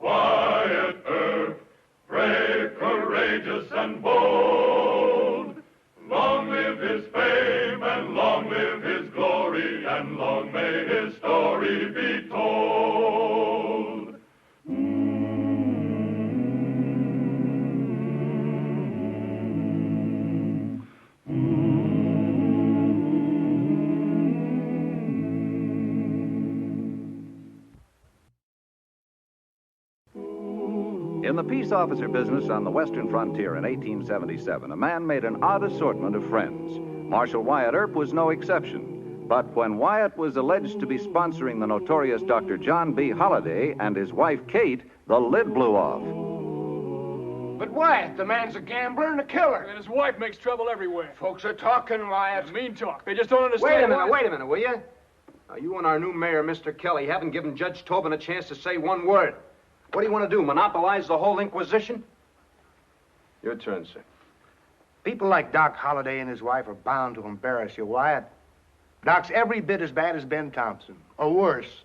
Wyatt Earp, brave, courageous, and bold. Long live his fame, and long live his glory, and long may his story be told. In the peace officer business on the western frontier in 1877, a man made an odd assortment of friends. Marshal Wyatt Earp was no exception. But when Wyatt was alleged to be sponsoring the notorious Dr. John B. Holliday and his wife, Kate, the lid blew off. But Wyatt, the man's a gambler and a killer. And his wife makes trouble everywhere. Folks are talking, Wyatt. Mean talk. They just don't understand. Wait a minute, will you? Now, you and our new mayor, Mr. Kelly, haven't given Judge Tobin a chance to say one word. What do you want to do, monopolize the whole Inquisition? Your turn, sir. People like Doc Holliday and his wife are bound to embarrass you, Wyatt. Doc's every bit as bad as Ben Thompson, or worse.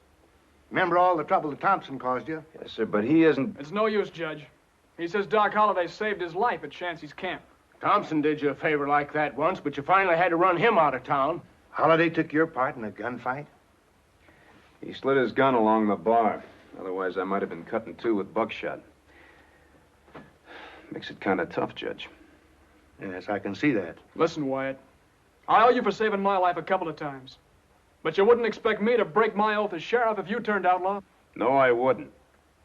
Remember all the trouble that Thompson caused you? Yes, sir, but he isn't... It's no use, Judge. He says Doc Holliday saved his life at Chancey's camp. Thompson did you a favor like that once, but you finally had to run him out of town. Holliday took your part in a gunfight? He slid his gun along the bar. Otherwise, I might have been cut in two with buckshot. Makes it kind of tough, Judge. Yes, I can see that. Listen, Wyatt. I owe you for saving my life a couple of times. But you wouldn't expect me to break my oath as sheriff if you turned outlaw? No, I wouldn't.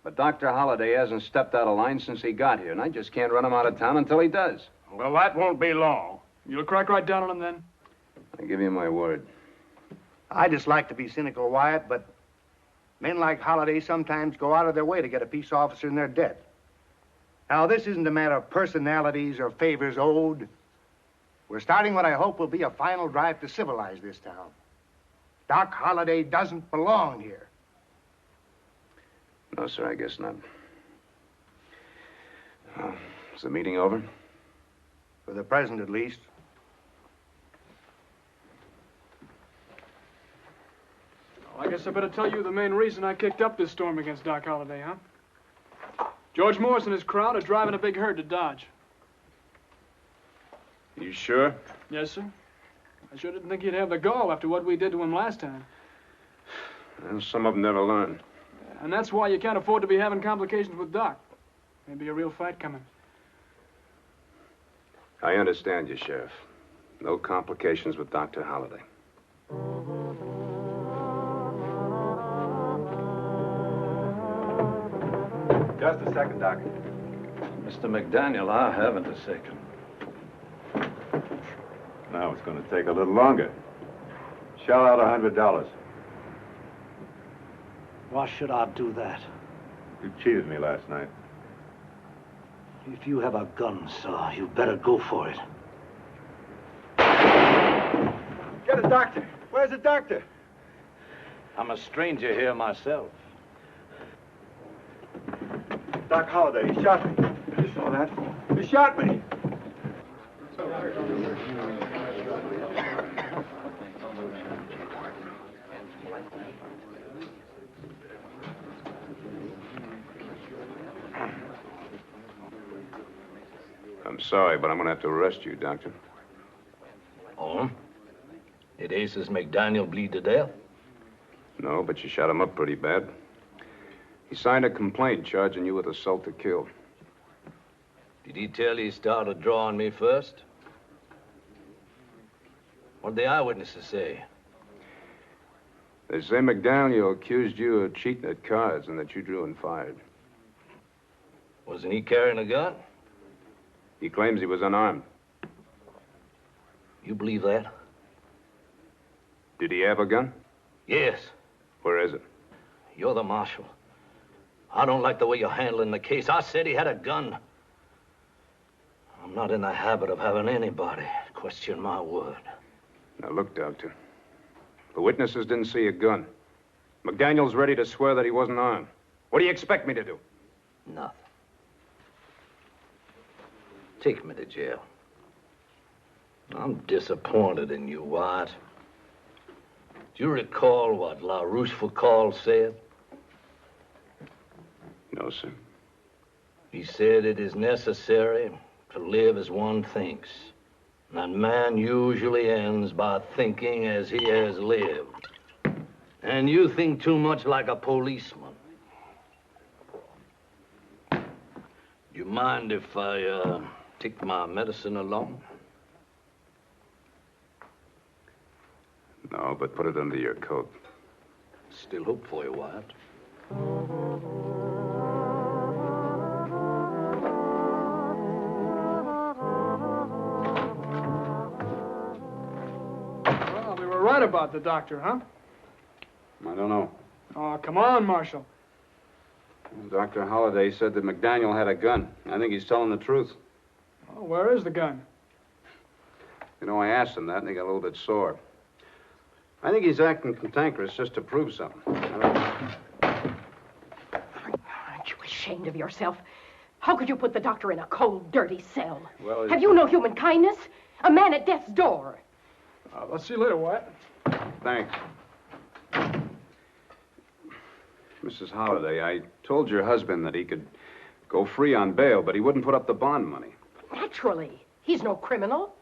But Dr. Holliday hasn't stepped out of line since he got here, and I just can't run him out of town until he does. Well, that won't be long. You'll crack right down on him then? I give you my word. I just like to be cynical, Wyatt, but men like Holliday sometimes go out of their way to get a peace officer in their debt. Now, this isn't a matter of personalities or favors owed. We're starting what I hope will be a final drive to civilize this town. Doc Holliday doesn't belong here. No, sir, I guess not. Is the meeting over? For the present, at least. Well, I guess I better tell you the main reason I kicked up this storm against Doc Holliday, huh? George Morris and his crowd are driving a big herd to Dodge. You sure? Yes, sir. I sure didn't think he'd have the gall after what we did to him last time. Well, some of them never learn. And that's why you can't afford to be having complications with Doc. Maybe a real fight coming. I understand you, Sheriff. No complications with Dr. Holliday. Just a second, Doc. Mr. McDaniel, I haven't a second. Now it's going to take a little longer. Shell out $100. Why should I do that? You cheated me last night. If you have a gun, sir, you better go for it. Get a doctor. Where's the doctor? I'm a stranger here myself. Doc Holliday, he shot me. You saw that? He shot me. I'm sorry, but I'm going to have to arrest you, Doctor. Oh? Did Aces McDaniel bleed to death? No, but you shot him up pretty bad. He signed a complaint charging you with assault to kill. Did he tell you he started drawing me first? What did the eyewitnesses say? They say McDaniel accused you of cheating at cards and that you drew and fired. Wasn't he carrying a gun? He claims he was unarmed. You believe that? Did he have a gun? Yes. Where is it? You're the marshal. I don't like the way you're handling the case. I said he had a gun. I'm not in the habit of having anybody question my word. Now, look, Doctor. The witnesses didn't see a gun. McDaniel's ready to swear that he wasn't armed. What do you expect me to do? Nothing. Take me to jail. I'm disappointed in you, Wyatt. Do you recall what La Rochefoucauld said? No, sir. He said it is necessary to live as one thinks. And man usually ends by thinking as he has lived. And you think too much like a policeman. Do you mind if I take my medicine along? No, but put it under your coat. Still hope for you, Wyatt. Well, we were right about the doctor, huh? I don't know. Oh, come on, Marshal. Dr. Holliday said that McDaniel had a gun. I think he's telling the truth. Oh, where is the gun? You know, I asked him that, and he got a little bit sore. I think he's acting cantankerous just to prove something. Aren't you ashamed of yourself? How could you put the doctor in a cold, dirty cell? Well, have you no human kindness? A man at death's door. Let's see you later, Wyatt. Thanks. Mrs. Holliday, I told your husband that he could go free on bail, but he wouldn't put up the bond money. Naturally. He's no criminal.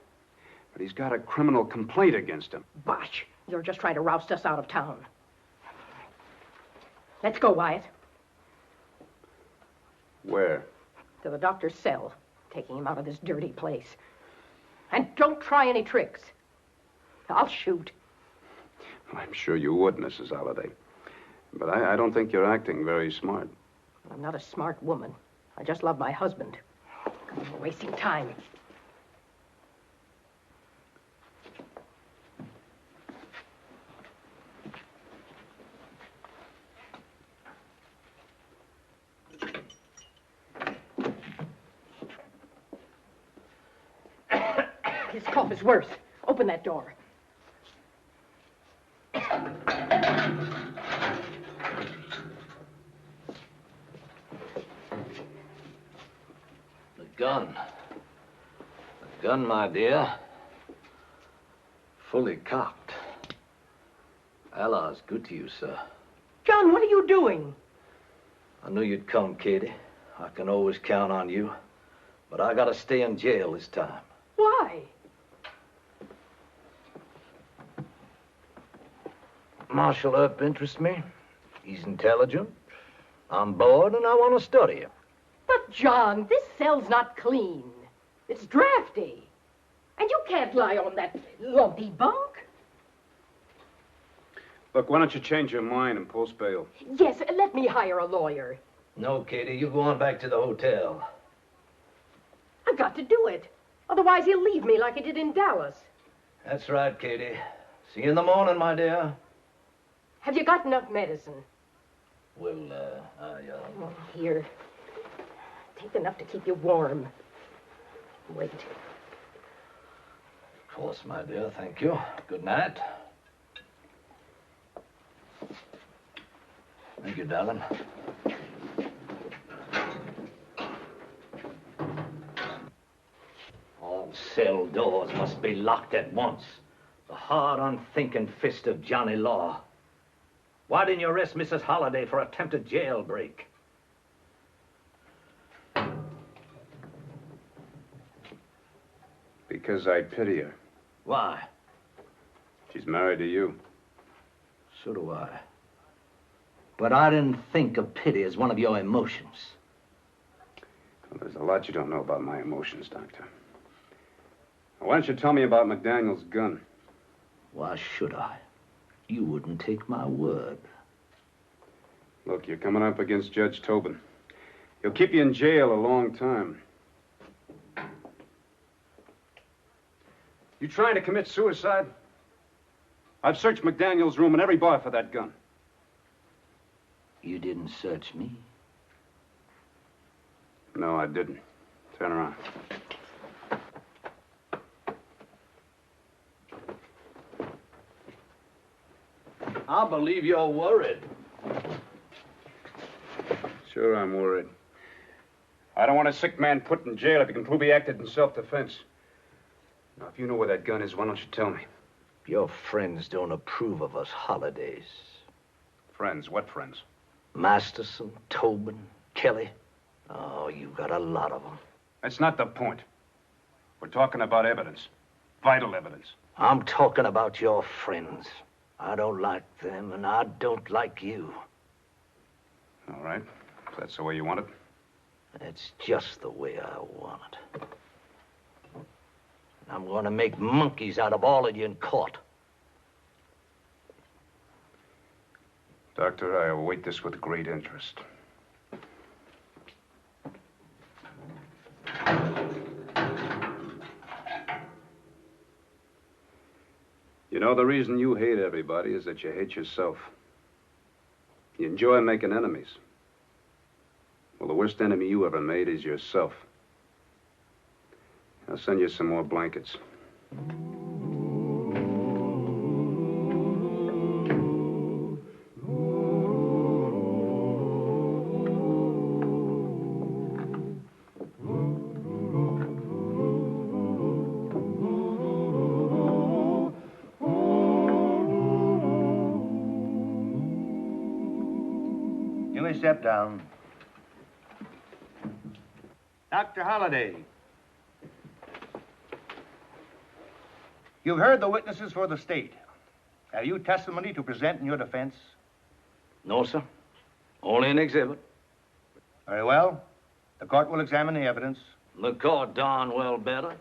But he's got a criminal complaint against him. Bosh. You're just trying to roust us out of town. Let's go, Wyatt. Where? To the doctor's cell. Taking him out of this dirty place. And don't try any tricks. I'll shoot. I'm sure you would, Mrs. Holliday. But I don't think you're acting very smart. I'm not a smart woman. I just love my husband. I'm wasting time. His cough is worse. Open that door. Gun. The gun, my dear. Fully cocked. Allah's good to you, sir. John, what are you doing? I knew you'd come, Katie. I can always count on you. But I gotta stay in jail this time. Why? Marshal Earp interests me. He's intelligent. I'm bored and I want to study him. But, John, this cell's not clean. It's drafty. And you can't lie on that lumpy bunk. Look, why don't you change your mind and post bail? Yes, let me hire a lawyer. No, Katie, you go on back to the hotel. I've got to do it. Otherwise, he'll leave me like he did in Dallas. That's right, Katie. See you in the morning, my dear. Have you got enough medicine? Well, Oh, here. Take enough to keep you warm. Wait. Of course, my dear. Thank you. Good night. Thank you, darling. All cell doors must be locked at once. The hard, unthinking fist of Johnny Law. Why didn't you arrest Mrs. Holliday for attempted jailbreak? Because I pity her. Why? She's married to you. So do I. But I didn't think of pity as one of your emotions. Well, there's a lot you don't know about my emotions, Doctor. Why don't you tell me about McDaniel's gun? Why should I? You wouldn't take my word. Look, you're coming up against Judge Tobin. He'll keep you in jail a long time. You trying to commit suicide? I've searched McDaniel's room and every bar for that gun. You didn't search me? No, I didn't. Turn around. I believe you're worried. Sure, I'm worried. I don't want a sick man put in jail if he can prove he acted in self-defense. Now, if you know where that gun is, why don't you tell me? Your friends don't approve of us holidays. Friends? What friends? Masterson, Tobin, Kelly. Oh, you got a lot of them. That's not the point. We're talking about evidence. Vital evidence. I'm talking about your friends. I don't like them, and I don't like you. All right. If that's the way you want it. That's just the way I want it. I'm going to make monkeys out of all of you in court. Doctor, I await this with great interest. You know, the reason you hate everybody is that you hate yourself. You enjoy making enemies. Well, the worst enemy you ever made is yourself. I'll send you some more blankets. You may step down. Dr. Holliday. You've heard the witnesses for the state. Have you testimony to present in your defense? No, sir. Only an exhibit. Very well. The court will examine the evidence. The court darn well better.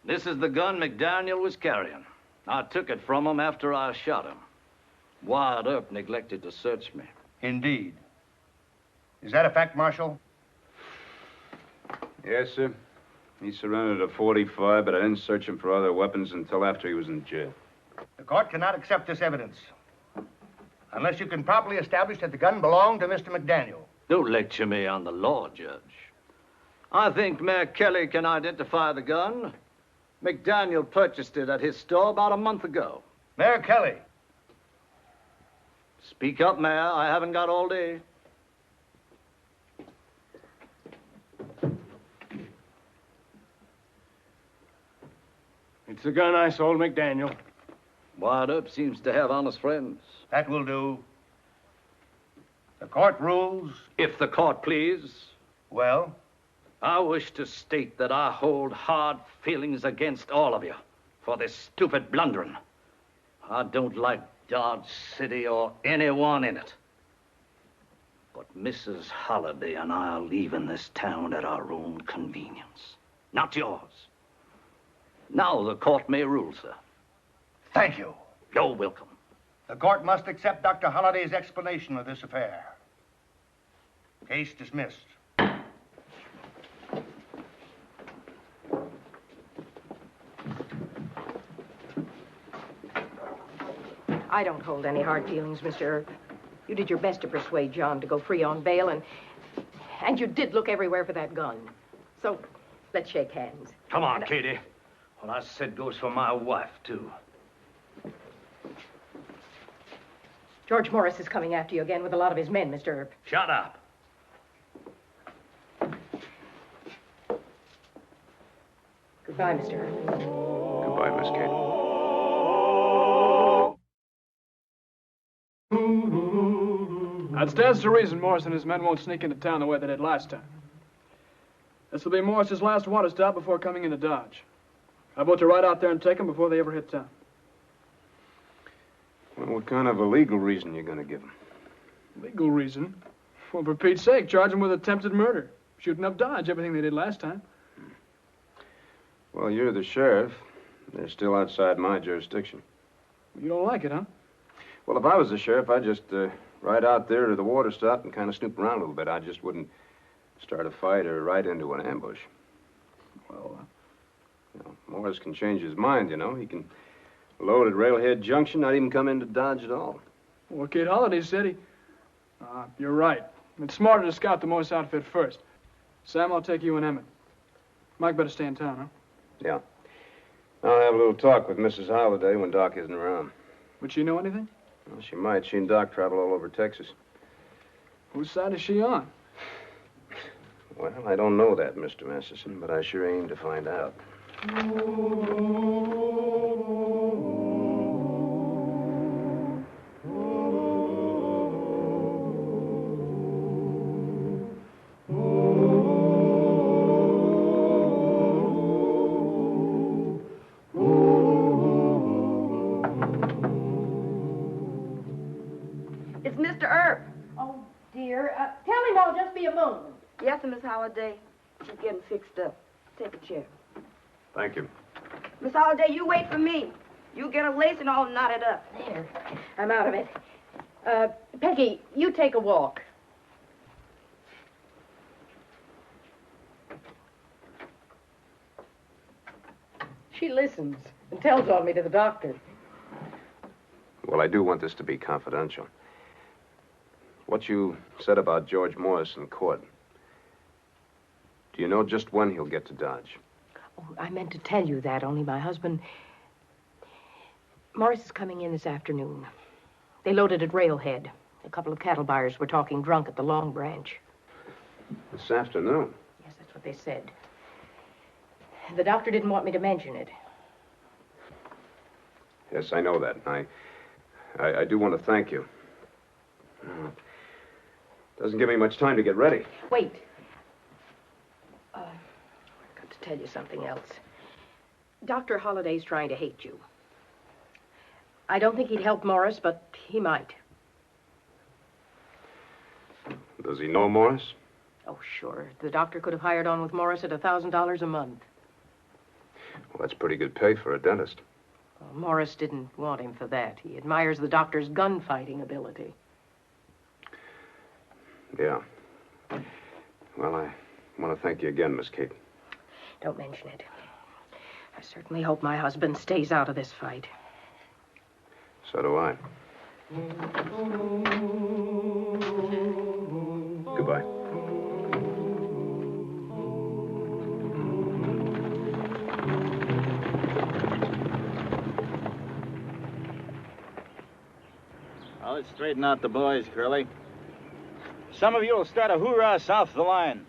This is the gun McDaniel was carrying. I took it from him after I shot him. Wyatt Earp neglected to search me. Indeed. Is that a fact, Marshal? Yes, sir. He surrendered a .45, but I didn't search him for other weapons until after he was in jail. The court cannot accept this evidence unless you can properly establish that the gun belonged to Mr. McDaniel. Don't lecture me on the law, Judge. I think Mayor Kelly can identify the gun. McDaniel purchased it at his store about a month ago. Mayor Kelly. Speak up, Mayor. I haven't got all day. It's the gun I sold McDaniel. Wyatt Earp seems to have honest friends. That will do. The court rules. If the court please. Well? I wish to state that I hold hard feelings against all of you for this stupid blundering. I don't like Dodge City or anyone in it. But Mrs. Holliday and I are leaving this town at our own convenience, not yours. Now the court may rule, sir. Thank you. You're welcome. The court must accept Dr. Holliday's explanation of this affair. Case dismissed. I don't hold any hard feelings, Mr. Earp. You did your best to persuade John to go free on bail, and you did look everywhere for that gun. So, let's shake hands. Come on, Katie. What I said goes for my wife, too. George Morris is coming after you again with a lot of his men, Mr. Earp. Shut up. Goodbye, Mr. Earp. Goodbye, Miss Kate. That stands to reason Morris and his men won't sneak into town the way they did last time. This will be Morris's last water stop before coming into Dodge. I vote to ride out there and take them before they ever hit town. Well, what kind of a legal reason you going to give him? Legal reason? Well, for Pete's sake, charge them with attempted murder. Shooting up Dodge, everything they did last time. Well, you're the sheriff. They're still outside my jurisdiction. You don't like it, huh? Well, if I was the sheriff, I'd just ride out there to the water stop and kind of snoop around a little bit. I just wouldn't start a fight or ride into an ambush. Well, You know, Morris can change his mind, you know. He can load at Railhead Junction, not even come into Dodge at all. well, Kate Holliday said he... you're right. It's smarter to scout the Morris outfit first. Sam, I'll take you and Emmett. Mike better stay in town, huh? Yeah. I'll have a little talk with Mrs. Holliday when Doc isn't around. Would she know anything? Well, she might. She and Doc travel all over Texas. Whose side is she on? Well, I don't know that, Mr. Masterson, but I sure aim to find out. It's Mr. Earp. Oh, dear. Tell him I'll just be a moment. Yes, Miss Holliday. She's getting fixed up. Take a chair. Thank you. Miss Holliday, you wait for me. You get a lace and I'll knot it up. There. I'm out of it. Peggy, you take a walk. She listens and tells on me to the doctor. Well, I do want this to be confidential. What you said about George Morris in court. Do you know just when he'll get to Dodge? Oh, I meant to tell you that, only my husband... Morris is coming in this afternoon. They loaded at Railhead. A couple of cattle buyers were talking drunk at the Long Branch. This afternoon? Yes, that's what they said. The doctor didn't want me to mention it. Yes, I know that. I do want to thank you. Doesn't give me much time to get ready. Wait. I've got to tell you something else. Dr. Holliday's trying to hate you. I don't think he'd help Morris, but he might. Does he know Morris? Oh, sure. The doctor could have hired on with Morris at $1,000 a month. Well, that's pretty good pay for a dentist. Well, Morris didn't want him for that. He admires the doctor's gunfighting ability. Yeah. Well, I want to thank you again, Miss Kate. Don't mention it. I certainly hope my husband stays out of this fight. So do I. Goodbye. Well, let's straighten out the boys, Curly. Some of you will start a hoorah south of the line.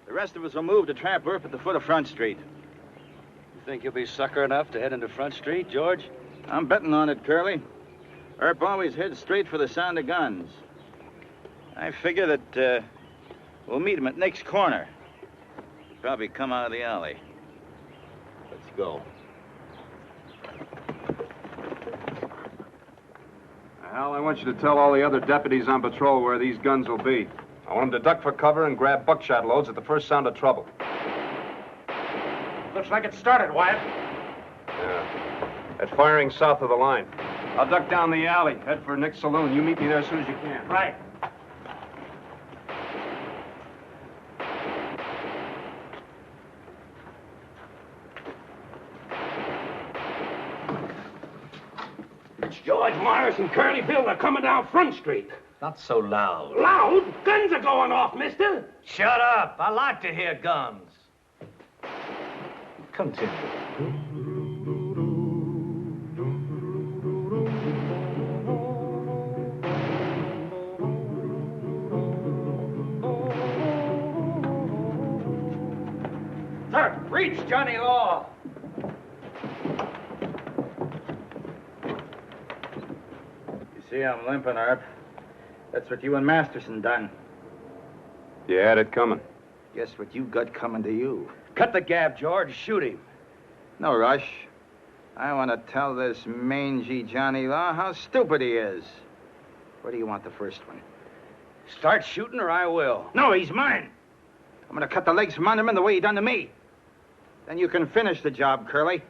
The rest of us will move to Tramp Earp at the foot of Front Street. You think you'll be sucker enough to head into Front Street, George? I'm betting on it, Curly. Earp always heads straight for the sound of guns. I figure that we'll meet him at Nick's corner. He'll probably come out of the alley. Let's go. Al, I want you to tell all the other deputies on patrol where these guns will be. I want them to duck for cover and grab buckshot loads at the first sound of trouble. Looks like it started, Wyatt. Yeah. At firing south of the line. I'll duck down the alley, head for Nick's saloon. You meet me there as soon as you can. Right. It's George Morris and Curly Bill. They're coming down Front Street. Not so loud. Loud? Guns are going off, mister. Shut up. I like to hear guns. Continue. Sir, reach Johnny Law. You see, I'm limping, Earp. That's what you and Masterson done. You had it coming. Guess what you got coming to you. Cut the gab, George. Shoot him. No rush. I want to tell this mangy Johnny Law how stupid he is. Where do you want the first one? Start shooting or I will. No, he's mine. I'm going to cut the legs from under him the way he done to me. Then you can finish the job, Curly.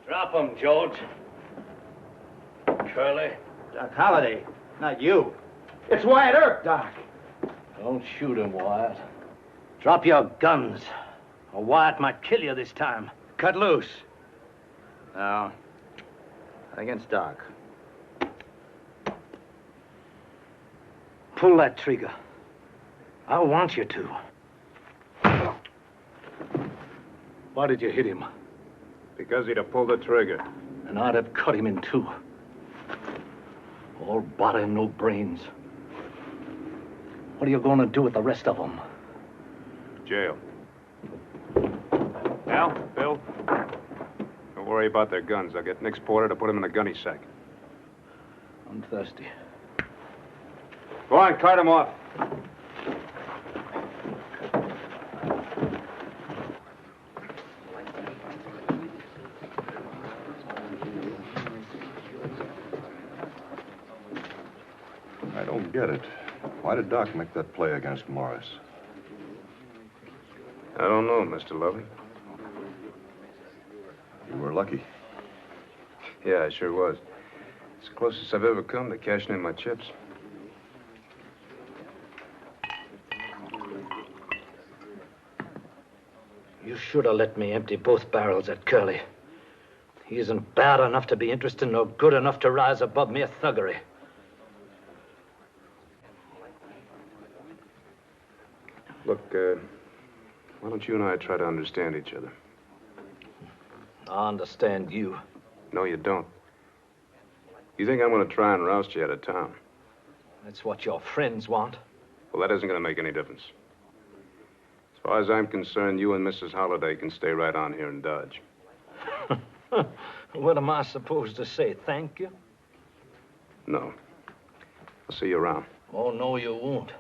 Drop him, George. Curly. Doc Holliday, not you. It's Wyatt Earp, Doc. Don't shoot him, Wyatt. Drop your guns, or Wyatt might kill you this time. Cut loose. No. Against Doc. Pull that trigger. I want you to. Why did you hit him? Because he'd have pulled the trigger. And I'd have cut him in two. All body and no brains. What are you going to do with the rest of them? Jail. Al, Bill, worry about their guns. I'll get Nick's porter to put them in a gunny sack. I'm thirsty. Go on, cart them off. I don't get it. Why did Doc make that play against Morris? I don't know, Mr. Lovey. You were lucky. Yeah, I sure was. It's the closest I've ever come to cashing in my chips. You should have let me empty both barrels at Curly. He isn't bad enough to be interested nor good enough to rise above mere thuggery. Look, why don't you and I try to understand each other? I understand you. No, you don't. You think I'm going to try and roust you out of town? That's what your friends want. Well, that isn't going to make any difference. As far as I'm concerned, you and Mrs. Holliday can stay right on here in Dodge. What am I supposed to say? Thank you? No. I'll see you around. Oh, no, you won't.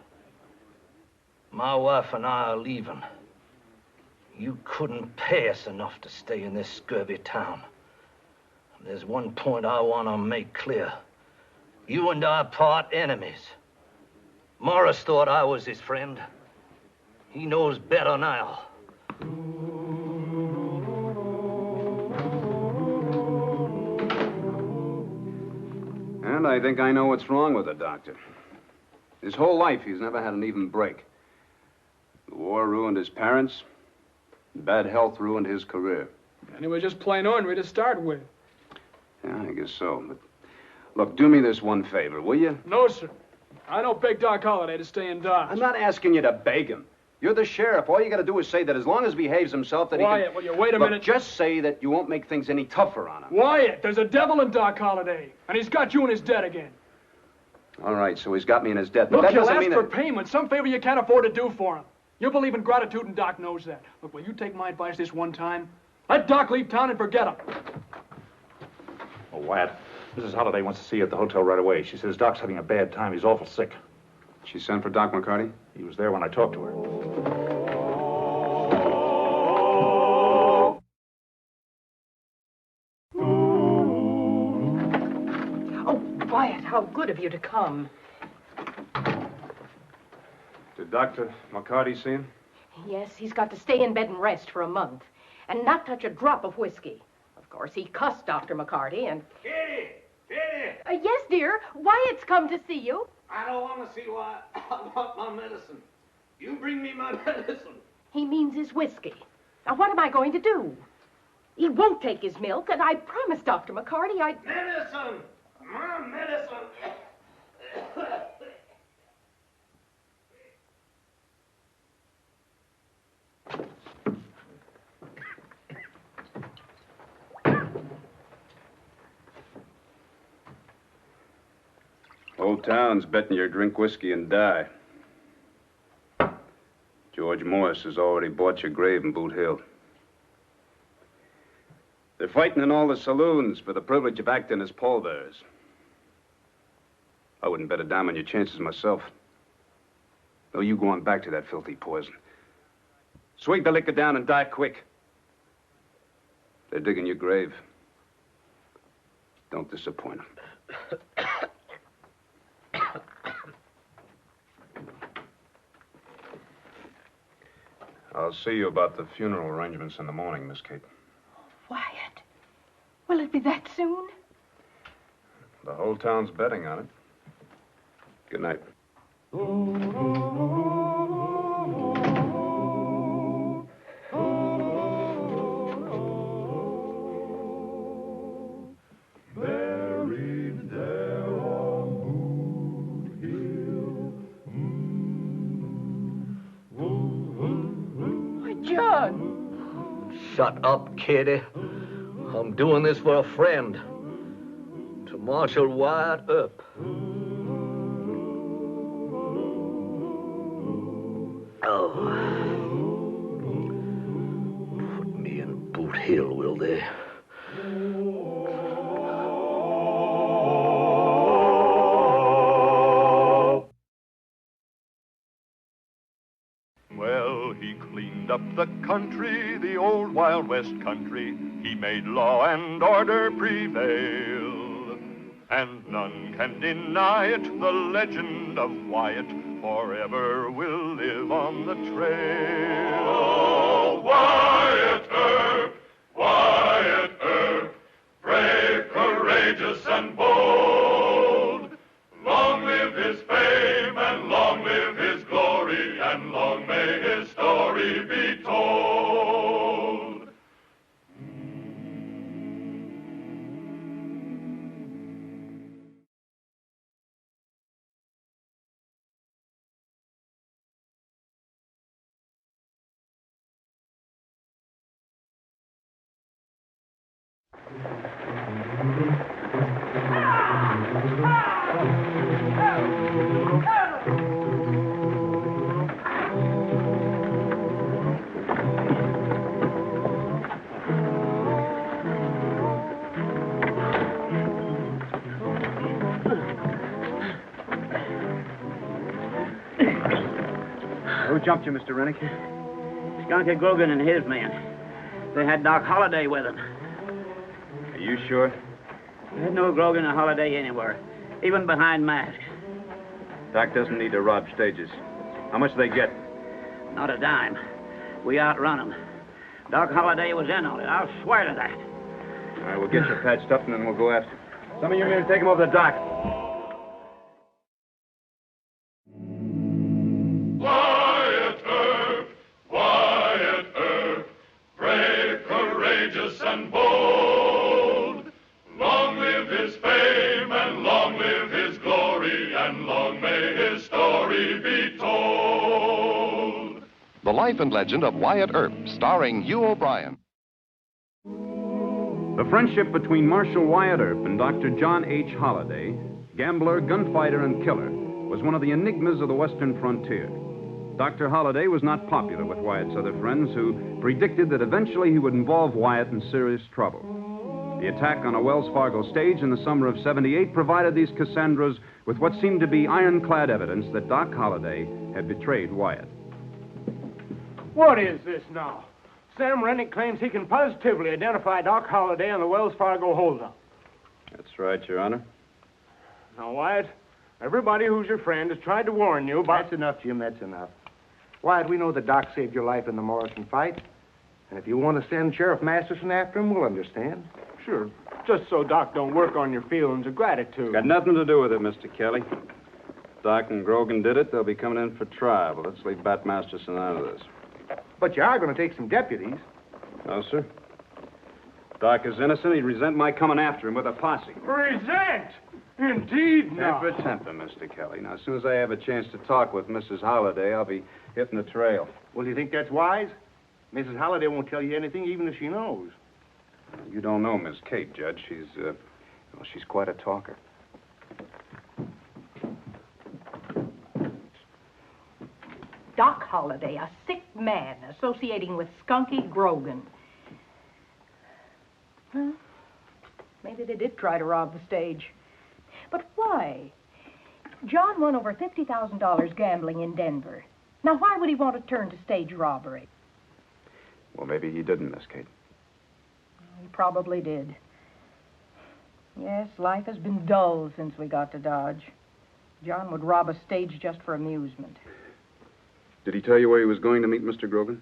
My wife and I are leaving. You couldn't pay us enough to stay in this scurvy town. There's one point I want to make clear. You and I part enemies. Morris thought I was his friend. He knows better now. And I think I know what's wrong with the doctor. His whole life, he's never had an even break. The war ruined his parents. Bad health ruined his career. And he was just plain ornery to start with. Yeah, I guess so. But look, do me this one favor, will you? No, sir. I don't beg Doc Holliday to stay in Dodge. I'm not asking you to beg him. You're the sheriff. All you got to do is say that as long as he behaves himself, that Wyatt, he can... will you wait a minute? Just say that you won't make things any tougher on him. Wyatt, there's a devil in Doc Holliday, and he's got you in his debt again. All right, so he's got me in his debt. But Look, that you'll doesn't ask mean for that... payment, some favor you can't afford to do for him. You believe in gratitude, and Doc knows that. Look, will you take my advice this one time? Let Doc leave town and forget him. Oh, Wyatt, Mrs. Holliday wants to see you at the hotel right away. She says Doc's having a bad time. He's awful sick. She sent for Doc McCarty? He was there when I talked to her. Oh, Wyatt, how good of you to come. Did Dr. McCarty see him? Yes, he's got to stay in bed and rest for a month, and not touch a drop of whiskey. Of course, he cussed Dr. McCarty, and... Kitty! Kitty! Yes, dear. Wyatt's come to see you. I don't want to see why. I want my medicine. You bring me my medicine. He means his whiskey. Now, what am I going to do? He won't take his milk, and I promised Dr. McCarty I'd... Medicine! My medicine! Whole town's betting you drink whiskey and die. George Morris has already bought your grave in Boot Hill. They're fighting in all the saloons for the privilege of acting as pallbearers. I wouldn't bet a dime on your chances myself. No, you go on back to that filthy poison. Swig the liquor down and die quick. They're digging your grave. Don't disappoint them. I'll see you about the funeral arrangements in the morning, Miss Kate. Wyatt, will it be that soon? The whole town's betting on it. Good night. Buried there on Boot Hill. John! Shut up, Kitty. I'm doing this for a friend. To Marshal Wyatt Earp. Oh. Put me in Boot Hill, will they? Well, he cleaned up the country, the old Wild West country. He made law and order prevail. And none can deny it, the legend of Wyatt forever will live on the trail. Oh, Wyatt Earp, brave, courageous, and bold. Long live his fame, and long live his glory, and long may his story be told. Who jumped you, Mr. Rennick? Skunky Grogan and his men. They had Doc Holliday with them. Are you sure? There's no Grogan or Holliday anywhere, even behind masks. Doc doesn't need to rob stages. How much do they get? Not a dime. We outrun them. Doc Holliday was in on it. I'll swear to that. All right, we'll get you patched up, and then we'll go after him. Some of you men take him over the dock. Wyatt Earp, brave, courageous, and bold. Long live his fame, and long live his glory, and long may his story be told. The Life and Legend of Wyatt Earp, starring Hugh O'Brien. The friendship between Marshal Wyatt Earp and Dr. John H. Holliday, gambler, gunfighter, and killer, was one of the enigmas of the Western frontier. Dr. Holliday was not popular with Wyatt's other friends, who predicted that eventually he would involve Wyatt in serious trouble. The attack on a Wells Fargo stage in the summer of '78 provided these Cassandras with what seemed to be ironclad evidence that Doc Holliday had betrayed Wyatt. What is this now? Sam Rennick claims he can positively identify Doc Holliday on the Wells Fargo holdup. That's right, Your Honor. Now, Wyatt, everybody who's your friend has tried to warn you about... That's enough, Jim, that's enough. Wyatt, we know that Doc saved your life in the Morrison fight. And if you want to send Sheriff Masterson after him, we'll understand. Sure, just so Doc don't work on your feelings of gratitude. Got nothing to do with it, Mr. Kelly. Doc and Grogan did it. They'll be coming in for trial. But let's leave Bat Masterson out of this. But you are going to take some deputies. No, sir. Doc is innocent. He'd resent my coming after him with a posse. Resent? Indeed not. Temper, Mr. Kelly. Now, as soon as I have a chance to talk with Mrs. Holliday, I'll be hitting the trail. Well, do you think that's wise? Mrs. Holliday won't tell you anything, even if she knows. You don't know Miss Kate, Judge. She's quite a talker. Doc Holliday, a sick man associating with Skunky Grogan. Well, maybe they did try to rob the stage. But why? John won over $50,000 gambling in Denver. Now, why would he want to turn to stage robbery? Well, maybe he didn't, Miss Kate. He probably did. Yes, life has been dull since we got to Dodge. John would rob a stage just for amusement. Did he tell you where he was going to meet Mr. Grogan?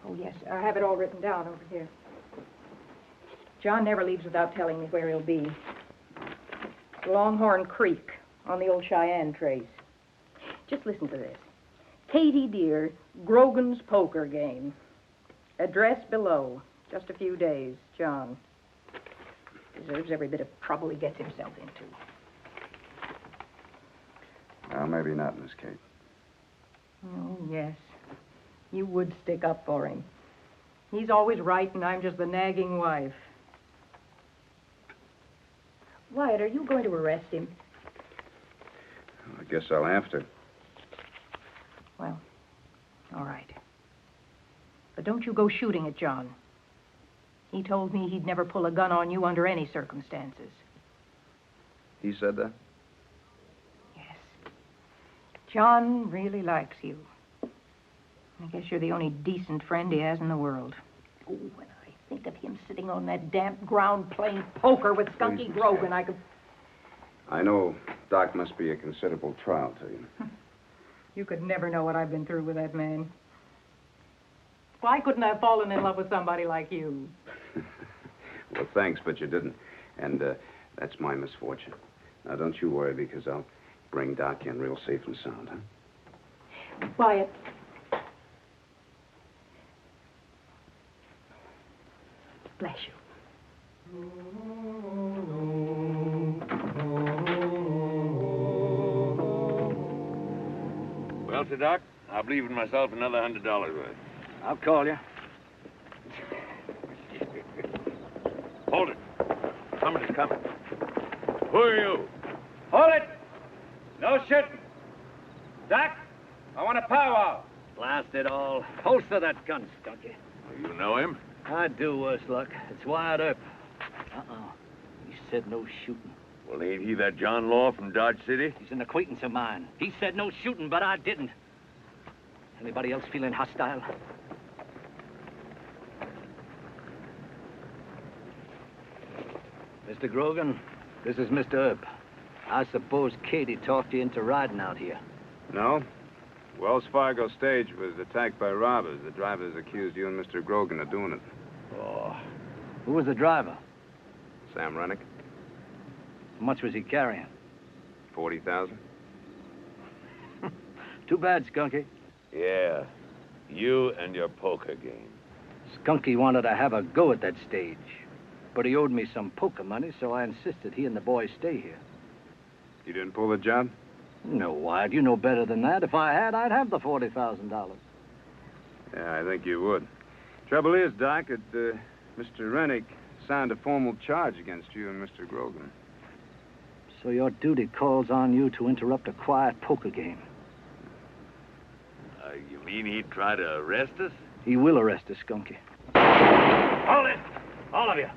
Oh, yes. I have it all written down over here. John never leaves without telling me where he'll be. Longhorn Creek on the old Cheyenne trace. Just listen to this. Katie, dear, Grogan's poker game. Address below. Just a few days, John. Deserves every bit of trouble he gets himself into. Well, maybe not, Miss Kate. Oh, yes. You would stick up for him. He's always right, and I'm just the nagging wife. Wyatt, are you going to arrest him? I guess I'll have to. Well, all right. But don't you go shooting at John. He told me he'd never pull a gun on you under any circumstances. He said that? Yes. John really likes you. I guess you're the only decent friend he has in the world. Oh, when I think of him sitting on that damp ground playing poker with Skunky Grogan, I could... I know Doc must be a considerable trial to you. You could never know what I've been through with that man. Why couldn't I have fallen in love with somebody like you? Well, thanks, but you didn't. And that's my misfortune. Now, don't you worry, because I'll bring Doc in real safe and sound, huh? Wyatt. Bless you. Well, Sir Doc, I believe in myself another $100 worth. I'll call you. Hold it. Somebody's coming. Who are you? Hold it! No shooting. Doc, I want a powwow. Blast it all. Holster that gun, Skunky. You know him? I do, worse luck. It's Wyatt Earp. Uh-oh. He said no shooting. Well, ain't he that John Law from Dodge City? He's an acquaintance of mine. He said no shooting, but I didn't. Anybody else feeling hostile? Mr. Grogan, this is Mr. Earp. I suppose Katie talked you into riding out here. No. Wells Fargo stage was attacked by robbers. The drivers accused you and Mr. Grogan of doing it. Oh. Who was the driver? Sam Rennick. How much was he carrying? 40,000. Too bad, Skunky. Yeah. You and your poker game. Skunky wanted to have a go at that stage. But he owed me some poker money, so I insisted he and the boys stay here. You didn't pull the job? No, Wyatt, you know better than that. If I had, I'd have the $40,000. Yeah, I think you would. Trouble is, Doc, that Mr. Rennick signed a formal charge against you and Mr. Grogan. So your duty calls on you to interrupt a quiet poker game. You mean he'd try to arrest us? He will arrest us, Skunky. Hold it! All of you!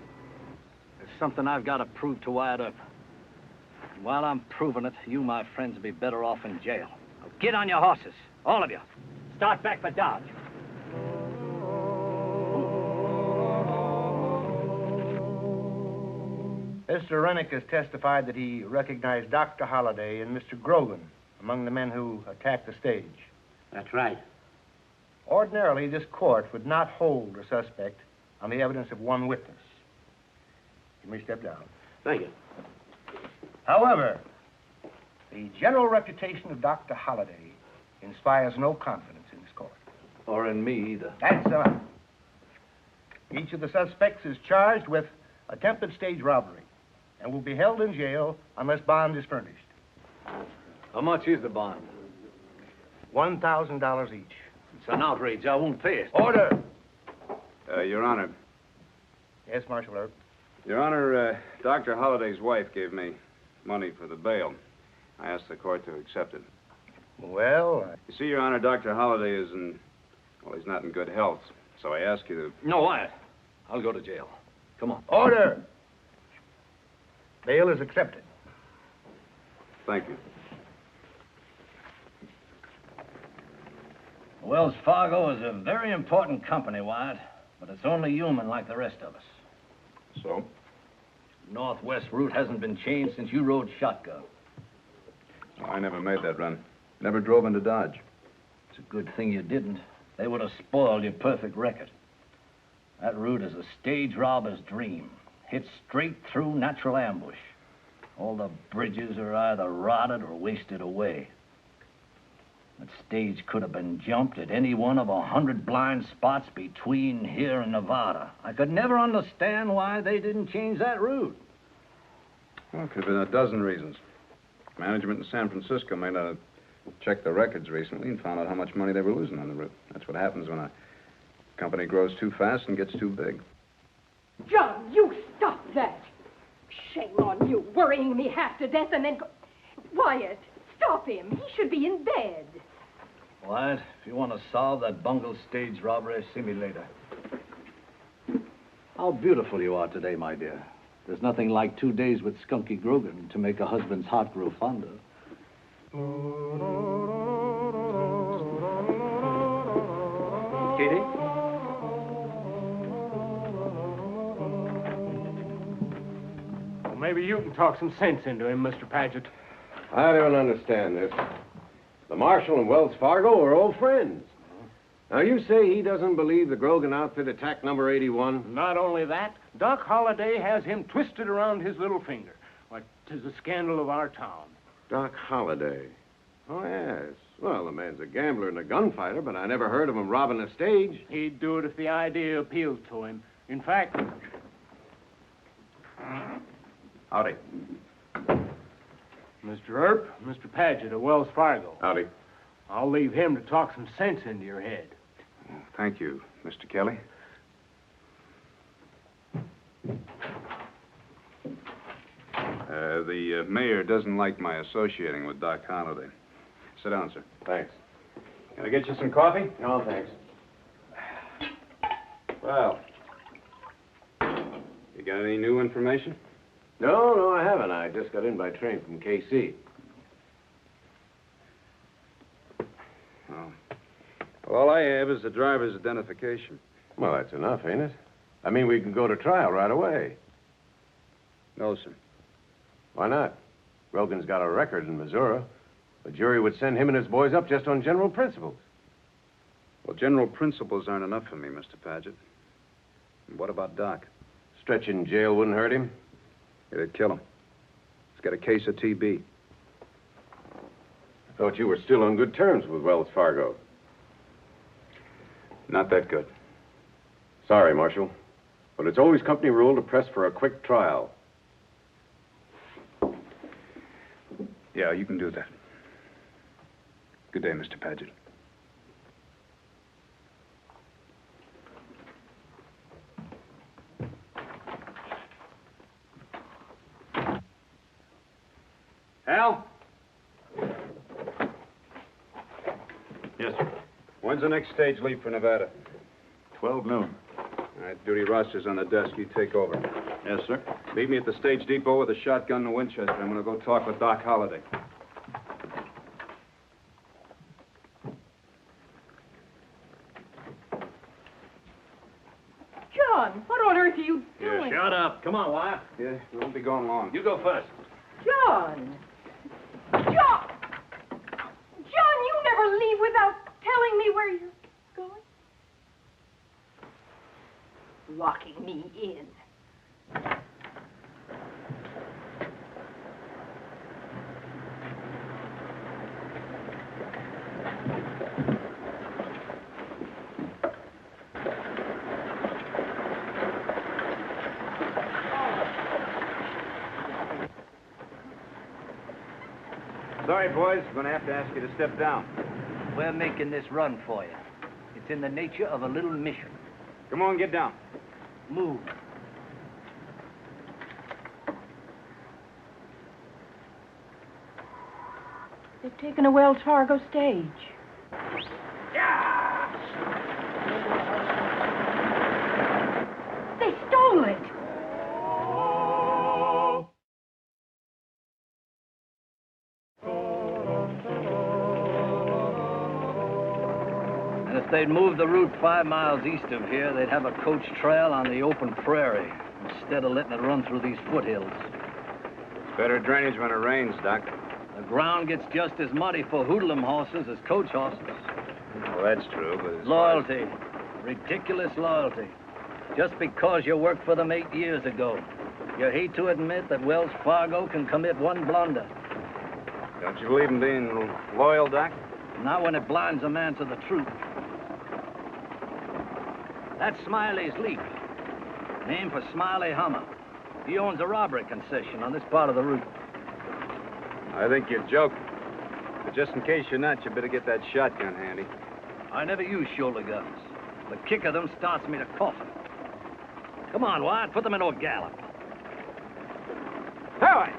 There's something I've got to prove to Wyatt Earp. And while I'm proving it, you, my friends, will be better off in jail. Now get on your horses, all of you. Start back for Dodge. Mr. Rennick has testified that he recognized Dr. Holliday and Mr. Grogan among the men who attacked the stage. That's right. Ordinarily, this court would not hold a suspect on the evidence of one witness. You may step down. Thank you. However, the general reputation of Dr. Holliday inspires no confidence in this court. Or in me either. That's enough. Each of the suspects is charged with attempted stage robbery and will be held in jail unless bond is furnished. How much is the bond? $1,000 each. It's an outrage. I won't pay it. Order! Your Honor. Yes, Marshal Earp. Your Honor, Dr. Holliday's wife gave me money for the bail. I asked the court to accept it. Well, You see, Your Honor, Dr. Holliday is he's not in good health. So I ask you to... No, Wyatt. I'll go to jail. Come on. Order! Bail is accepted. Thank you. Wells Fargo is a very important company, Wyatt, but it's only human like the rest of us. So? Northwest route hasn't been changed since you rode shotgun. I never made that run. Never drove into Dodge. It's a good thing you didn't. They would have spoiled your perfect record. That route is a stage robber's dream. Hit straight through natural ambush. All the bridges are either rotted or wasted away. That stage could have been jumped at any one of 100 blind spots between here and Nevada. I could never understand why they didn't change that route. Well, it could have been a dozen reasons. Management in San Francisco may not have checked the records recently and found out how much money they were losing on the route. That's what happens when a company grows too fast and gets too big. John, you stop that. Shame on you, worrying me half to death and then... Wyatt, stop him. He should be in bed. Wyatt, if you want to solve that bungled stage robbery, see me later. How beautiful you are today, my dear. There's nothing like 2 days with Skunky Grogan to make a husband's heart grow fonder. Katie? Well, maybe you can talk some sense into him, Mr. Paget. I don't understand this. The Marshal and Wells Fargo are old friends. Now, you say he doesn't believe the Grogan outfit attacked number 81? Not only that, Doc Holliday has him twisted around his little finger. Like 'tis the scandal of our town. Doc Holliday. Oh, yes. Well, the man's a gambler and a gunfighter, but I never heard of him robbing a stage. He'd do it if the idea appealed to him. In fact... Howdy. Mr. Earp, Mr. Paget of Wells Fargo. Howdy. I'll leave him to talk some sense into your head. Thank you, Mr. Kelly. The mayor doesn't like my associating with Doc Holliday. Sit down, sir. Thanks. Can I get you some coffee? No, thanks. Well, you got any new information? No, I haven't. I just got in by train from KC. Oh. All I have is the driver's identification. Well, that's enough, ain't it? I mean, we can go to trial right away. No, sir. Why not? Grogan's got a record in Missouri. The jury would send him and his boys up just on general principles. Well, general principles aren't enough for me, Mr. Paget. And what about Doc? Stretch in jail wouldn't hurt him. It'd kill him. He's got a case of TB. I thought you were still on good terms with Wells Fargo. Not that good. Sorry, Marshal. But it's always company rule to press for a quick trial. Yeah, you can do that. Good day, Mr. Paget. Al? Yes, sir. When's the next stage leave for Nevada? 12 noon. All right, duty roster's on the desk. You take over. Yes, sir. Meet me at the stage depot with a shotgun and a Winchester. I'm going to go talk with Doc Holliday. John, what on earth are you doing? Shut up. Come on, Wyatt. Yeah, we won't be going long. You go first. John! John! John, you never leave without telling me where you're going. Locking me in. Sorry, boys. I'm going to have to ask you to step down. We're making this run for you. It's in the nature of a little mission. Come on, get down. Move. They've taken a Wells Fargo stage. They stole it. And if they'd moved the route 5 miles east of here, they'd have a coach trail on the open prairie instead of letting it run through these foothills. It's better drainage when it rains, Doc. The ground gets just as muddy for hoodlum horses as coach horses. Well, that's true, but... Loyalty. Ridiculous loyalty. Just because you worked for them 8 years ago. You hate to admit that Wells Fargo can commit one blunder. Don't you believe in being loyal, Doc? Not when it blinds a man to the truth. That's Smiley's Leap. Name for Smiley Hummer. He owns a robbery concession on this part of the route. I think you're joking. But just in case you're not, you better get that shotgun handy. I never use shoulder guns. The kick of them starts me to cough. Come on, Wyatt, put them into a gallop. All right.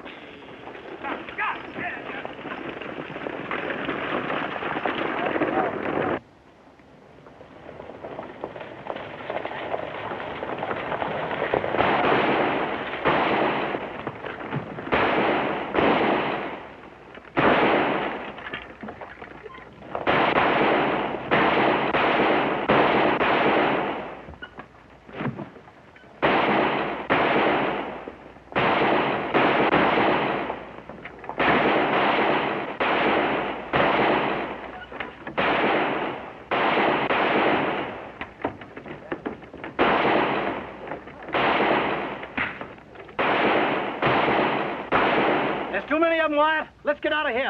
him, Wyatt. Let's get out of here.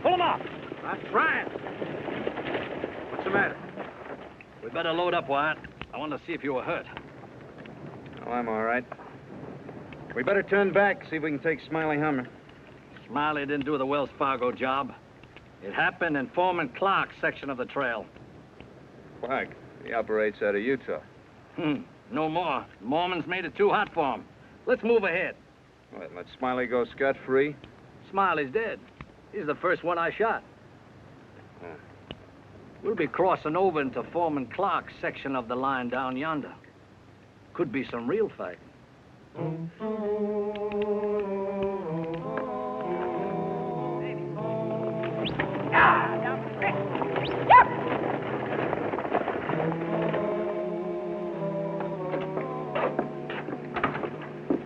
Pull him up. I'm trying. What's the matter? We better load up, Wyatt. I want to see if you were hurt. Oh, I'm all right. We better turn back, see if we can take Smiley Hummer. Smiley didn't do the Wells Fargo job. It happened in Foreman Clark's section of the trail. Clark, he operates out of Utah. No more. The Mormons made it too hot for him. Let's move ahead. What, let Smiley go scot-free? Smiley's dead. He's the first one I shot. We'll be crossing over into Foreman Clark's section of the line down yonder. Could be some real fighting.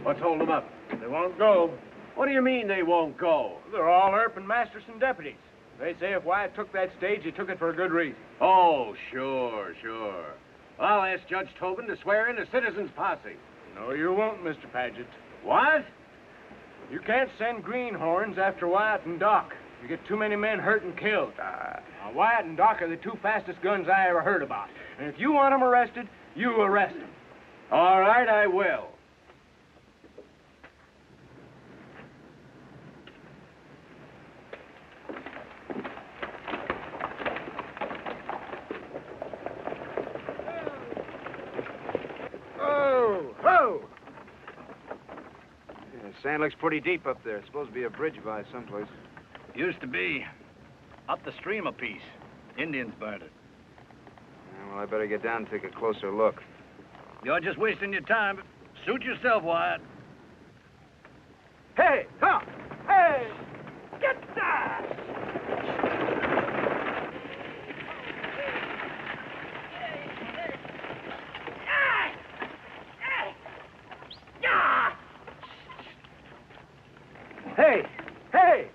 Let's hold them up. They won't go. What do you mean they won't go? They're all Earp and Masterson deputies. They say if Wyatt took that stage, he took it for a good reason. Oh, sure. I'll ask Judge Tobin to swear in a citizen's posse. No, you won't, Mr. Paget. What? You can't send greenhorns after Wyatt and Doc. You get too many men hurt and killed. Now, Wyatt and Doc are the two fastest guns I ever heard about. And if you want them arrested, you arrest them. All right, I will. Sand looks pretty deep up there. It's supposed to be a bridge by someplace. Used to be. Up the stream a piece. Indians burned it. Yeah, well, I better get down and take a closer look. You're just wasting your time. Suit yourself, Wyatt. Hey, come! Hey! Get that! Hey!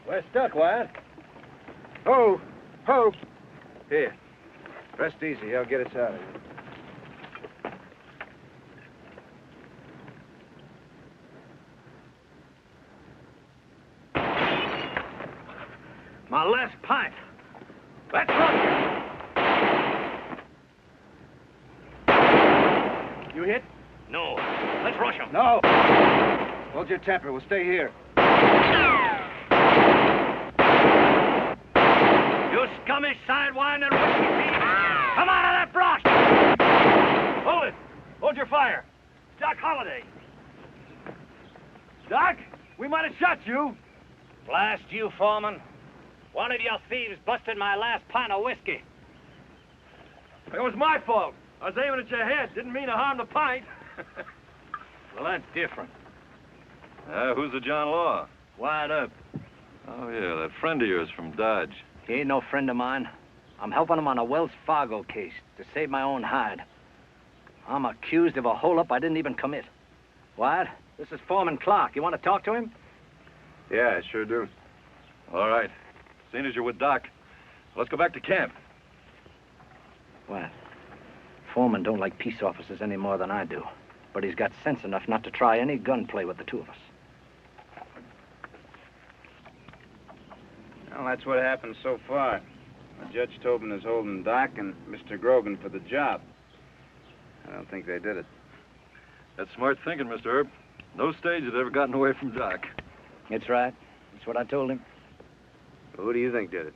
We're stuck, Wyatt. Ho! Here. Rest easy. I'll get us out of here. My last pint. Let's run. You hit? No. Let's rush him. No! Hold your temper. We'll stay here. You scummy sidewinder whiskey thief! Come out of that brush! Hold it! Hold your fire! Doc Holliday! Doc, we might have shot you. Blast you, Foreman. One of your thieves busted my last pint of whiskey. It was my fault. I was aiming at your head. Didn't mean to harm the pint. Well, that's different. Who's the John Law? Wyatt Earp. Oh, yeah, that friend of yours from Dodge. He ain't no friend of mine. I'm helping him on a Wells Fargo case to save my own hide. I'm accused of a holdup I didn't even commit. Wyatt, this is Foreman Clark. You want to talk to him? Yeah, I sure do. All right. Seeing as you're with Doc, let's go back to camp. Well, Foreman don't like peace officers any more than I do. But he's got sense enough not to try any gunplay with the two of us. Well, that's what happened so far. Judge Tobin is holding Doc and Mr. Grogan for the job. I don't think they did it. That's smart thinking, Mr. Earp. No stage has ever gotten away from Doc. It's right. That's what I told him. Well, who do you think did it?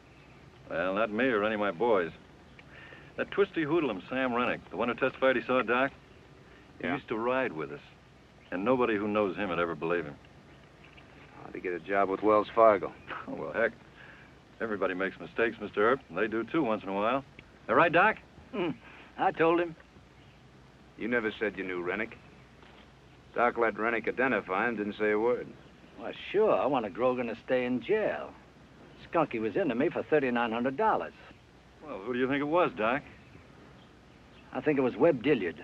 Well, not me or any of my boys. That twisty hoodlum, Sam Rennick, the one who testified he saw Doc, he used to ride with us. And nobody who knows him would ever believe him. How'd he get a job with Wells Fargo? Oh, well, heck. Everybody makes mistakes, Mr. Earp. And they do, too, once in a while. All right, Doc? I told him. You never said you knew Rennick. Doc let Rennick identify him, didn't say a word. Well, sure. I wanted Grogan to stay in jail. Skunky was into me for $3,900. Well, who do you think it was, Doc? I think it was Webb Dillard.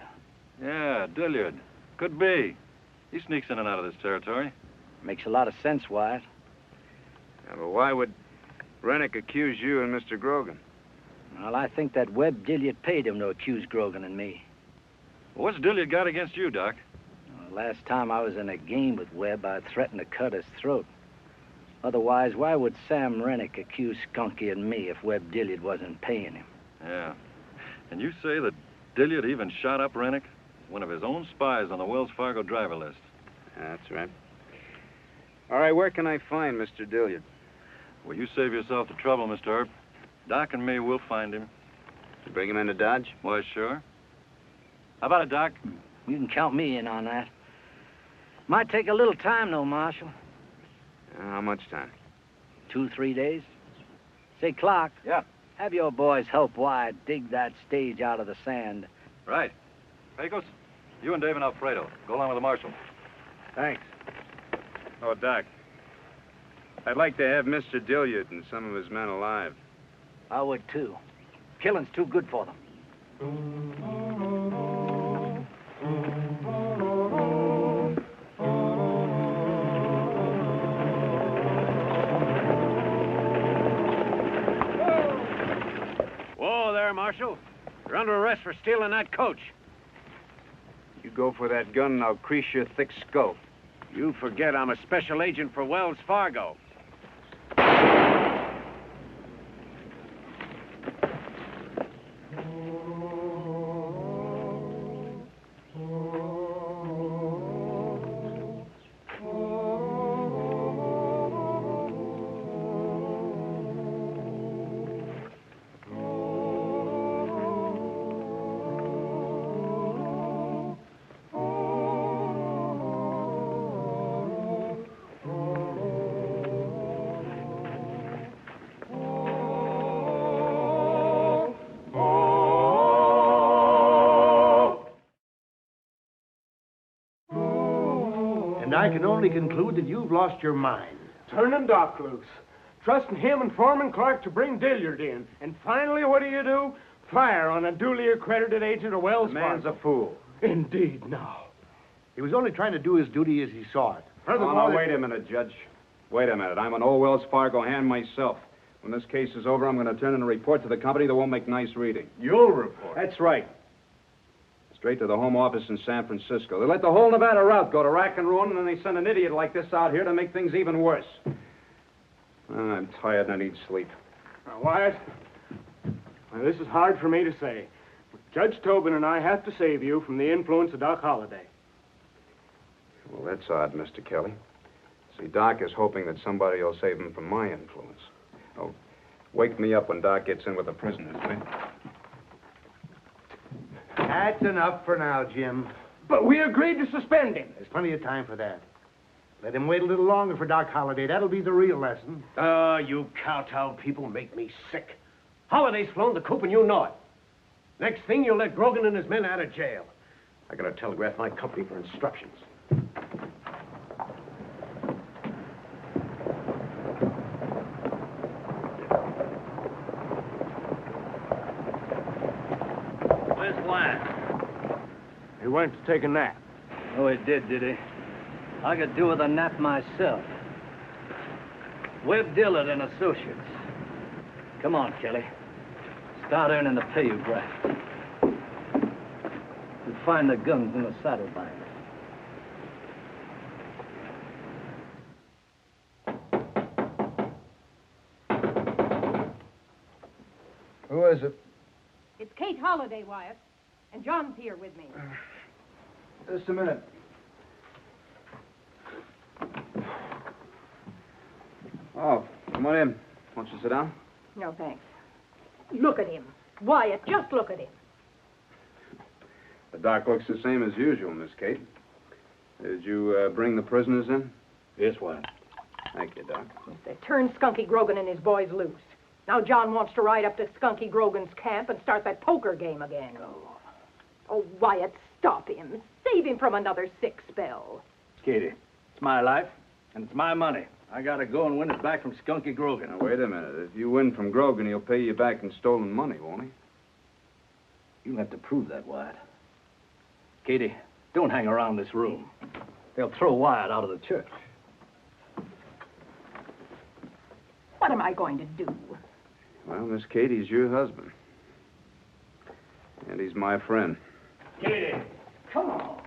Yeah, Dillard. Could be. He sneaks in and out of this territory. Makes a lot of sense, Wyatt. Yeah, but why would Rennick accuse you and Mr. Grogan? Well, I think that Webb Dilliard paid him to accuse Grogan and me. What's Dilliard got against you, Doc? Last time I was in a game with Webb, I threatened to cut his throat. Otherwise, why would Sam Rennick accuse Skunky and me if Webb Dilliard wasn't paying him? Yeah. And you say that Dilliard even shot up Rennick? One of his own spies on the Wells Fargo driver list. That's right. All right, where can I find Mr. Dilliard? Well, you save yourself the trouble, Mr. Earp. Doc and me will find him. You bring him into Dodge? Why, sure. How about it, Doc? You can count me in on that. Might take a little time, though, Marshal. How much time? 2-3 days. Say, Clark. Yeah? Have your boys help Wyatt dig that stage out of the sand. Right. Pecos, you and Dave and Alfredo. Go along with the marshal. Thanks. Oh, Doc. I'd like to have Mr. Dilliard and some of his men alive. I would, too. Killing's too good for them. Whoa there, Marshal. You're under arrest for stealing that coach. You go for that gun and I'll crease your thick skull. You forget I'm a special agent for Wells Fargo. And I can only conclude that you've lost your mind. Turning Doc loose. Trusting him and Foreman Clark to bring Dilliard in. And finally, what do? Fire on a duly accredited agent of Wells Fargo. The man's a fool. Indeed, now. He was only trying to do his duty as he saw it. Oh, now, wait a minute, Judge. Wait a minute. I'm an old Wells Fargo hand myself. When this case is over, I'm going to turn in a report to the company that won't make nice reading. You'll report? That's right. Straight to the home office in San Francisco. They let the whole Nevada route go to rack and ruin, and then they send an idiot like this out here to make things even worse. I'm tired and I need sleep. Now, Wyatt, this is hard for me to say. But Judge Tobin and I have to save you from the influence of Doc Holliday. Well, that's odd, Mr. Kelly. See, Doc is hoping that somebody will save him from my influence. Oh, wake me up when Doc gets in with the prisoners, will you? That's enough for now, Jim. But we agreed to suspend him. There's plenty of time for that. Let him wait a little longer for Doc Holliday. That'll be the real lesson. You cowtown people make me sick. Holliday's flown the coop and you know it. Next thing, you'll let Grogan and his men out of jail. I gotta telegraph my company for instructions. Where's Wyatt? He went to take a nap. Oh, he did he? I could do with a nap myself. Webb Dillard and Associates. Come on, Kelly. Start earning the pay you graft. You'll find the guns in the saddlbag. Who is it? It's Kate Holliday, Wyatt. And John's here with me. Just a minute. Oh, come on in. Won't you sit down? No, thanks. Look at him. Wyatt, just look at him. The doc looks the same as usual, Miss Kate. Did you bring the prisoners in? Yes, Wyatt. Thank you, Doc. They turned Skunky Grogan and his boys loose. Now John wants to ride up to Skunky Grogan's camp and start that poker game again. Oh, Wyatt, stop him. Save him from another sick spell. Katie, it's my life, and it's my money. I gotta go and win it back from Skunky Grogan. Now, wait a minute. If you win from Grogan, he'll pay you back in stolen money, won't he? You'll have to prove that, Wyatt. Katie, don't hang around this room. They'll throw Wyatt out of the church. What am I going to do? Well, Miss Katie's your husband. And he's my friend. Katie, come on.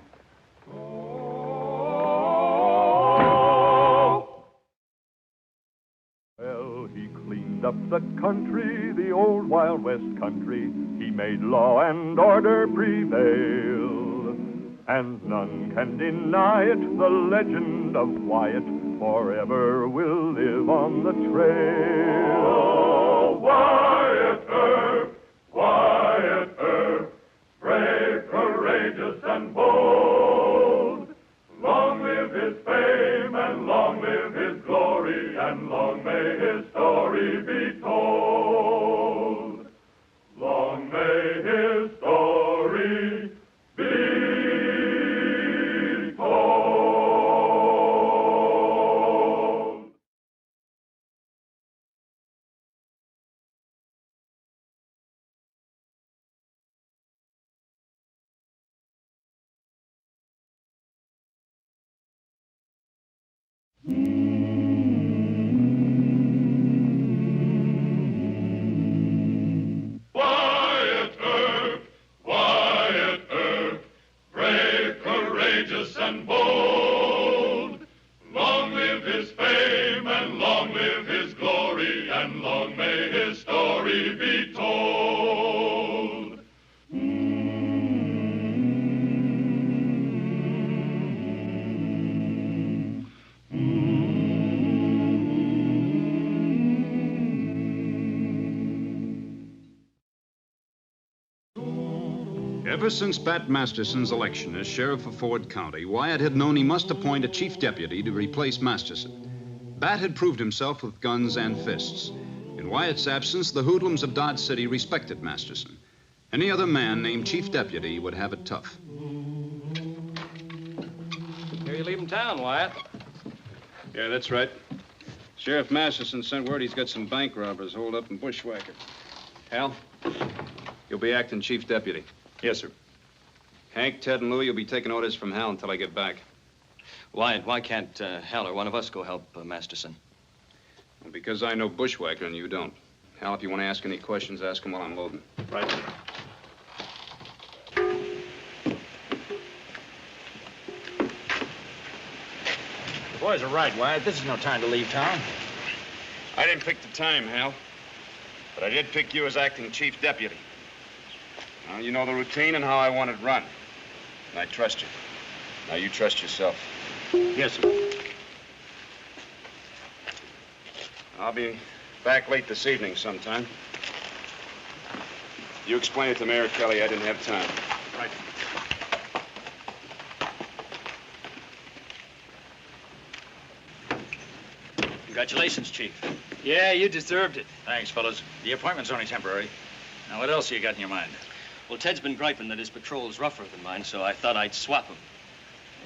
Well, he cleaned up the country, the old Wild West country. He made law and order prevail. And none can deny it, the legend of Wyatt forever will live on the trail. Oh, Wyatt Earp, brave, courageous, and bold. Long live his fame, and long live his glory, and long may his story be told. Long may his story be told. Wyatt Earp, brave, courageous, and bold. Long live his fame, and long live his glory, and long may his story be told. Ever since Bat Masterson's election as sheriff of Ford County, Wyatt had known he must appoint a chief deputy to replace Masterson. Bat had proved himself with guns and fists. In Wyatt's absence, the hoodlums of Dodge City respected Masterson. Any other man named chief deputy would have it tough. Here you leaving town, Wyatt. Yeah, that's right. Sheriff Masterson sent word he's got some bank robbers holed up in Bushwhacker. Hal, you'll be acting chief deputy. Yes, sir. Hank, Ted, and Lou, you'll be taking orders from Hal until I get back. Wyatt, why can't Hal or one of us go help Masterson? Well, because I know Bushwhacker and you don't. Hal, if you want to ask any questions, ask him while I'm loading. Right. The boys are right, Wyatt. This is no time to leave town. I didn't pick the time, Hal. But I did pick you as acting chief deputy. Now, you know the routine and how I want it run. And I trust you. Now, you trust yourself. Yes, sir. I'll be back late this evening sometime. You explain it to Mayor Kelly. I didn't have time. Right. Congratulations, Chief. Yeah, you deserved it. Thanks, fellas. The appointment's only temporary. Now, what else you got in your mind? Well, Ted's been griping that his patrol's rougher than mine, so I thought I'd swap him.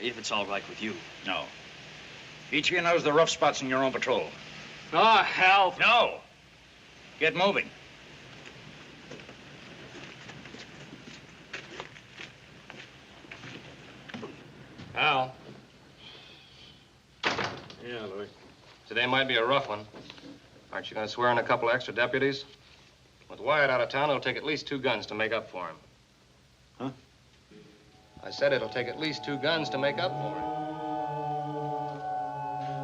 If it's all right with you. No. Each of you knows the rough spots in your own patrol. Ah, Hal. No. Get moving. Hal. Yeah, Louis. Today might be a rough one. Aren't you going to swear in a couple extra deputies? With Wyatt out of town, it'll take at least 2 guns to make up for him. Huh? I said it'll take at least 2 guns to make up for him.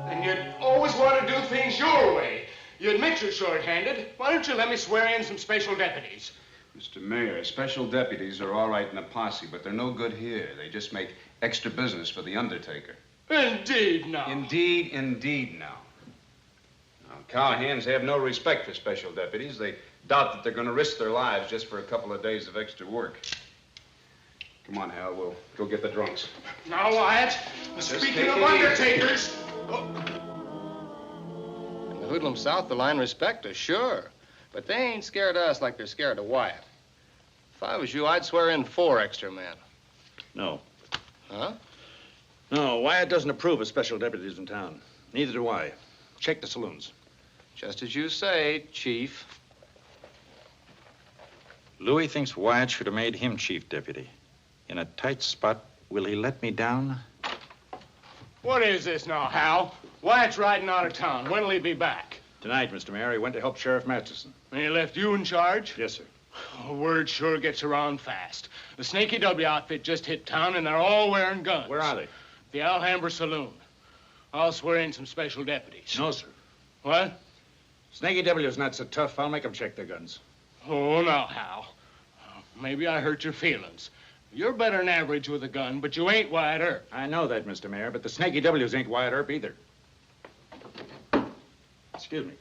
And you'd always want to do things your way. You admit you're short-handed. Why don't you let me swear in some special deputies? Mr. Mayor, special deputies are all right in a posse, but they're no good here. They just make extra business for the undertaker. Indeed, now. Indeed now. Now, cowhands have no respect for special deputies. They doubt that they're going to risk their lives just for a couple of days of extra work. Come on, Hal, we'll go get the drunks. Now, Wyatt, speaking of undertakers... In the hoodlums south, the line respect us, sure. But they ain't scared of us like they're scared of Wyatt. If I was you, I'd swear in 4 extra men. No. Huh? No, Wyatt doesn't approve of special deputies in town. Neither do I. Check the saloons. Just as you say, Chief. Louis thinks Wyatt should have made him chief deputy. In a tight spot, will he let me down? What is this now, Hal? Wyatt's riding out of town. When'll he be back? Tonight, Mr. Mayor, he went to help Sheriff Masterson. And he left you in charge? Yes, sir. Oh, word sure gets around fast. The Snaky W outfit just hit town, and they're all wearing guns. Where are they? The Alhambra Saloon. I'll swear in some special deputies. No, sir. What? Snaky W's not so tough. I'll make them check their guns. Oh, now, Hal. Maybe I hurt your feelings. You're better than average with a gun, but you ain't Wyatt Earp. I know that, Mr. Mayor, but the Snaky W's ain't Wyatt Earp either. Excuse me.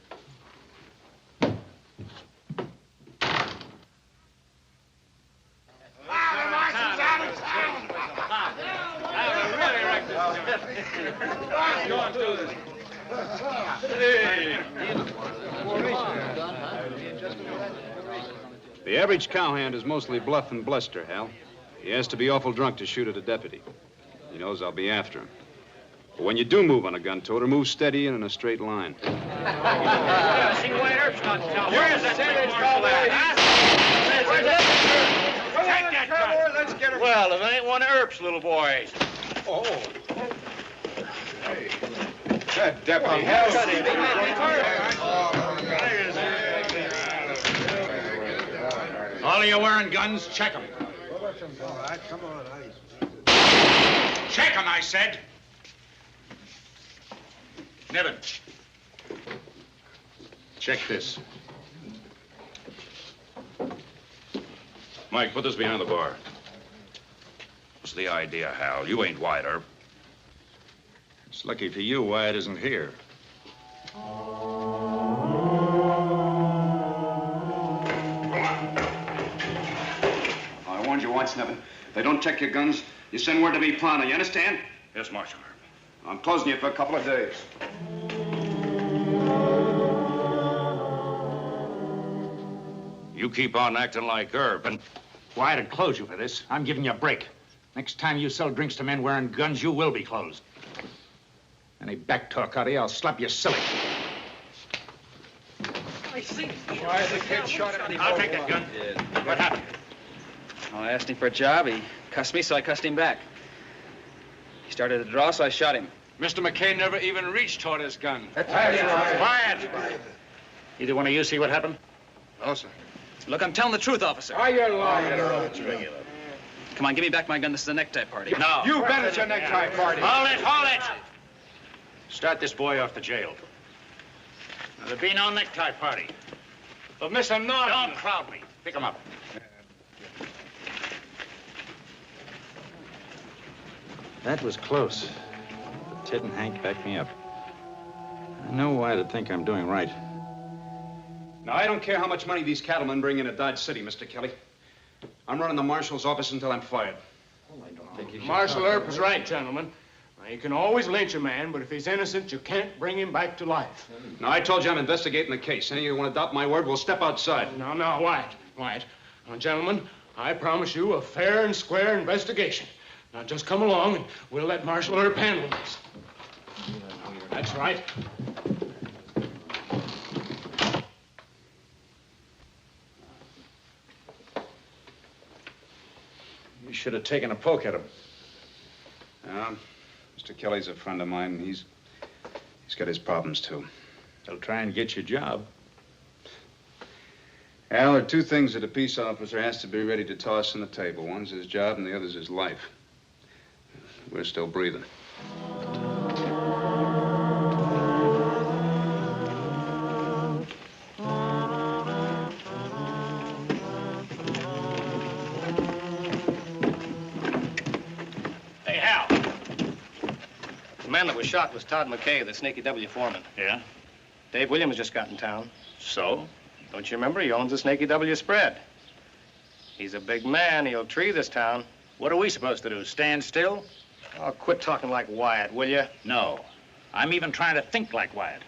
The average cowhand is mostly bluff and bluster, Hal. He has to be awful drunk to shoot at a deputy. He knows I'll be after him. But when you do move on a gun-toter, move steady and in a straight line. See Wyatt Earp's not telling. Where is that big marshal at? Take that gun. Let's get her. Well, if it ain't one of Earp's little boys. Oh. Hey. That deputy. All of you wearing guns, check them. All right, come on, Check them, I said. Niven. Check this. Mike, put this behind the bar. What's the idea, Hal? You ain't Wyatt Earp. It's lucky for you Wyatt isn't here. I warned you once, Nevin. If they don't check your guns, you send word to me pronto, you understand? Yes, Marshal Earp. I'm closing you for a couple of days. You keep on acting like Earp, and Wyatt would close you for this. I'm giving you a break. Next time you sell drinks to men wearing guns, you will be closed. Any back talk out of you, I'll slap you silly. Why is the kid shot at him? I'll take that gun. What happened? Well, I asked him for a job. He cussed me, so I cussed him back. He started to draw, so I shot him. Mr. McKay never even reached toward his gun. That's right. Quiet! Either one of you see what happened? No, sir. Look, I'm telling the truth, officer. Are you lying? It's regular. Come on, give me back my gun. This is a necktie party. No. You bet it's your necktie party. Hold it, hold it! Start this boy off to jail. Now, there'll be no necktie party. But Mr. Norton... Don't crowd me. Pick him up. That was close. But Ted and Hank backed me up. I know why they'd think I'm doing right. Now, I don't care how much money these cattlemen bring into Dodge City, Mr. Kelly. I'm running the marshal's office until I'm fired. Marshal Earp is right, gentlemen. Now, you can always lynch a man, but if he's innocent, you can't bring him back to life. Now, I told you I'm investigating the case. Any of you want to adopt my word, we'll step outside. Now, Wyatt. Now, gentlemen, I promise you a fair and square investigation. Now, just come along, and we'll let Marshal Earp handle this. That's right. You should have taken a poke at him. Mr. Kelly's a friend of mine. He's got his problems, too. They'll try and get your job. Al, there are two things that a peace officer has to be ready to toss on the table. One's his job and the other's his life. We're still breathing. Hey, Hal. The man that was shot was Todd McKay, the Snaky W foreman. Yeah? Dave Williams just got in town. So? Don't you remember? He owns the Snaky W spread. He's a big man. He'll tree this town. What are we supposed to do, stand still? Oh, quit talking like Wyatt, will you? No. I'm even trying to think like Wyatt.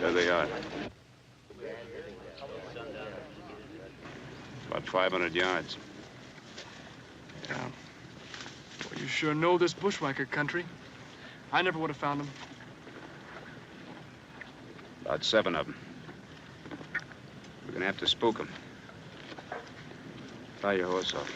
There they are. About 500 yards. Yeah. Well, You sure know this bushwhacker country. I never would have found them. About 7 of them. We're gonna have to spook them. Tie your horse off.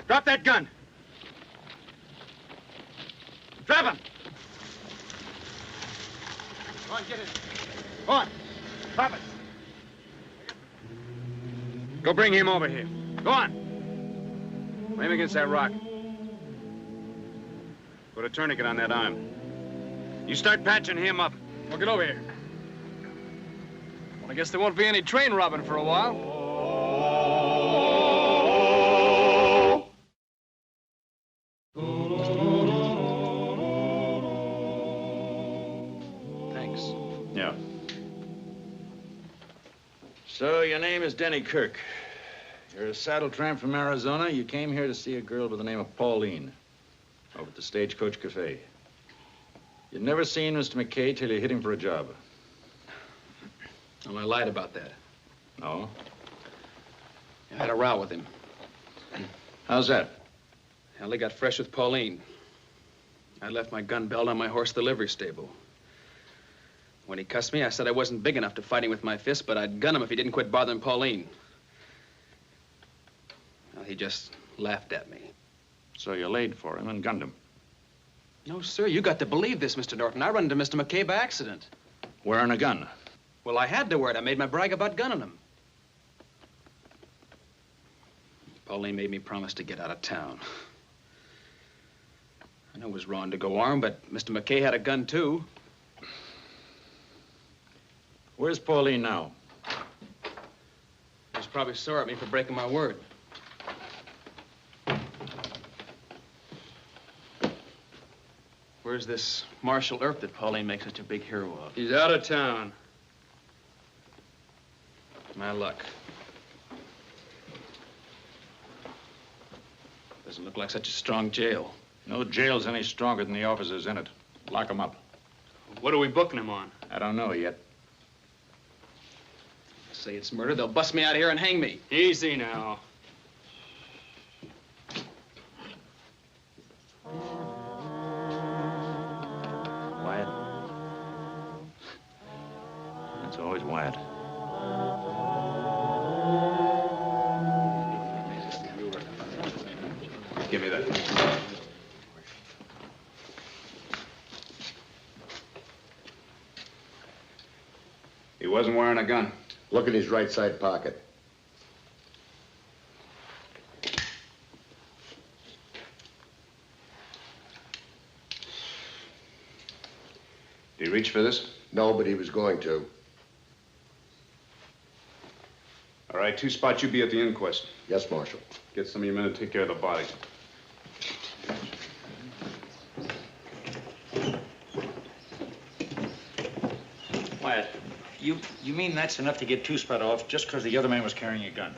Drop that gun. Drop him. Go on, get it. Go on. Drop it. Go bring him over here. Go on. Lay him against that rock. Put a tourniquet on that arm. You start patching him up. Well, get over here. Well, I guess there won't be any train robbing for a while. So, your name is Denny Kirk. You're a saddle tramp from Arizona. You came here to see a girl by the name of Pauline over at the Stagecoach Cafe. You'd never seen Mr. McKay till you hit him for a job. Well, I lied about that. No? I had a row with him. How's that? Hell, he got fresh with Pauline. I left my gun belt on my horse at the livery stable. When he cussed me, I said I wasn't big enough to fight him with my fist, but I'd gun him if he didn't quit bothering Pauline. Well, he just laughed at me. So you laid for him and gunned him? No, sir, you got to believe this, Mr. Norton. I run into Mr. McKay by accident. Wearing a gun? Well, I had to wear it. I made my brag about gunning him. Pauline made me promise to get out of town. I know it was wrong to go armed, but Mr. McKay had a gun, too. Where's Pauline now? She's probably sore at me for breaking my word. Where's this Marshal Earp that Pauline makes such a big hero of? He's out of town. My luck. Doesn't look like such a strong jail. No jail's any stronger than the officers in it. Lock him up. What are we booking him on? I don't know yet. Say it's murder, they'll bust me out of here and hang me. Easy now. Wyatt. It's always Wyatt. Give me that. He wasn't wearing a gun. Look in his right side pocket. Did he reach for this? No, but he was going to. All right, 2 Spot, you be at the inquest. Yes, Marshal. Get some of your men to take care of the body. Wyatt, you mean that's enough to get 2 Spot off just because the other man was carrying a gun?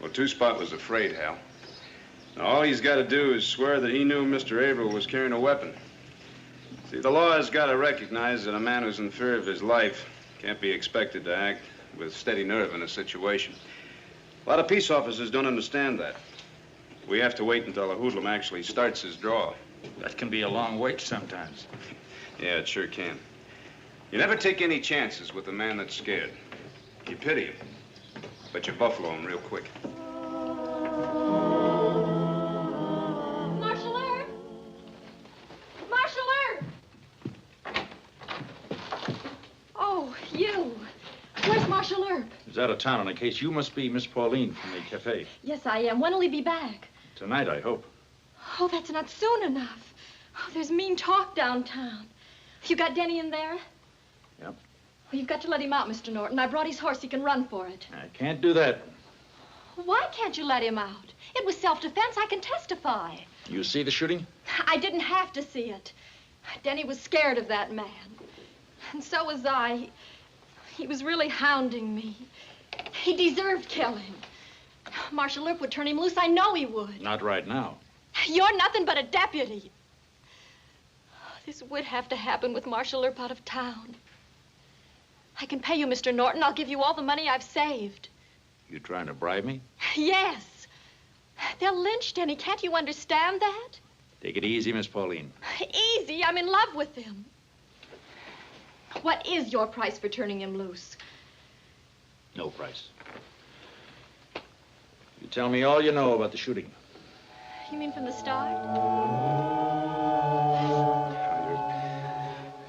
Well, 2 Spot was afraid, Hal. Now, all he's got to do is swear that he knew Mr. Averill was carrying a weapon. See, the law has got to recognize that a man who's in fear of his life can't be expected to act with steady nerve in a situation. A lot of peace officers don't understand that. We have to wait until a hoodlum actually starts his draw. That can be a long wait sometimes. Yeah, it sure can. You never take any chances with a man that's scared. You pity him, but you buffalo him real quick. Marshal Earp! Marshal Earp! Oh, you. Where's Marshal Earp? He's out of town on a case. You must be Miss Pauline from the cafe. Yes, I am. When'll he be back? Tonight, I hope. Oh, that's not soon enough. Oh, there's mean talk downtown. You got Denny in there? Yep. Well, you've got to let him out, Mr. Norton. I brought his horse. He can run for it. I can't do that. Why can't you let him out? It was self-defense. I can testify. You see the shooting? I didn't have to see it. Denny was scared of that man. And so was I. He was really hounding me. He deserved killing. Marshal Earp would turn him loose. I know he would. Not right now. You're nothing but a deputy. This would have to happen with Marshal Earp out of town. I can pay you, Mr. Norton. I'll give you all the money I've saved. You trying to bribe me? Yes. They'll lynch Denny. Can't you understand that? Take it easy, Miss Pauline. Easy. I'm in love with him. What is your price for turning him loose? No price. You tell me all you know about the shooting. You mean from the start?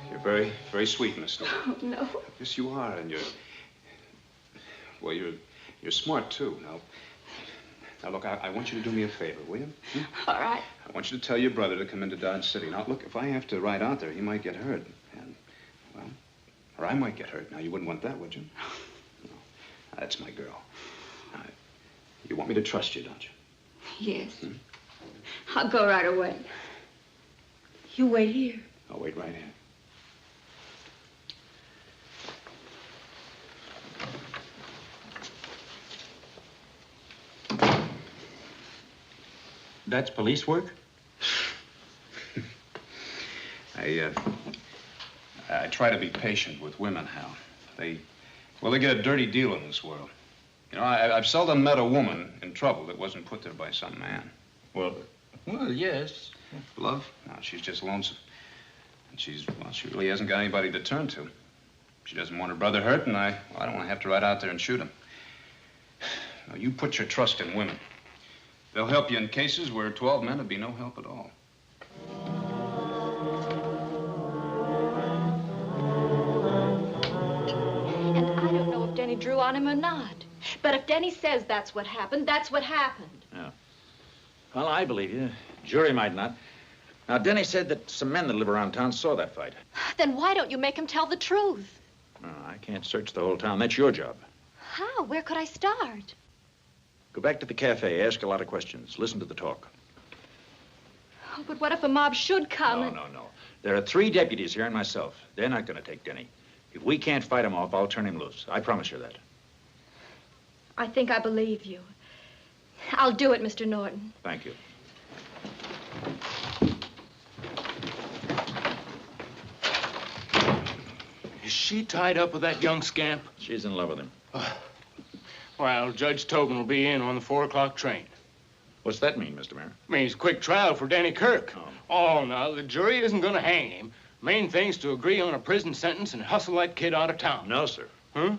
You're very, very sweet, Miss Norton. Oh, no. Yes, you are, and well, you're smart, too. Now, look, I want you to do me a favor, will you? All right. I want you to tell your brother to come into Dodge City. Now, look, if I have to ride out there, he might get hurt. And, well, or I might get hurt. Now, you wouldn't want that, would you? No. That's my girl. Now, you want me to trust you, don't you? Yes. I'll go right away. You wait here. I'll wait right here. That's police work? I try to be patient with women, Hal. They get a dirty deal in this world. You know, I've seldom met a woman in trouble that wasn't put there by some man. Well, yes. Love? No, she's just lonesome. And she really hasn't got anybody to turn to. She doesn't want her brother hurt, and I don't want to have to ride out there and shoot him. Now, you put your trust in women. They'll help you in cases where 12 men would be no help at all. And I don't know if Denny drew on him or not. But if Denny says that's what happened, that's what happened. Yeah. Well, I believe you. Jury might not. Now, Denny said that some men that live around town saw that fight. Then why don't you make him tell the truth? No, I can't search the whole town. That's your job. How? Where could I start? Go back to the cafe, ask a lot of questions, listen to the talk. Oh, but what if a mob should come? No. There are 3 deputies here and myself. They're not going to take Denny. If we can't fight him off, I'll turn him loose. I promise you that. I think I believe you. I'll do it, Mr. Norton. Thank you. Is she tied up with that young scamp? She's in love with him. Well, Judge Tobin will be in on the 4 o'clock train. What's that mean, Mr. Mayor? Means quick trial for Danny Kirk. Oh, no, the jury isn't going to hang him. Main thing's to agree on a prison sentence and hustle that kid out of town. No, sir. Huh?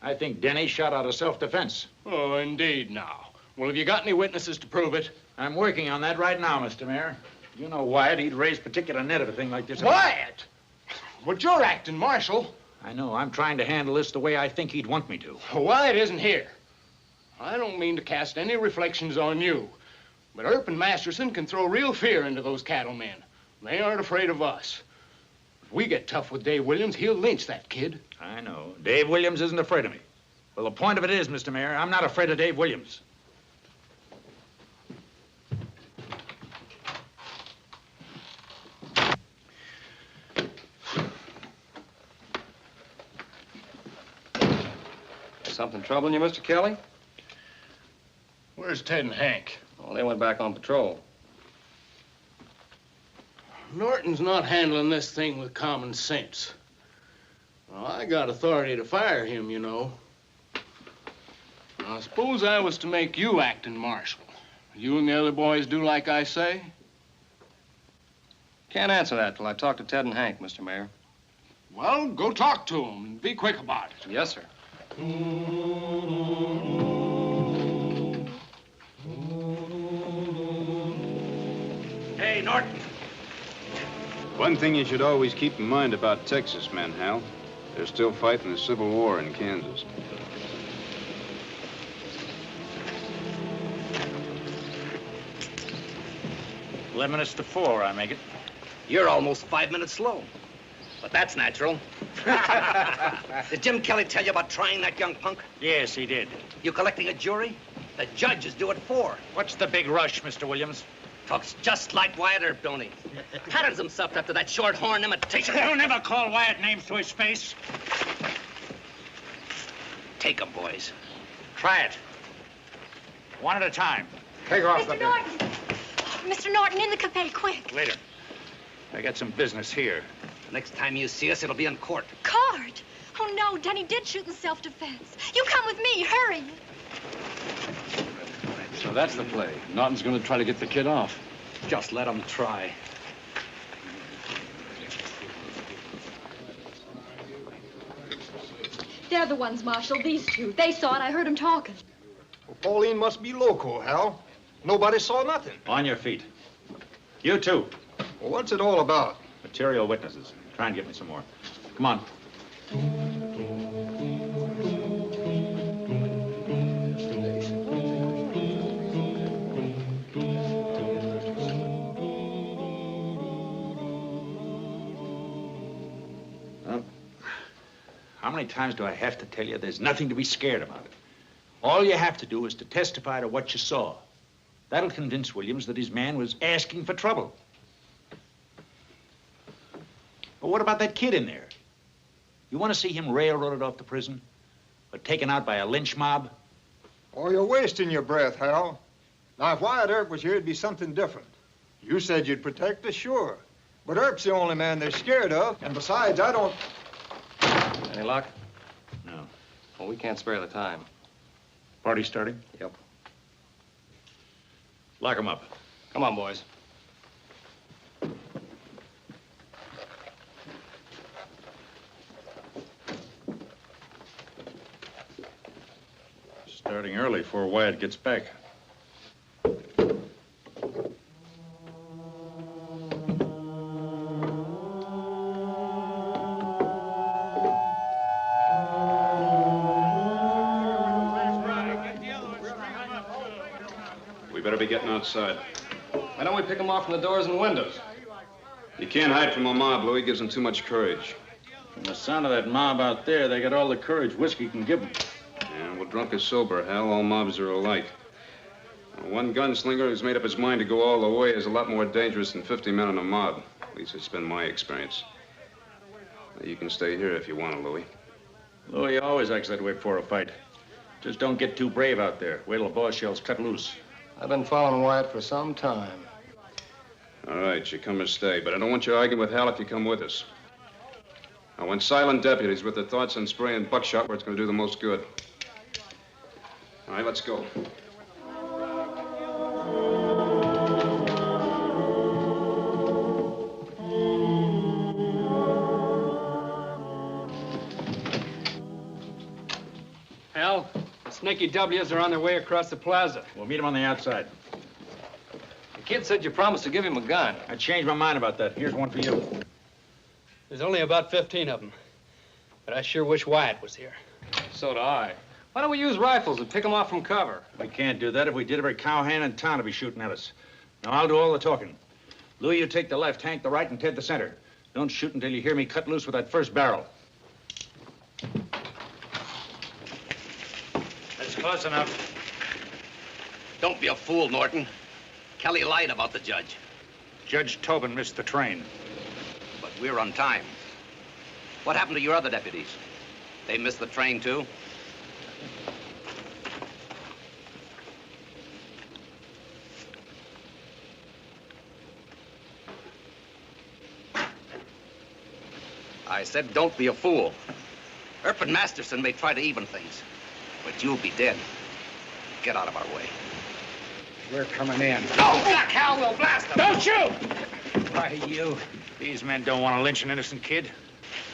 I think Denny shot out of self-defense. Oh, indeed, now. Well, have you got any witnesses to prove it? I'm working on that right now, Mr. Mayor. You know Wyatt, he'd raise particular net if a thing like this... Wyatt? But you're acting marshal. I know. I'm trying to handle this the way I think he'd want me to. Wyatt isn't here. I don't mean to cast any reflections on you, but Earp and Masterson can throw real fear into those cattlemen. They aren't afraid of us. If we get tough with Dave Williams, he'll lynch that kid. I know. Dave Williams isn't afraid of me. Well, the point of it is, Mr. Mayor, I'm not afraid of Dave Williams. Something troubling you, Mr. Kelly? Where's Ted and Hank? Well, they went back on patrol. Norton's not handling this thing with common sense. Well, I got authority to fire him, you know. Now, suppose I was to make you acting marshal. You and the other boys do like I say? Can't answer that till I talk to Ted and Hank, Mr. Mayor. Well, go talk to him and be quick about it. Yes, sir. Hey, Norton. One thing you should always keep in mind about Texas men, Hal. They're still fighting the Civil War in Kansas. "11 minutes to 4, I make it. You're almost 5 minutes slow. But that's natural. Did Jim Kelly tell you about trying that young punk? Yes, he did. You collecting a jury? The judge is due at 4. What's the big rush, Mr. Williams? Talks just like Wyatt Earp, don't he? Patterns himself after that short horn imitation. Don't ever call Wyatt names to his face. Take 'em, boys. Try it. One at a time. Take off Mr. Norton! Mr. Norton, in the cafe, quick. Later. I got some business here. Next time you see us, it'll be in court. Court? Oh, no, Denny did shoot in self-defense. You come with me, hurry. So that's the play. Norton's going to try to get the kid off. Just let him try. They're the ones, Marshal, these two. They saw it. I heard them talking. Well, Pauline must be loco, Hal. Nobody saw nothing. On your feet. You too. Well, what's it all about? Material witnesses. Try and get me some more. Come on. How many times do I have to tell you there's nothing to be scared about it? All you have to do is to testify to what you saw. That'll convince Williams that his man was asking for trouble. But what about that kid in there? You want to see him railroaded off to prison? Or taken out by a lynch mob? Oh, you're wasting your breath, Hal. Now, if Wyatt Earp was here, it'd be something different. You said you'd protect us, sure. But Earp's the only man they're scared of. And besides, I don't... Any luck? No. Well, we can't spare the time. Party starting? Yep. Lock him up. Come on, boys. Starting early before Wyatt gets back. We better be getting outside. Why don't we pick them off from the doors and windows? You can't hide from a mob, Louis. Gives them too much courage. From the sound of that mob out there, they got all the courage whiskey can give them. Yeah, well, drunk or sober, Hal, all mobs are alike. One gunslinger who's made up his mind to go all the way is a lot more dangerous than 50 men in a mob. At least it's been my experience. Now, you can stay here if you want to, Louis. Louis always acts that way before a fight. Just don't get too brave out there. Wait till the boss shells cut loose. I've been following Wyatt for some time. All right, you come or stay, but I don't want you arguing with Hal if you come with us. I want silent deputies with their thoughts on spraying buckshot where it's going to do the most good. All right, let's go. Hal, the Snaky W's are on their way across the plaza. We'll meet them on the outside. The kid said you promised to give him a gun. I changed my mind about that. Here's one for you. There's only about 15 of them. But I sure wish Wyatt was here. So do I. Why don't we use rifles and pick them off from cover? We can't do that. If we did, every cowhand in town would be shooting at us. Now, I'll do all the talking. Louis, you take the left, Hank the right, and Ted the center. Don't shoot until you hear me cut loose with that first barrel. That's close enough. Don't be a fool, Norton. Kelly lied about the judge. Judge Tobin missed the train. But we're on time. What happened to your other deputies? They missed the train, too? I said don't be a fool. Earp and Masterson may try to even things, but you'll be dead. Get out of our way. We're coming in. No, Jack Hal will blast them. Don't shoot! Why, you. These men don't want to lynch an innocent kid.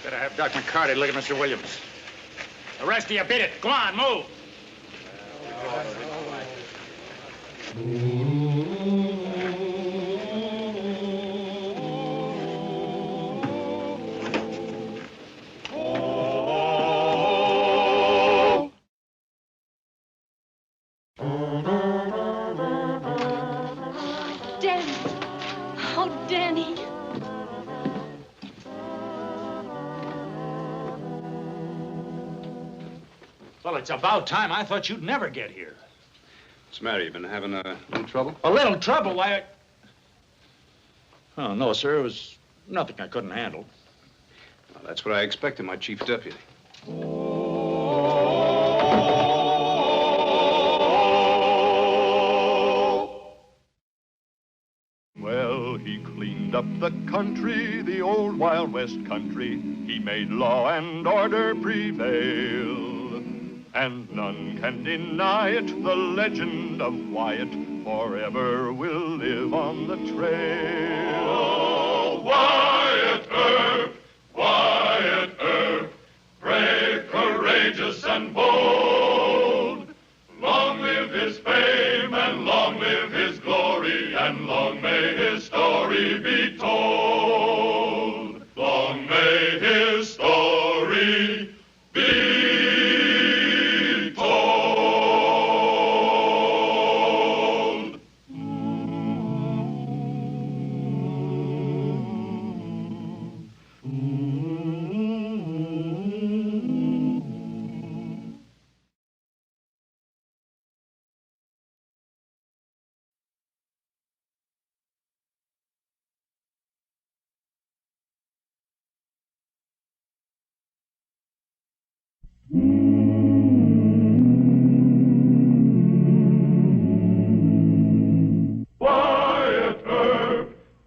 Better have Doc McCarty look at Mr. Williams. The rest of you beat it. Go on, move. Danny. Oh, Danny. Well, it's about time. I thought you'd never get here. What's the matter? You been having a little trouble? A little trouble? Why? Oh, no, sir. It was nothing I couldn't handle. Well, that's what I expected, my chief deputy. Well, he cleaned up the country, the old Wild West country. He made law and order prevail. And none can deny it, the legend of Wyatt forever will live on the trail. Oh, Wyatt Earp, brave, courageous, and bold. Long live his fame, and long live his glory, and long may his story be told. Long may his story be told.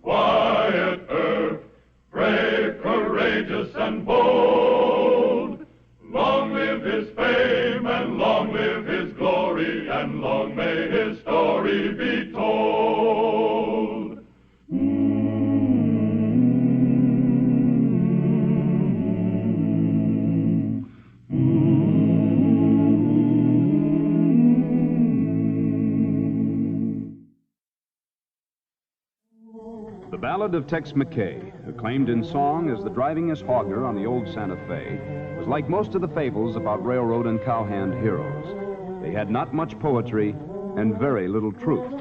Wyatt Earp, brave, courageous, and bold. Long live his fame, and long live his glory, and long may his story be told. The Ballad of Tex McKay, acclaimed in song as the drivingest hogger on the old Santa Fe, was like most of the fables about railroad and cowhand heroes. They had not much poetry and very little truth.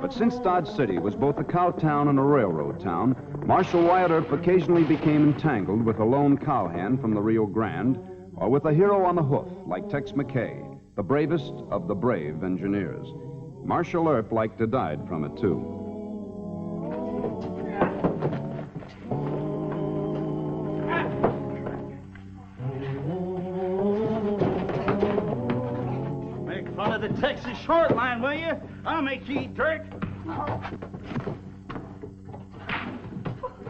But since Dodge City was both a cow town and a railroad town, Marshal Wyatt Earp occasionally became entangled with a lone cowhand from the Rio Grande, or with a hero on the hoof like Tex McKay, the bravest of the brave engineers. Marshal Earp liked to died from it, too. Make fun of the Texas short line, will you? I'll make you eat dirt.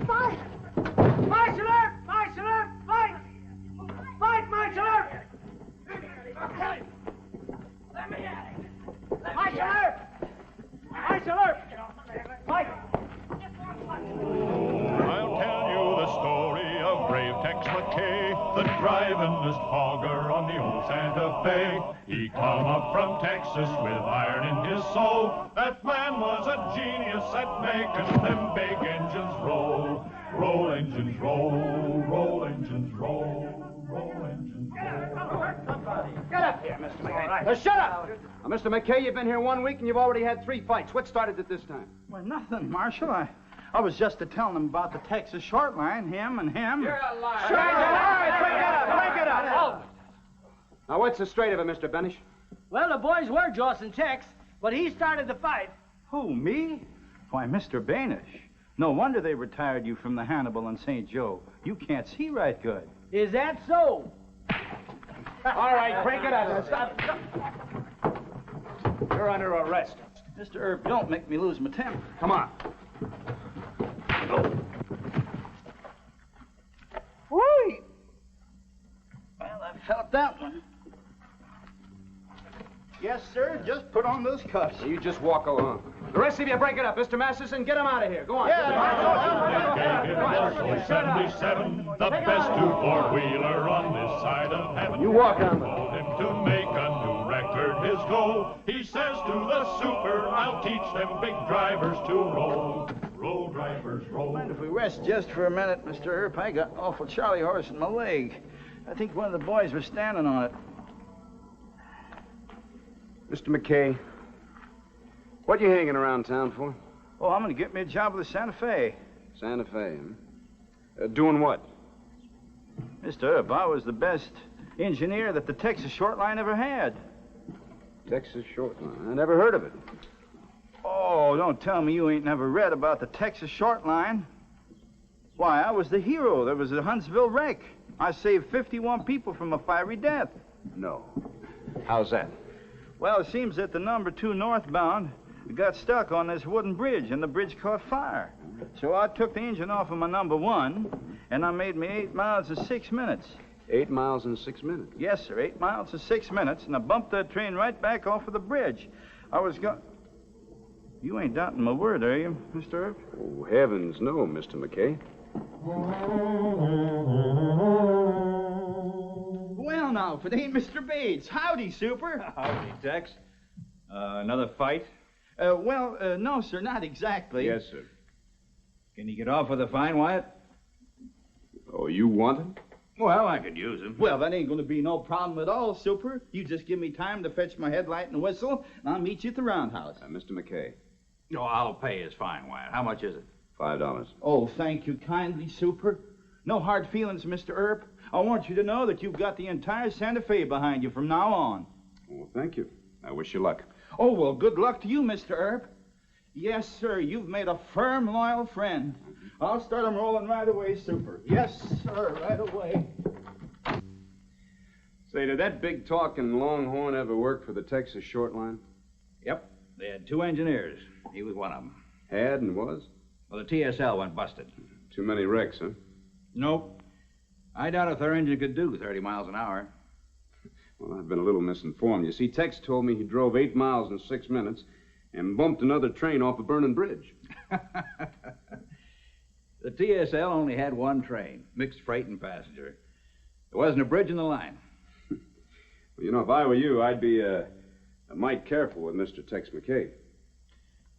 Fight! Marshal Earp! Marshal Earp! Fight! Fight, Marshal Earp! Let me at it! Marshal Earp! Marshal Earp! Fight! I'll tell you the story of brave Tex McKay, the drivingest hogger on the old Santa Fe. He come up from Texas with iron in his soul. That man was a genius at making them big engines roll. Roll engines roll, roll engines roll, roll engines roll. Get up here, Mr. McKay. Shut up! Now, Mr. McKay, you've been here 1 week and you've already had 3 fights. What started it this time? Well, nothing, Marshal. I was just telling him about the Texas short line, him and him. You're a liar. Sure, all right, break it up, break it up. Now, what's the straight of it, Mr. Benish? Well, the boys were Jossing Tex, but he started the fight. Who, me? Why, Mr. Banish. No wonder they retired you from the Hannibal and St. Joe. You can't see right good. Is that so? All right, break it up. Stop. You're under arrest. Mr. Earp, don't make me lose my temper. Come on. Whee! Well, I felt that one. Yes, sir. Just put on those cuffs. You just walk along. The rest of you break it up. Mr. Masterson, get him out of here. Go on. Yeah, 77, the best two four-wheeler on this side of heaven. You walk on them. Told him to make a new record his goal. He says to the super, I'll teach them big drivers to roll. Roll, drivers, roll. Mind if we rest just for a minute, Mr. Earp? I got an awful Charlie horse in my leg. I think one of the boys was standing on it. Mr. McKay, what you hanging around town for? Oh, I'm going to get me a job with the Santa Fe. Santa Fe, huh? Doing what? Mr. Earp, I was the best engineer that the Texas Short Line ever had. Texas Short Line? I never heard of it. Oh, don't tell me you ain't never read about the Texas Short Line. Why, I was the hero. There was a Huntsville wreck. I saved 51 people from a fiery death. No. How's that? Well, it seems that the number 2 northbound got stuck on this wooden bridge, and the bridge caught fire. So I took the engine off of my number 1, and I made me 8 miles in 6 minutes. 8 miles in 6 minutes? Yes, sir, 8 miles in 6 minutes, and I bumped that train right back off of the bridge. I was going... You ain't doubting my word, are you, Mr. Earp? Oh, heavens no, Mr. McKay. Well, now, if it ain't Mr. Bates. Howdy, Super. Howdy, Tex. Another fight? No, sir, not exactly. Yes, sir. Can you get off with a fine, Wyatt? Oh, you want him? Well, I could use him. Well, that ain't going to be no problem at all, Super. You just give me time to fetch my headlight and whistle, and I'll meet you at the roundhouse. Mr. McKay. No, I'll pay his fine, Wyatt. How much is it? $5. Oh, thank you kindly, Super. No hard feelings, Mr. Earp. I want you to know that you've got the entire Santa Fe behind you from now on. Well, thank you. I wish you luck. Oh, well, good luck to you, Mr. Earp. Yes, sir, you've made a firm, loyal friend. I'll start 'em rolling right away, Super. Yes, sir, right away. Say, did that big talking Longhorn ever work for the Texas Short Line? Yep. They had 2 engineers. He was one of them. Had and was? Well, the TSL went busted. Too many wrecks, huh? Nope. I doubt if their engine could do 30 miles an hour. Well, I've been a little misinformed. You see, Tex told me he drove 8 miles in 6 minutes and bumped another train off a burning bridge. The TSL only had 1 train, mixed freight and passenger. There wasn't a bridge in the line. Well, you know, if I were you, I'd be a mite careful with Mr. Tex McKay.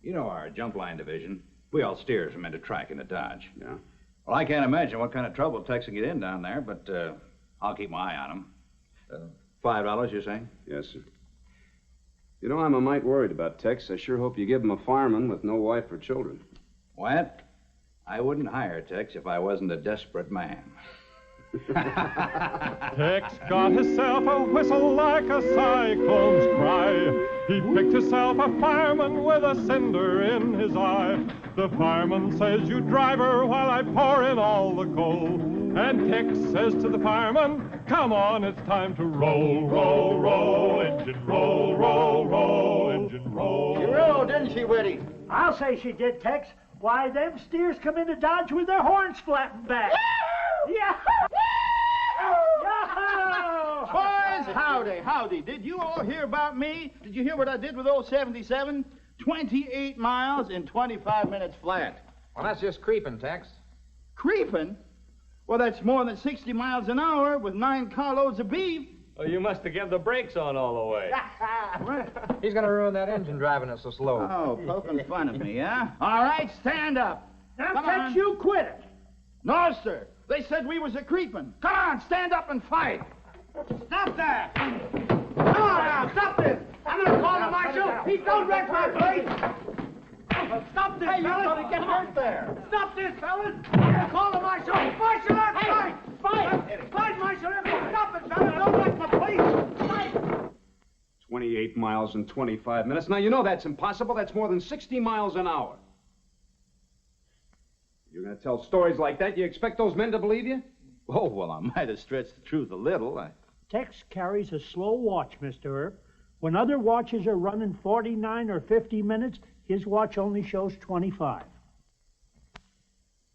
You know our jump line division. We all steers from into track into Dodge. Yeah? Well, I can't imagine what kind of trouble Tex will get in down there, but I'll keep my eye on him. $5, you're saying? Yes, sir. You know, I'm a mite worried about Tex. I sure hope you give him a fireman with no wife or children. Wyatt, I wouldn't hire Tex if I wasn't a desperate man. Tex got himself a whistle like a cyclone's cry. He picked himself a fireman with a cinder in his eye. The fireman says, you driver, while I pour in all the coal. And Tex says to the fireman, come on, it's time to roll, roll, roll, engine roll, roll, roll, engine roll. She rolled, didn't she, Whitty? I'll say she did, Tex. Why, them steers come into Dodge with their horns flattened back. Yeah. Boys, howdy, howdy. Did you all hear about me? Did you hear what I did with old 77? 28 miles in 25 minutes flat. Well, that's just creeping, Tex. Creeping? Well, that's more than 60 miles an hour with 9 carloads of beef. Oh, you must have kept the brakes on all the way. He's going to ruin that engine driving it so slow. Oh, poking fun at me, huh? All right, stand up. Now, Come Tex, on. you quit it. No, sir. They said we was a creeping. Come on, stand up and fight. Stop that. Come on now, stop this. I'm going to call the marshal. He don't wreck my place. Stop this, fellas. You're going to get hurt there. Stop this, fellas. I'm going to call the marshal. Marshal, fight. Fight. Fight, Marshal. Stop it, fellas. Don't wreck my place. Fight. 28 miles in 25 minutes. Now, you know that's impossible. That's more than 60 miles an hour. You're going to tell stories like that? You expect those men to believe you? Oh, well, I might have stretched the truth a little. Tex carries a slow watch, Mr. Earp. When other watches are running 49 or 50 minutes, his watch only shows 25.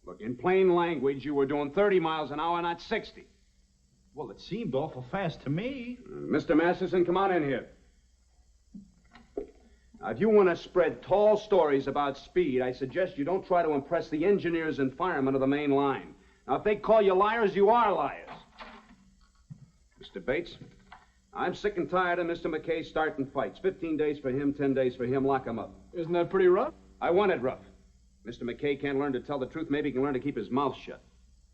Look, in plain language, you were doing 30 miles an hour, not 60. Well, it seemed awful fast to me. Mr. Masterson, come on in here. Now, if you want to spread tall stories about speed, I suggest you don't try to impress the engineers and firemen of the main line. Now, if they call you liars, you are liars. Mr. Bates, I'm sick and tired of Mr. McKay starting fights. 15 days for him, 10 days for him. Lock him up. Isn't that pretty rough? I want it rough. Mr. McKay can't learn to tell the truth. Maybe he can learn to keep his mouth shut.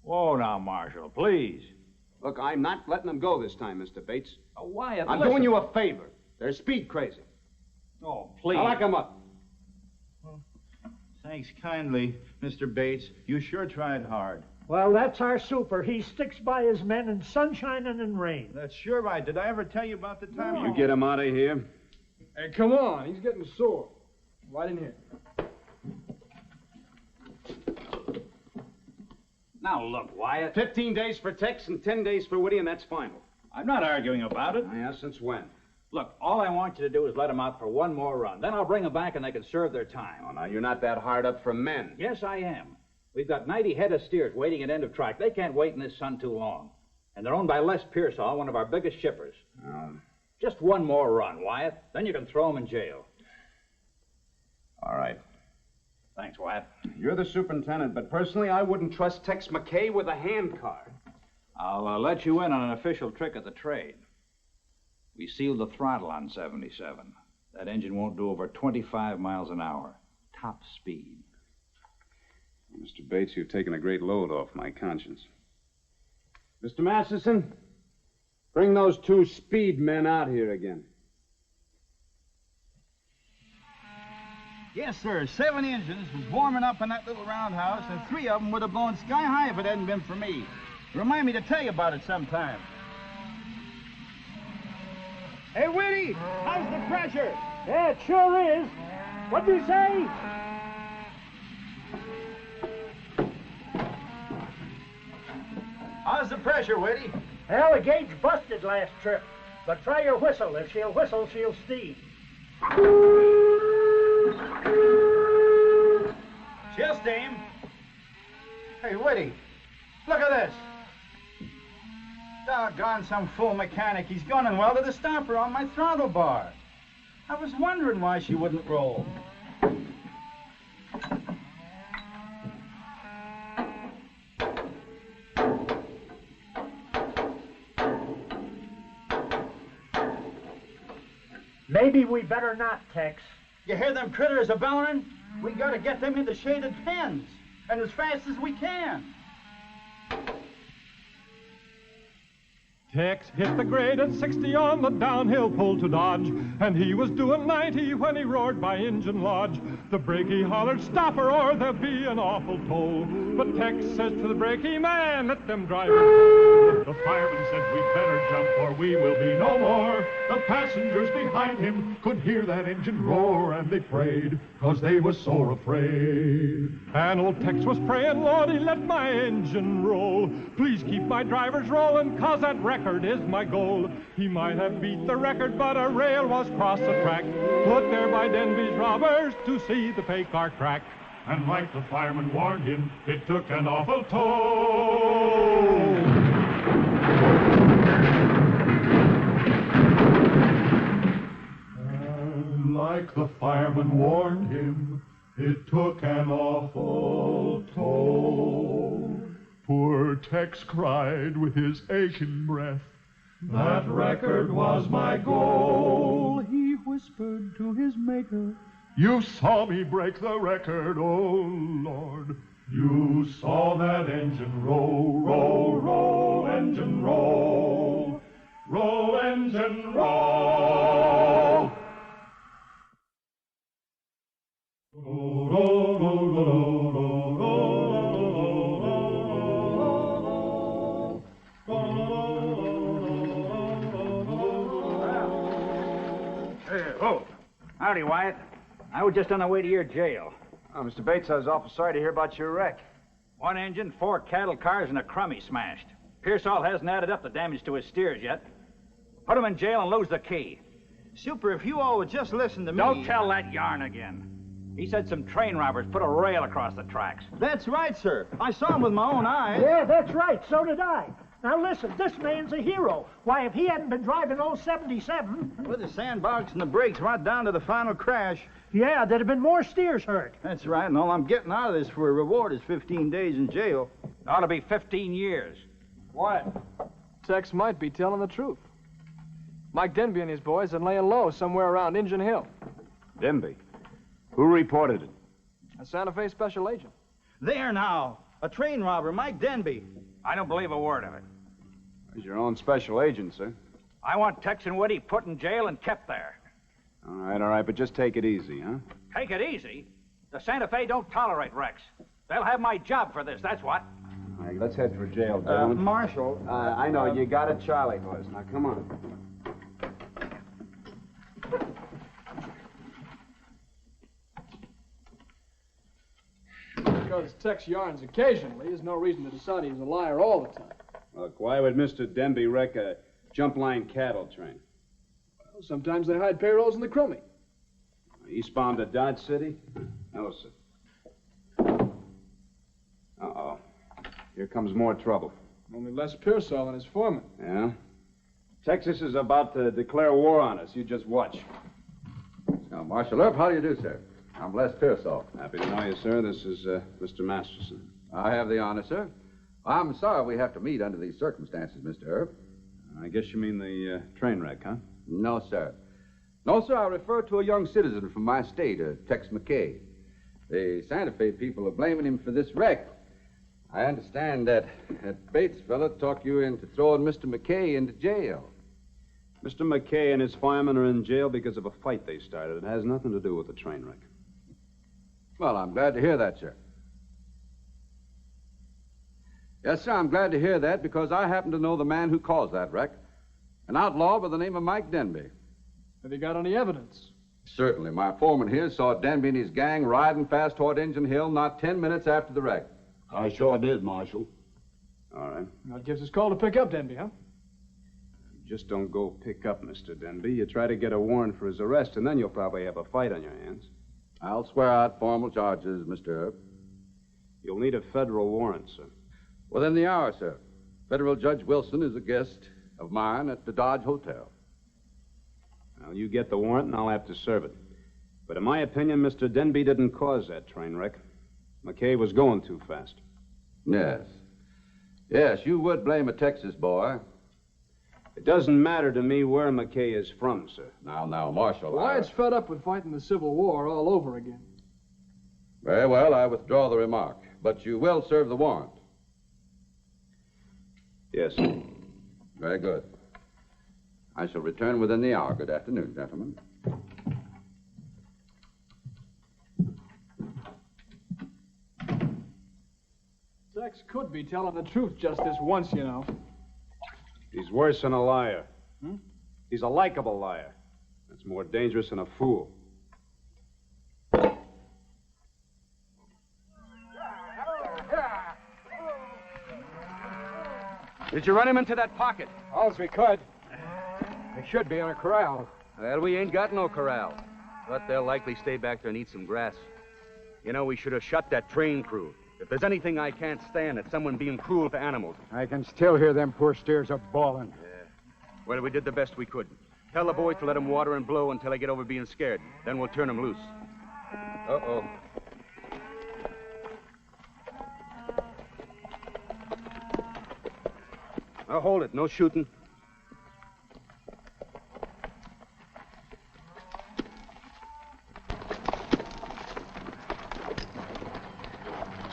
Whoa, now, Marshal, please. Look, I'm not letting them go this time, Mr. Bates. Wyatt, I'm doing you a favor. They're speed crazy. Oh, please. Now lock them up. Thanks kindly, Mr. Bates. You sure tried hard. Well, that's our super. He sticks by his men in sunshine and in rain. That's sure right. Did I ever tell you about the time You get him out of here. Hey, come on. He's getting sore. Right in here. Now, look, Wyatt. 15 days for Tex and 10 days for Woody, and that's final. I'm not arguing about it. Yeah, since when? Look, all I want you to do is let them out for one more run. Then I'll bring them back and they can serve their time. Oh, now, you're not that hard up for men. Yes, I am. We've got 90 head of steers waiting at end of track. They can't wait in this sun too long. And they're owned by Les Pearsall, one of our biggest shippers. Just one more run, Wyatt. Then you can throw them in jail. All right. Thanks, Wyatt. You're the superintendent, but personally, I wouldn't trust Tex McKay with a hand car. I'll let you in on an official trick of the trade. We sealed the throttle on 77. That engine won't do over 25 miles an hour. Top speed. Mr. Bates, you've taken a great load off my conscience. Mr. Masterson, bring those 2 speed men out here again. Yes, sir. 7 engines was warming up in that little roundhouse, and 3 of them would have blown sky high if it hadn't been for me. Remind me to tell you about it sometime. Hey, Whitty, how's the pressure? Yeah, it sure is. What'd you say? How's the pressure, Whitty? Well, the gauge busted last trip. But try your whistle. If she'll whistle, she'll steam. She'll steam. Hey, Whitty, look at this. Doggone some fool mechanic. He's gone and welded a stopper on my throttle bar. I was wondering why she wouldn't roll. Maybe we better not, Tex. You hear them critters a-bellering? We gotta get them into shaded pens, and as fast as we can. Tex hit the grade at 60 on the downhill pull to Dodge, and he was doing 90 when he roared by Engine Lodge. The brakey hollered, "Stopper, or there'll be an awful toll." But Tex says to the brakey, "Man, let them drivers go." The fireman said, "We'd better jump, or we will be no more." The passengers behind him could hear that engine roar, and they prayed, 'cause they was sore afraid. And old Tex was praying, "Lordy, let my engine roll. Please keep my drivers rolling, 'cause that record is my goal." He might have beat the record, but a rail was crossed the track, put there by Denby's robbers to see the pay car crack. And like the fireman warned him, it took an awful toll. And like the fireman warned him, it took an awful toll. Poor Tex cried with his aching breath, "That record was my goal." He whispered to his maker, "You saw me break the record, oh Lord. You saw that engine roll, roll, roll, engine roll. Roll, engine roll. Roll, roll, roll, roll, roll, roll. Oh, howdy, Wyatt. I was just on the way to your jail. Oh, Mr. Bates, I was awful sorry to hear about your wreck. 1 engine, 4 cattle cars, and a crummy smashed. Pearsall hasn't added up the damage to his steers yet. Put him in jail and lose the key. Super, if you all would just listen to me... Don't tell that yarn again. He said some train robbers put a rail across the tracks. That's right, sir. I saw him with my own eyes. Yeah, that's right. So did I. Now listen, this man's a hero. Why, if he hadn't been driving old 77... With the sandbox and the brakes right down to the final crash. Yeah, there'd have been more steers hurt. That's right, and all I'm getting out of this for a reward is 15 days in jail. Ought to be 15 years. What? Tex might be telling the truth. Mike Denby and his boys are laying low somewhere around Indian Hill. Denby? Who reported it? A Santa Fe special agent. There now. A train robber, Mike Denby. I don't believe a word of it. He's your own special agent, sir. I want Tex and Woody put in jail and kept there. All right, but just take it easy, huh? Take it easy? The Santa Fe don't tolerate wrecks. They'll have my job for this, that's what. All right, let's head for jail, gentlemen. Marshal. I know, you got it, Charlie, boys. Now, come on. Because Tex yarns occasionally is no reason to decide he's a liar all the time. Look, why would Mr. Denby wreck a jump line cattle train? Well, sometimes they hide payrolls in the crummy. Eastbound to Dodge City? No, sir. Uh-oh. Here comes more trouble. Only Les Pearsall and his foreman. Yeah? Texas is about to declare war on us. You just watch. Now, Marshal Earp, how do you do, sir? I'm Les Pearsall. Happy to know you, sir. This is Mr. Masterson. I have the honor, sir. I'm sorry we have to meet under these circumstances, Mr. Earp. I guess you mean the train wreck, huh? No, sir. No, sir, I refer to a young citizen from my state, Tex McKay. The Santa Fe people are blaming him for this wreck. I understand that Bates fella talked you into throwing Mr. McKay into jail. Mr. McKay and his firemen are in jail because of a fight they started. It has nothing to do with the train wreck. Well, I'm glad to hear that, sir. Yes, sir, I'm glad to hear that because I happen to know the man who caused that wreck. An outlaw by the name of Mike Denby. Have you got any evidence? Certainly. My foreman here saw Denby and his gang riding fast toward Indian Hill not 10 minutes after the wreck. I sure did, Marshal. All right. That gives us call to pick up Denby, huh? Just don't go pick up Mr. Denby. You try to get a warrant for his arrest, and then you'll probably have a fight on your hands. I'll swear out formal charges, Mr. Earp. You'll need a federal warrant, sir. Within the hour, sir. Federal Judge Wilson is a guest of mine at the Dodge Hotel. Well, you get the warrant, and I'll have to serve it. But in my opinion, Mr. Denby didn't cause that train wreck. McKay was going too fast. Yes. Yes, you would blame a Texas boy. It doesn't matter to me where McKay is from, sir. Now, Marshal, Wyatt's fed up with fighting the Civil War all over again. Very well, I withdraw the remark. But you will serve the warrant. Yes, sir. Very good. I shall return within the hour. Good afternoon, gentlemen. Tex could be telling the truth just this once, you know. He's worse than a liar. Hmm? He's a likable liar. That's more dangerous than a fool. Did you run him into that pocket? All's we could. They should be in a corral. Well, we ain't got no corral. But they'll likely stay back there and eat some grass. You know, we should have shot that train crew. If there's anything I can't stand, it's someone being cruel to animals. I can still hear them poor steers a bawling. Yeah. Well, we did the best we could. Tell the boys to let them water and blow until they get over being scared. Then we'll turn them loose. Uh-oh. Now, hold it. No shooting.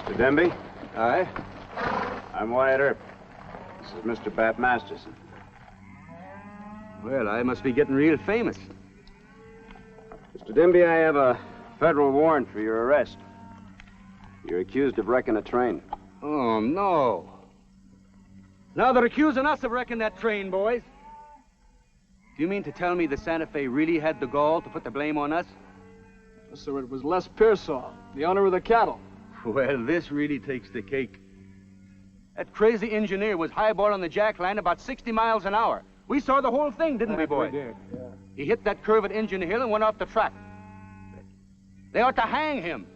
Mr. Denby? Aye? I'm Wyatt Earp. This is Mr. Bat Masterson. Well, I must be getting real famous. Mr. Denby, I have a federal warrant for your arrest. You're accused of wrecking a train. Oh, no. Now they're accusing us of wrecking that train, boys. Do you mean to tell me the Santa Fe really had the gall to put the blame on us? Yes, sir, it was Les Pearsall, the owner of the cattle. Well, this really takes the cake. That crazy engineer was highballing the jackline about 60 miles an hour. We saw the whole thing, didn't we, boys? We did, yeah. He hit that curve at Indian Hill and went off the track. They ought to hang him.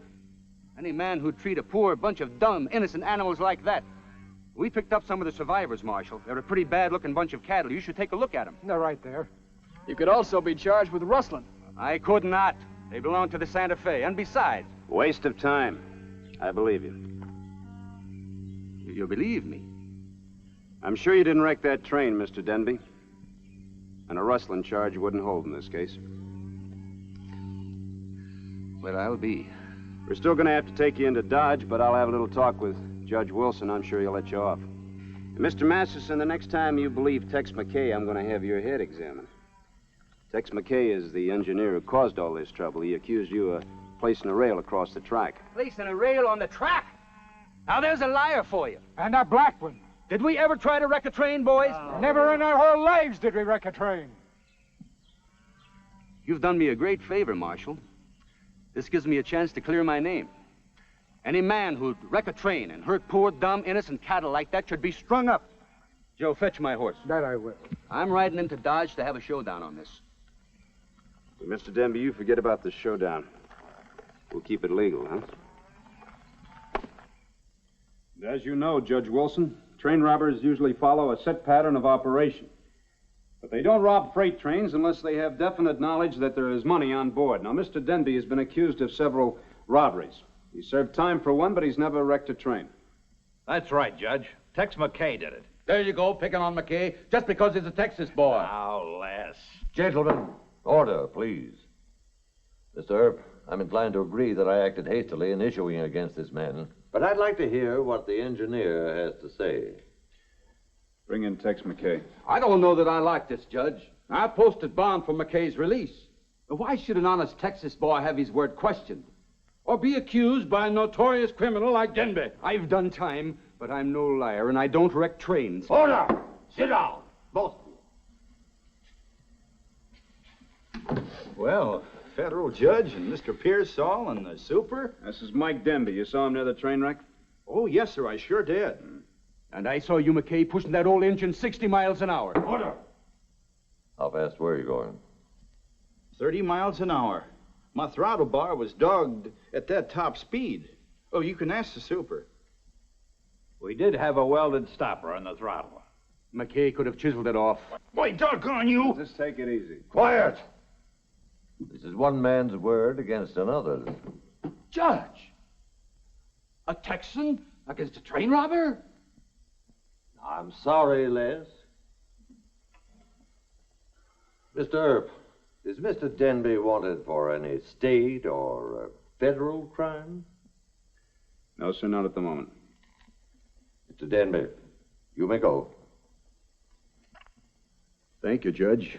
Any man who'd treat a poor bunch of dumb, innocent animals like that We picked up some of the survivors, Marshal. They're a pretty bad-looking bunch of cattle. You should take a look at them. They're right there. You could also be charged with rustling. I could not. They belong to the Santa Fe. And besides... Waste of time. I believe you. You believe me? I'm sure you didn't wreck that train, Mr. Denby. And a rustling charge wouldn't hold in this case. Well, I'll be. We're still going to have to take you into Dodge, but I'll have a little talk with Judge Wilson. I'm sure he'll let you off. And Mr. Masterson, the next time you believe Tex McKay, I'm going to have your head examined. Tex McKay is the engineer who caused all this trouble. He accused you of placing a rail across the track. Placing a rail on the track? Now, there's a liar for you. And a black one. Did we ever try to wreck a train, boys? Never in our whole lives did we wreck a train. You've done me a great favor, Marshal. This gives me a chance to clear my name. Any man who'd wreck a train and hurt poor, dumb, innocent cattle like that should be strung up. Joe, fetch my horse. That I will. I'm riding into Dodge to have a showdown on this. Mr. Denby, you forget about the showdown. We'll keep it legal, huh? As you know, Judge Wilson, train robbers usually follow a set pattern of operation. But they don't rob freight trains unless they have definite knowledge that there is money on board. Now, Mr. Denby has been accused of several robberies. He served time for one, but he's never wrecked a train. That's right, Judge. Tex McKay did it. There you go, picking on McKay, just because he's a Texas boy. Now, Les. Gentlemen, order, please. Mr. Earp, I'm inclined to agree that I acted hastily in issuing against this man, but I'd like to hear what the engineer has to say. Bring in Tex McKay. I don't know that I like this, Judge. I posted bond for McKay's release. Why should an honest Texas boy have his word questioned? Or be accused by a notorious criminal like Denby? I've done time, but I'm no liar, and I don't wreck trains. Order! Sit down, both of you. Well, federal judge and Mr. Pearsall and the super. This is Mike Denby. You saw him near the train wreck? Oh, yes, sir, I sure did. And I saw you, McKay, pushing that old engine 60 miles an hour. Order! How fast were you going? 30 miles an hour. My throttle bar was dogged at that top speed. Oh, you can ask the super. We did have a welded stopper on the throttle. McKay could have chiseled it off. Boy, doggone you! Just take it easy. Quiet! This is one man's word against another's. Judge! A Texan against a train robber? I'm sorry, Les. Mr. Earp, is Mr. Denby wanted for any state or federal crime? No, sir, not at the moment. Mr. Denby, you may go. Thank you, Judge.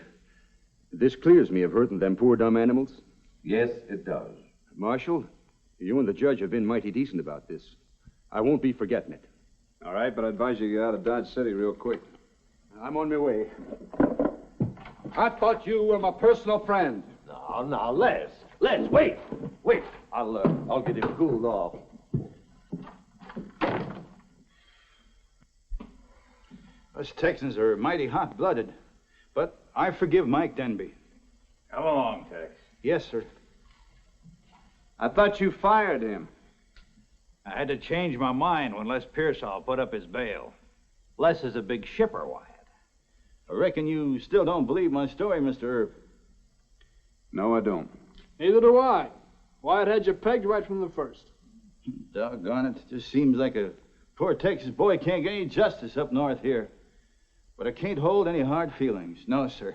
This clears me of hurting them poor dumb animals. Yes, it does. Marshal, you and the judge have been mighty decent about this. I won't be forgetting it. All right, but I advise you to get out of Dodge City real quick. I'm on my way. I thought you were my personal friend. Now, Les, wait. I'll get him cooled off. Us Texans are mighty hot-blooded, but I forgive Mike Denby. Come along, Tex. Yes, sir. I thought you fired him. I had to change my mind when Les Pearsall put up his bail. Les is a big shipper, Wyatt. I reckon you still don't believe my story, Mr. Earp. No, I don't. Neither do I. Wyatt had you pegged right from the first. Doggone it. Just seems like a poor Texas boy can't get any justice up north here. But I can't hold any hard feelings. No, sir.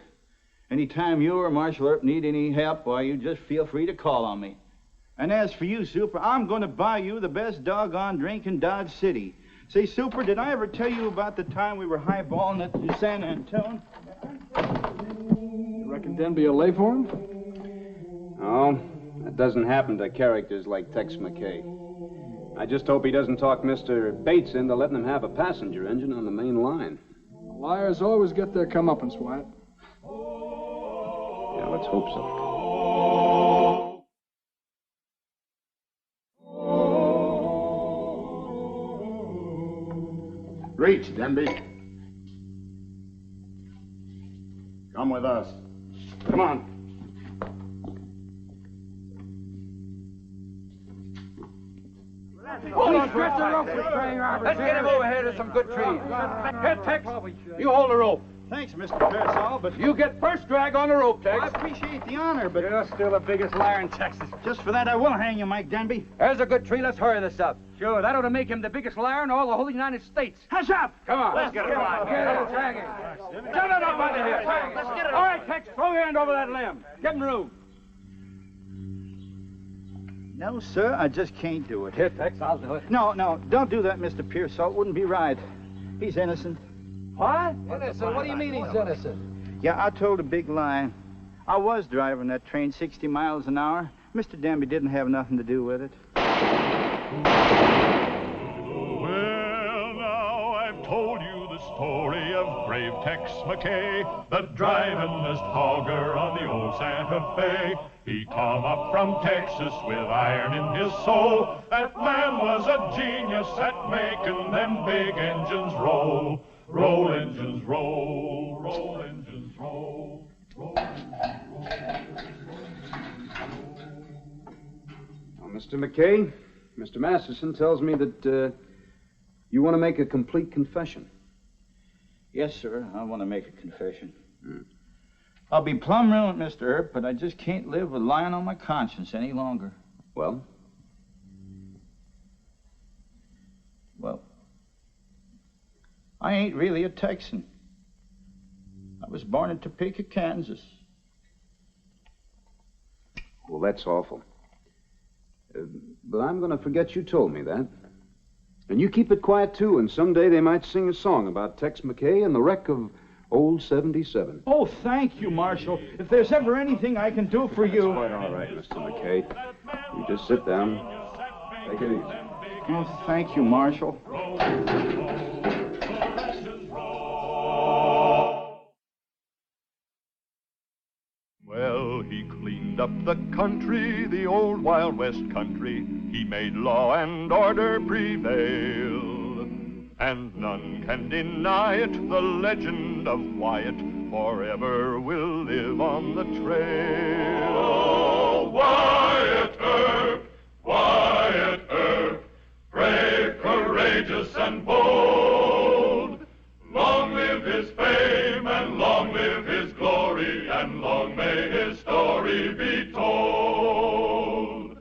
Anytime you or Marshal Earp need any help, why, you just feel free to call on me. And as for you, Super, I'm going to buy you the best doggone drink in Dodge City. Say, Super, did I ever tell you about the time we were highballing at San Antone? You reckon Denby will lay for him? No, that doesn't happen to characters like Tex McKay. I just hope he doesn't talk Mr. Bates into letting him have a passenger engine on the main line. Liars always get their comeuppance, Wyatt. Yeah, let's hope so. Reach, Denby. Come with us. Come on. Holy Stretch the rope you're spraying, Robert. Let's get him over here to some good trees. Here, Tex. You hold the rope. Thanks, Mr. Pearsall, but... You get first drag on the rope, Tex. I appreciate the honor, but... You're still the biggest liar in Texas. Just for that, I will hang you, Mike Denby. There's a good tree. Let's hurry this up. Sure, that ought to make him the biggest liar in all the whole United States. Hush up! Come on. Let's get him on. Get him dragging. Shut it up under here. Let's get it. All right, Tex, throw your hand over that limb. Give him room. No, sir, I just can't do it. Here, Tex, I'll do it. No, don't do that, Mr. Pearsall. It wouldn't be right. He's innocent. What? Innocent? What do you mean he's innocent? Yeah, I told a big lie. I was driving that train 60 miles an hour. Mr. Denby didn't have nothing to do with it. Well, now I've told you the story of brave Tex McKay, the drivin'est hogger on the old Santa Fe. He come up from Texas with iron in his soul. That man was a genius at making them big engines roll. Roll engines roll, roll engines roll, roll engines roll. Now, Mr. McKay, Mr. Masterson tells me that you want to make a complete confession. Yes, sir, I want to make a confession. I'll be plumb ruined, Mr. Earp, but I just can't live with lying on my conscience any longer. Well? Well, I ain't really a Texan. I was born in Topeka, Kansas. Well, that's awful. But I'm going to forget you told me that. And you keep it quiet, too, and someday they might sing a song about Tex McKay and the wreck of old 77. Oh, thank you, Marshal. If there's ever anything I can do for you... That's quite all right, Mr. McKay. You just sit down. Take it easy. Oh, thank you, Marshal. Well, he cleaned up the country, the old Wild West country. He made law and order prevail. And none can deny it, the legend of Wyatt forever will live on the trail. Oh, Wyatt Earp, brave, courageous, and bold. Long live his fame, and long live his glory, and long may his story be told.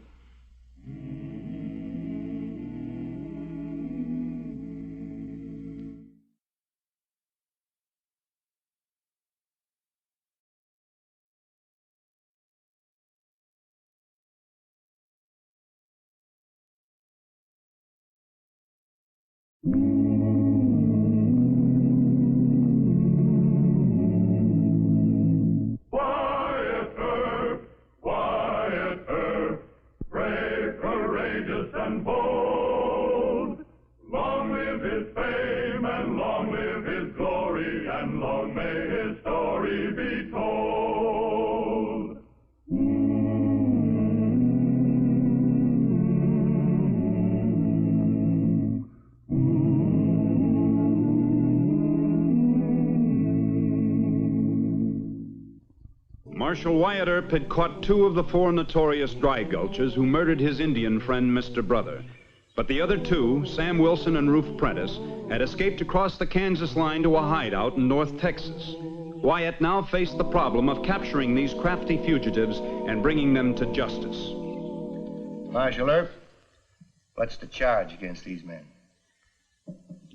Wyatt Earp, brave, courageous, and bold. Long live his fame, and long live his glory, and long may his story be told. Marshal Wyatt Earp had caught two of the four notorious dry gulchers who murdered his Indian friend, Mr. Brother. But the other two, Sam Wilson and Rufe Prentice, had escaped across the Kansas line to a hideout in North Texas. Wyatt now faced the problem of capturing these crafty fugitives and bringing them to justice. Marshal Earp, what's the charge against these men?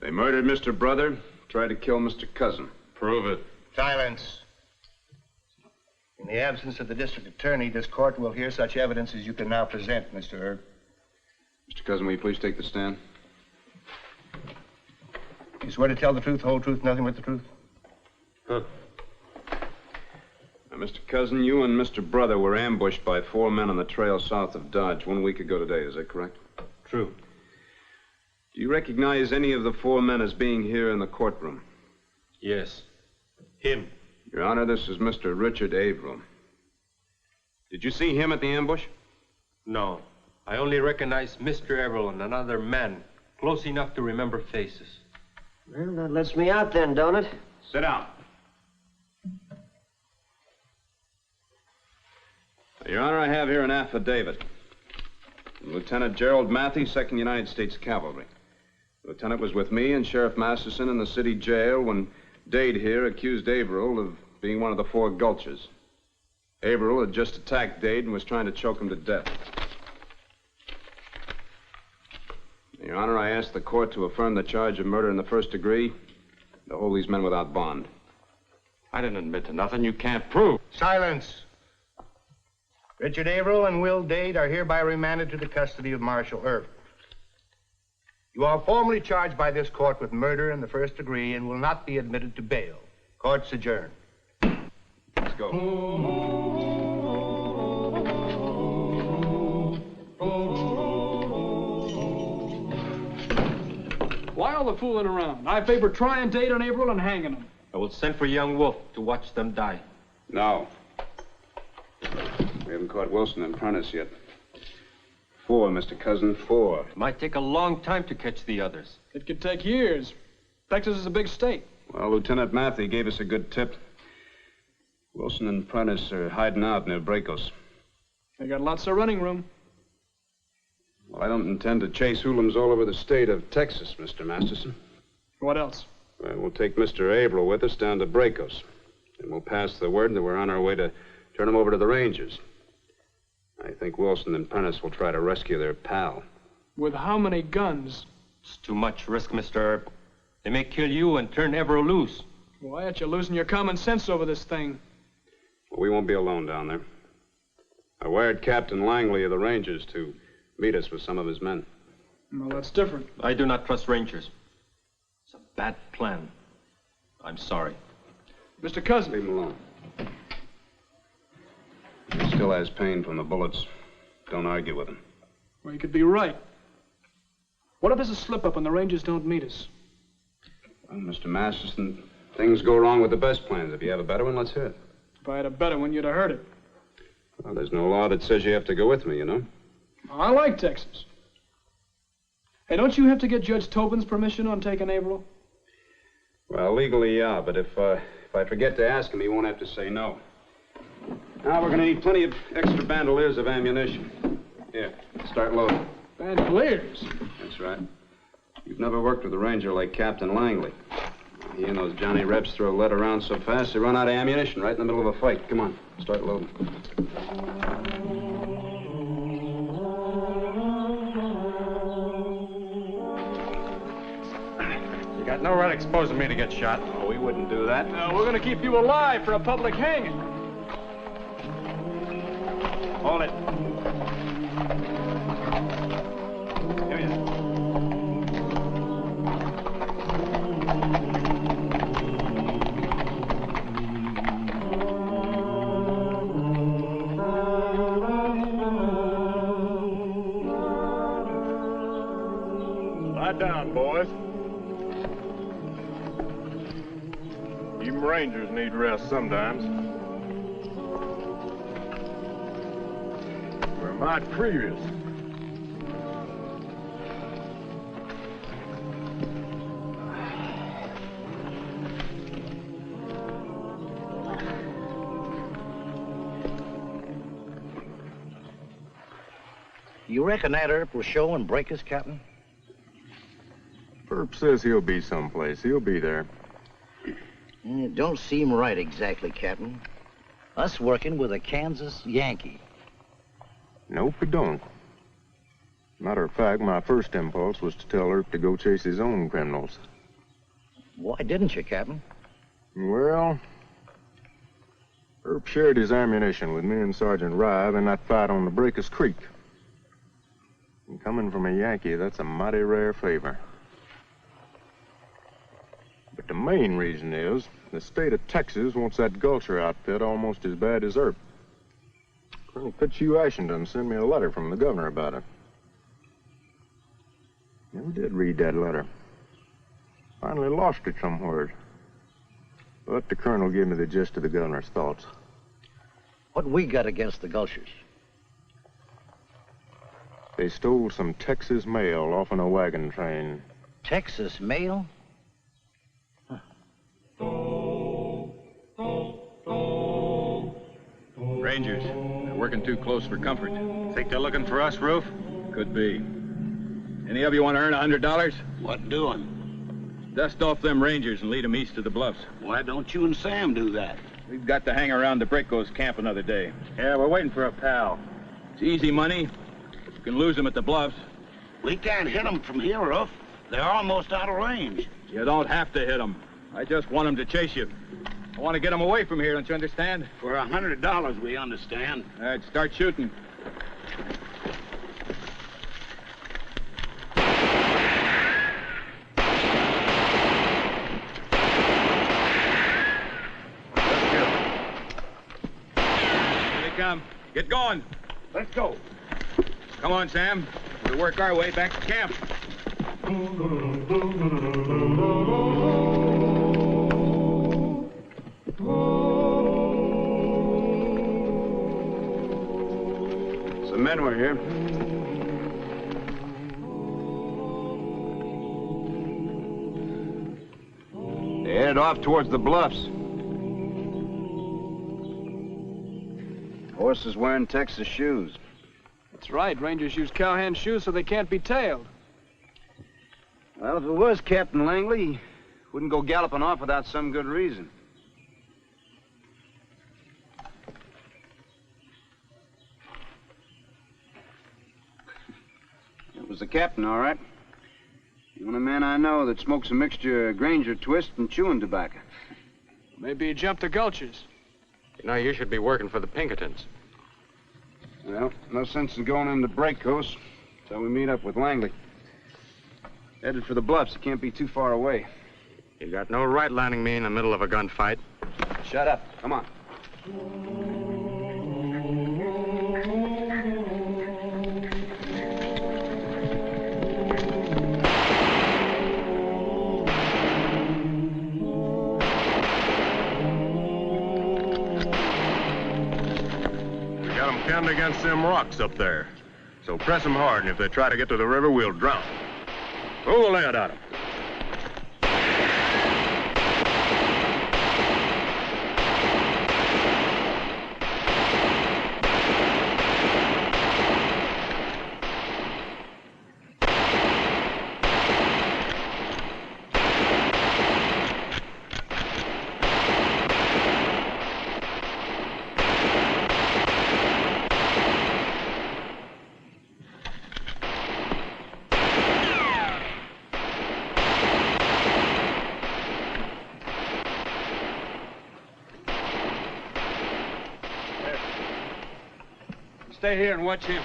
They murdered Mr. Brother, tried to kill Mr. Cousin. Prove it. Silence. In the absence of the district attorney, this court will hear such evidence as you can now present, Mr. Earp. Mr. Cousin, will you please take the stand? You swear to tell the truth, whole truth, nothing but the truth? Huh. Now, Mr. Cousin, you and Mr. Brother were ambushed by four men on the trail south of Dodge 1 week ago today. Is that correct? True. Do you recognize any of the four men as being here in the courtroom? Yes. Him. Your Honor, this is Mr. Richard Averill. Did you see him at the ambush? No. I only recognize Mr. Averill and another man, close enough to remember faces. Well, that lets me out then, don't it? Sit down. Your Honor, I have here an affidavit. Lieutenant Gerald Matthew, 2nd United States Cavalry. The lieutenant was with me and Sheriff Masterson in the city jail when Dade here accused Averill of being one of the 4 Gulchers. Averill had just attacked Dade and was trying to choke him to death. Your Honor, I ask the court to affirm the charge of murder in the 1st degree, to hold these men without bond. I didn't admit to nothing you can't prove. Silence. Richard Averill and Will Dade are hereby remanded to the custody of Marshal Earp. You are formally charged by this court with murder in the 1st degree and will not be admitted to bail. Court's adjourned. Let's go. Why all the fooling around? I favor trying Dade and Averill and hanging them. I will send for young Wolf to watch them die. No. We haven't caught Wilson and Prentice yet. 4, Mr. Cousin, 4. It might take a long time to catch the others. It could take years. Texas is a big state. Well, Lieutenant Matthew gave us a good tip. Wilson and Prentice are hiding out near Bracos. They got lots of running room. Well, I don't intend to chase hoodlums all over the state of Texas, Mr. Masterson. What else? Well, we'll take Mr. Averill with us down to Bracos. And we'll pass the word that we're on our way to turn him over to the Rangers. I think Wilson and Prentice will try to rescue their pal. With how many guns? It's too much risk, Mr. Earp. They may kill you and turn Averill loose. Why aren't you losing your common sense over this thing? Well, we won't be alone down there. I wired Captain Langley of the Rangers to meet us with some of his men. Well, that's different. I do not trust Rangers. It's a bad plan. I'm sorry. Mr. Cousin. Leave him alone. He still has pain from the bullets. Don't argue with him. Well, you could be right. What if there's a slip-up and the Rangers don't meet us? Well, Mr. Masterson, things go wrong with the best plans. If you have a better one, let's hear it. If I had a better one, you'd have heard it. Well, there's no law that says you have to go with me, you know. I like Texas. Hey, don't you have to get Judge Tobin's permission on taking Averill? Well, legally, yeah, but if I forget to ask him, he won't have to say no. Now, we're going to need plenty of extra bandoliers of ammunition. Here, start loading. Bandoliers? That's right. You've never worked with a ranger like Captain Langley. He and those Johnny Reps throw lead around so fast they run out of ammunition right in the middle of a fight. Come on, start loading. You got no right exposing me to get shot. Oh, we wouldn't do that. No, we're going to keep you alive for a public hanging. Hold it. Here you are. Lie down, boys. Even Rangers need rest sometimes. We're mighty previous. You reckon that Earp will show and break us, Captain? Earp says he'll be someplace. He'll be there. It don't seem right exactly, Captain. Us working with a Kansas Yankee. Nope, it don't. Matter of fact, my first impulse was to tell Earp to go chase his own criminals. Why didn't you, Captain? Well, Earp shared his ammunition with me and Sergeant Rive in that fight on the Bracos Creek. And coming from a Yankee, that's a mighty rare favor. But the main reason is the state of Texas wants that Gulcher outfit almost as bad as Earp. Colonel Fitzhugh Ashenden sent me a letter from the governor about it. Never did read that letter. Finally lost it somewhere. But the colonel gave me the gist of the governor's thoughts. What we got against the Gulchers? They stole some Texas mail off on a wagon train. Texas mail? Rangers, they're working too close for comfort. Think they're looking for us, Roof? Could be. Any of you want to earn $100? What doing? Dust off them Rangers and lead them east to the bluffs. Why don't you and Sam do that? We've got to hang around the Bricko's camp another day. Yeah, we're waiting for a pal. It's easy money. You can lose them at the bluffs. We can't hit them from here, Ruff. They're almost out of range. You don't have to hit them. I just want them to chase you. I want to get them away from here, don't you understand? For $100, we understand. All right, start shooting. Come. Get going. Let's go. Come on, Sam. We'll work our way back to camp. Some men were here. They headed off towards the bluffs. Horses wearing Texas shoes. That's right. Rangers use cowhand shoes so they can't be tailed. Well, if it was Captain Langley, he wouldn't go galloping off without some good reason. It was the captain, all right. The only man I know that smokes a mixture of Granger twist and chewing tobacco. Maybe he jumped the gulches. You know, you should be working for the Pinkertons. Well, no sense in going into Bracos until we meet up with Langley. Headed for the bluffs. It can't be too far away. You got no right landing me in the middle of a gunfight. Shut up. Come on. Pinned against them rocks up there. So press them hard, and if they try to get to the river, we'll drown. Throw the lead at them. Stay here and watch him.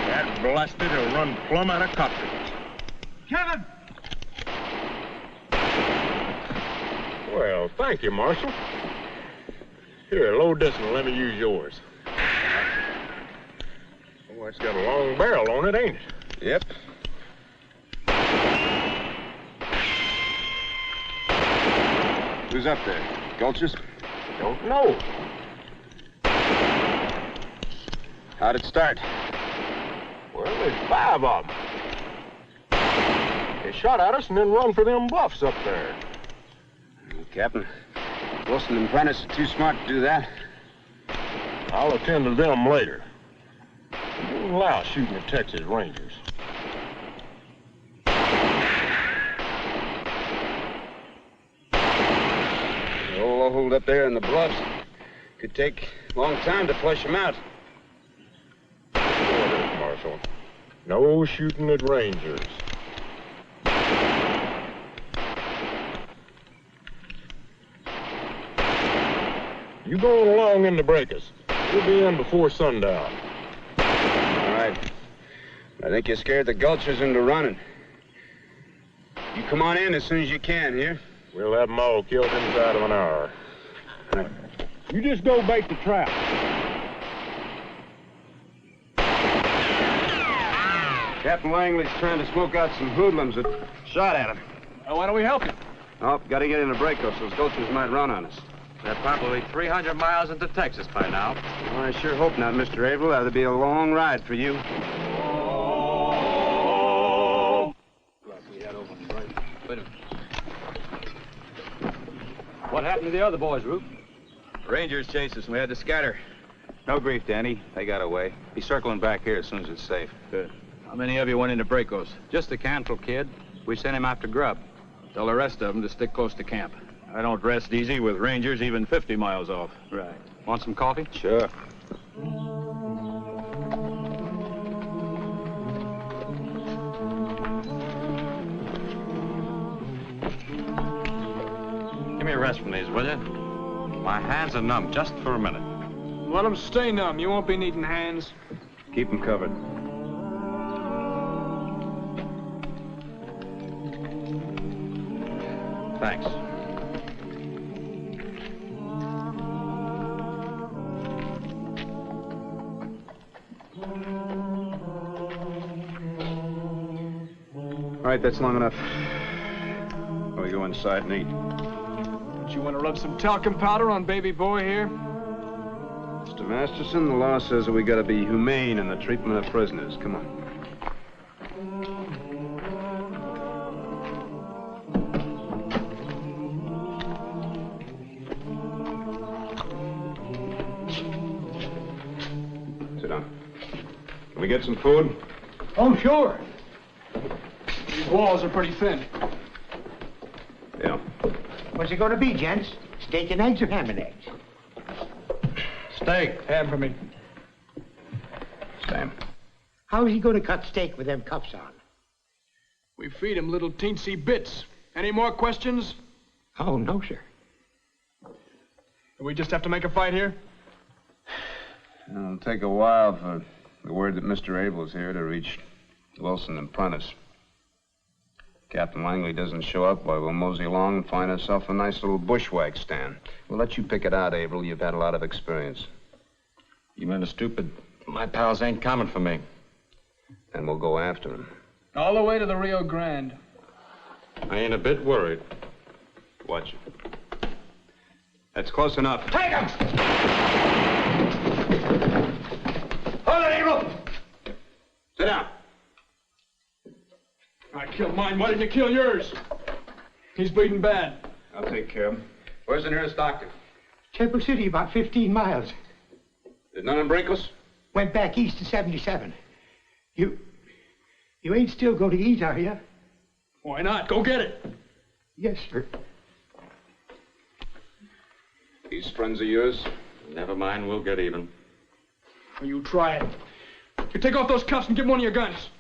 That blasted will run plumb out of cartridge. Kevin! Well, thank you, Marshal. Here, load this and let me use yours. Oh, it's got a long barrel on it, ain't it? Yep. Who's up there? Gulches? Don't know. How'd it start? Well, there's 5 of them. They shot at us and then run for them bluffs up there. Captain, Wilson and Prentice are too smart to do that. I'll attend to them later. You don't allow shooting at Texas Rangers. All hold up there in the bluffs. Could take a long time to flush them out. Orders, Marshal. No shooting at Rangers. You going along in to break us. We'll be in before sundown. All right. I think you scared the Gulchers into running. You come on in as soon as you can, here? We'll have them all killed inside of an hour. Right. You just go bait the trap. Captain Langley's trying to smoke out some hoodlums that shot at him. Why don't we help him? Oh, gotta get into Bracos. Those Gulchers might run on us. They're probably 300 miles into Texas by now. Well, I sure hope not, Mr. Averill. That'll be a long ride for you. We had What happened to the other boys, Rube? Rangers chased us and we had to scatter. No grief, Danny. They got away. Be circling back here as soon as it's safe. Good. How many of you went into Bracos? Just the Cantrell kid. We sent him after grub. Tell the rest of them to stick close to camp. I don't rest easy with Rangers even 50 miles off. Right. Want some coffee? Sure. Give me a rest from these, will you? My hands are numb just for a minute. Let them stay numb. You won't be needing hands. Keep them covered. Thanks. All right, that's long enough. We go inside and eat. Don't you want to rub some talcum powder on baby boy here? Mr. Masterson, the law says that we gotta be humane in the treatment of prisoners. Come on. Sit down. Can we get some food? Oh, sure. These walls are pretty thin. Yeah. What's it going to be, gents? Steak and eggs or ham and eggs? Steak. Ham for me. Sam. How is he going to cut steak with them cuffs on? We feed him little teensy bits. Any more questions? Oh, no, sir. Do we just have to make a fight here? It'll take a while for the word that Mr. Abel's here to reach Wilson and Prentice. Captain Langley doesn't show up, why, we'll mosey along and find ourselves a nice little bushwhack stand. We'll let you pick it out, Abel. You've had a lot of experience. You men are stupid. My pals ain't coming for me. And we'll go after him. All the way to the Rio Grande. I ain't a bit worried. Watch it. That's close enough. Take him! Hold it, Abel! Sit down. I killed mine. Why didn't you kill yours? He's bleeding bad. I'll take care of him. Where's the nearest doctor? Temple City, about 15 miles. There's none in Brinkles? Went back east to 77. You ain't still going to eat, are you? Why not? Go get it. Yes, sir. These friends of yours? Never mind, we'll get even. Well, you try it. You take off those cuffs and give him one of your guns.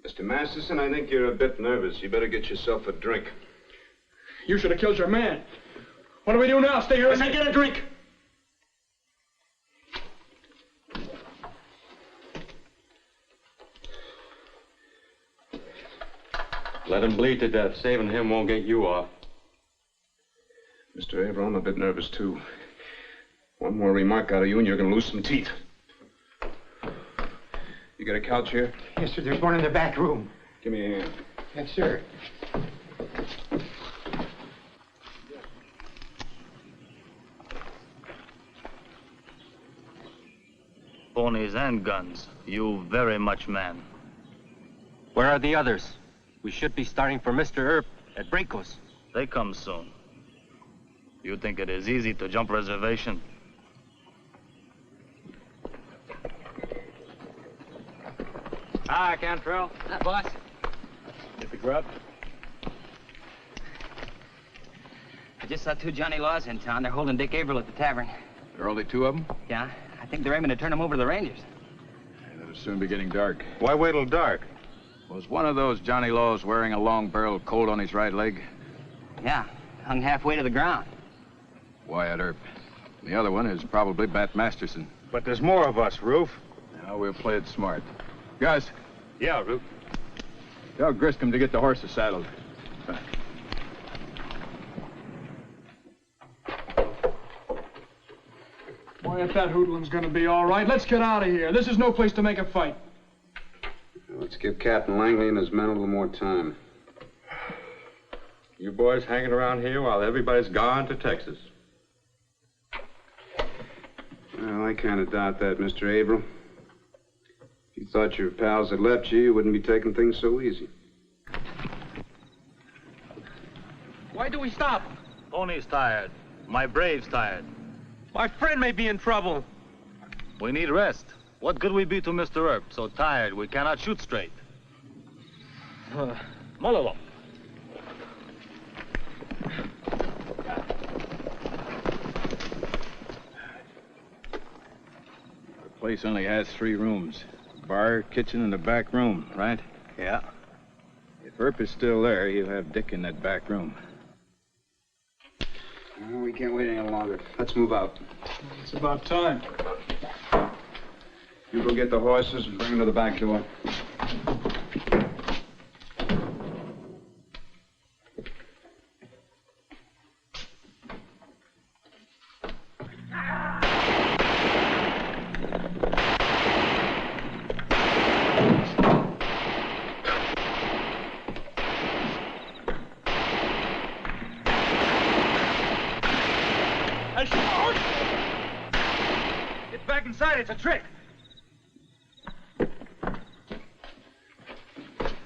Mr. Masterson, I think you're a bit nervous. You better get yourself a drink. You should have killed your man. What do we do now? Stay here and say, get a drink. Let him bleed to death. Saving him won't get you off. Mr. Averill, I'm a bit nervous, too. One more remark out of you and you're going to lose some teeth. You got a couch here? Yes, sir. There's one in the back room. Give me a hand. Yes, sir. Ponies and guns. You very much man. Where are the others? We should be starting for Mr. Earp at Bracos. They come soon. You think it is easy to jump reservation? Hi, Cantrell. Hi, boss. Get the grub? I just saw two Johnny Laws in town. They're holding Dick Averill at the tavern. There are only two of them? Yeah, I think they're aiming to turn him over to the Rangers. It'll soon be getting dark. Why wait till dark? Was one of those Johnny Laws wearing a long-barreled Colt on his right leg? Yeah, hung halfway to the ground. Wyatt Earp. The other one is probably Bat Masterson. But there's more of us, Roof. Now, we'll play it smart. Guys. Yeah, Roof. Tell Griscom to get the horses saddled. Wyatt, that hoodlum's gonna be all right. Let's get out of here. This is no place to make a fight. Let's give Captain Langley and his men a little more time. You boys hanging around here while everybody's gone to Texas. Well, I kind of doubt that, Mr. Averill. If you thought your pals had left you, you wouldn't be taking things so easy. Why do we stop? Pony's tired. My brave's tired. My friend may be in trouble. We need rest. What good we be to Mr. Earp, so tired we cannot shoot straight? Mololo. The place only has 3 rooms. Bar, kitchen, and a back room, right? Yeah. If Earp is still there, he'll have Dick in that back room. We can't wait any longer. Let's move out. It's about time. You go get the horses and bring them to the back door. Get back inside, it's a trick.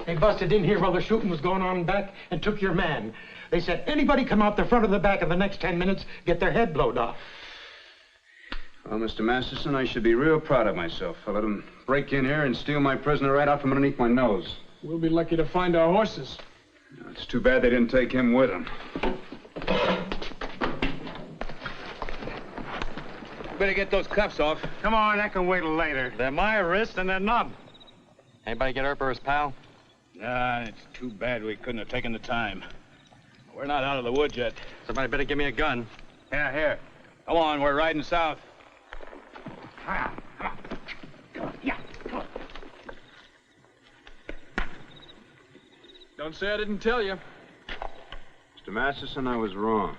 They busted in here while the shooting was going on back and took your man. They said anybody come out the front or the back in the next 10 minutes, get their head blowed off. Well, Mr. Masterson, I should be real proud of myself. I let them break in here and steal my prisoner right out from underneath my nose. We'll be lucky to find our horses. It's too bad they didn't take him with them. Better get those cuffs off. Come on, that can wait till later. They're my wrist and they're numb. Anybody get Earp or his pal? Nah, it's too bad we couldn't have taken the time. We're not out of the woods yet. Somebody better give me a gun. Yeah, here. Come on, we're riding south. Don't say I didn't tell you. Mr. Masterson, I was wrong.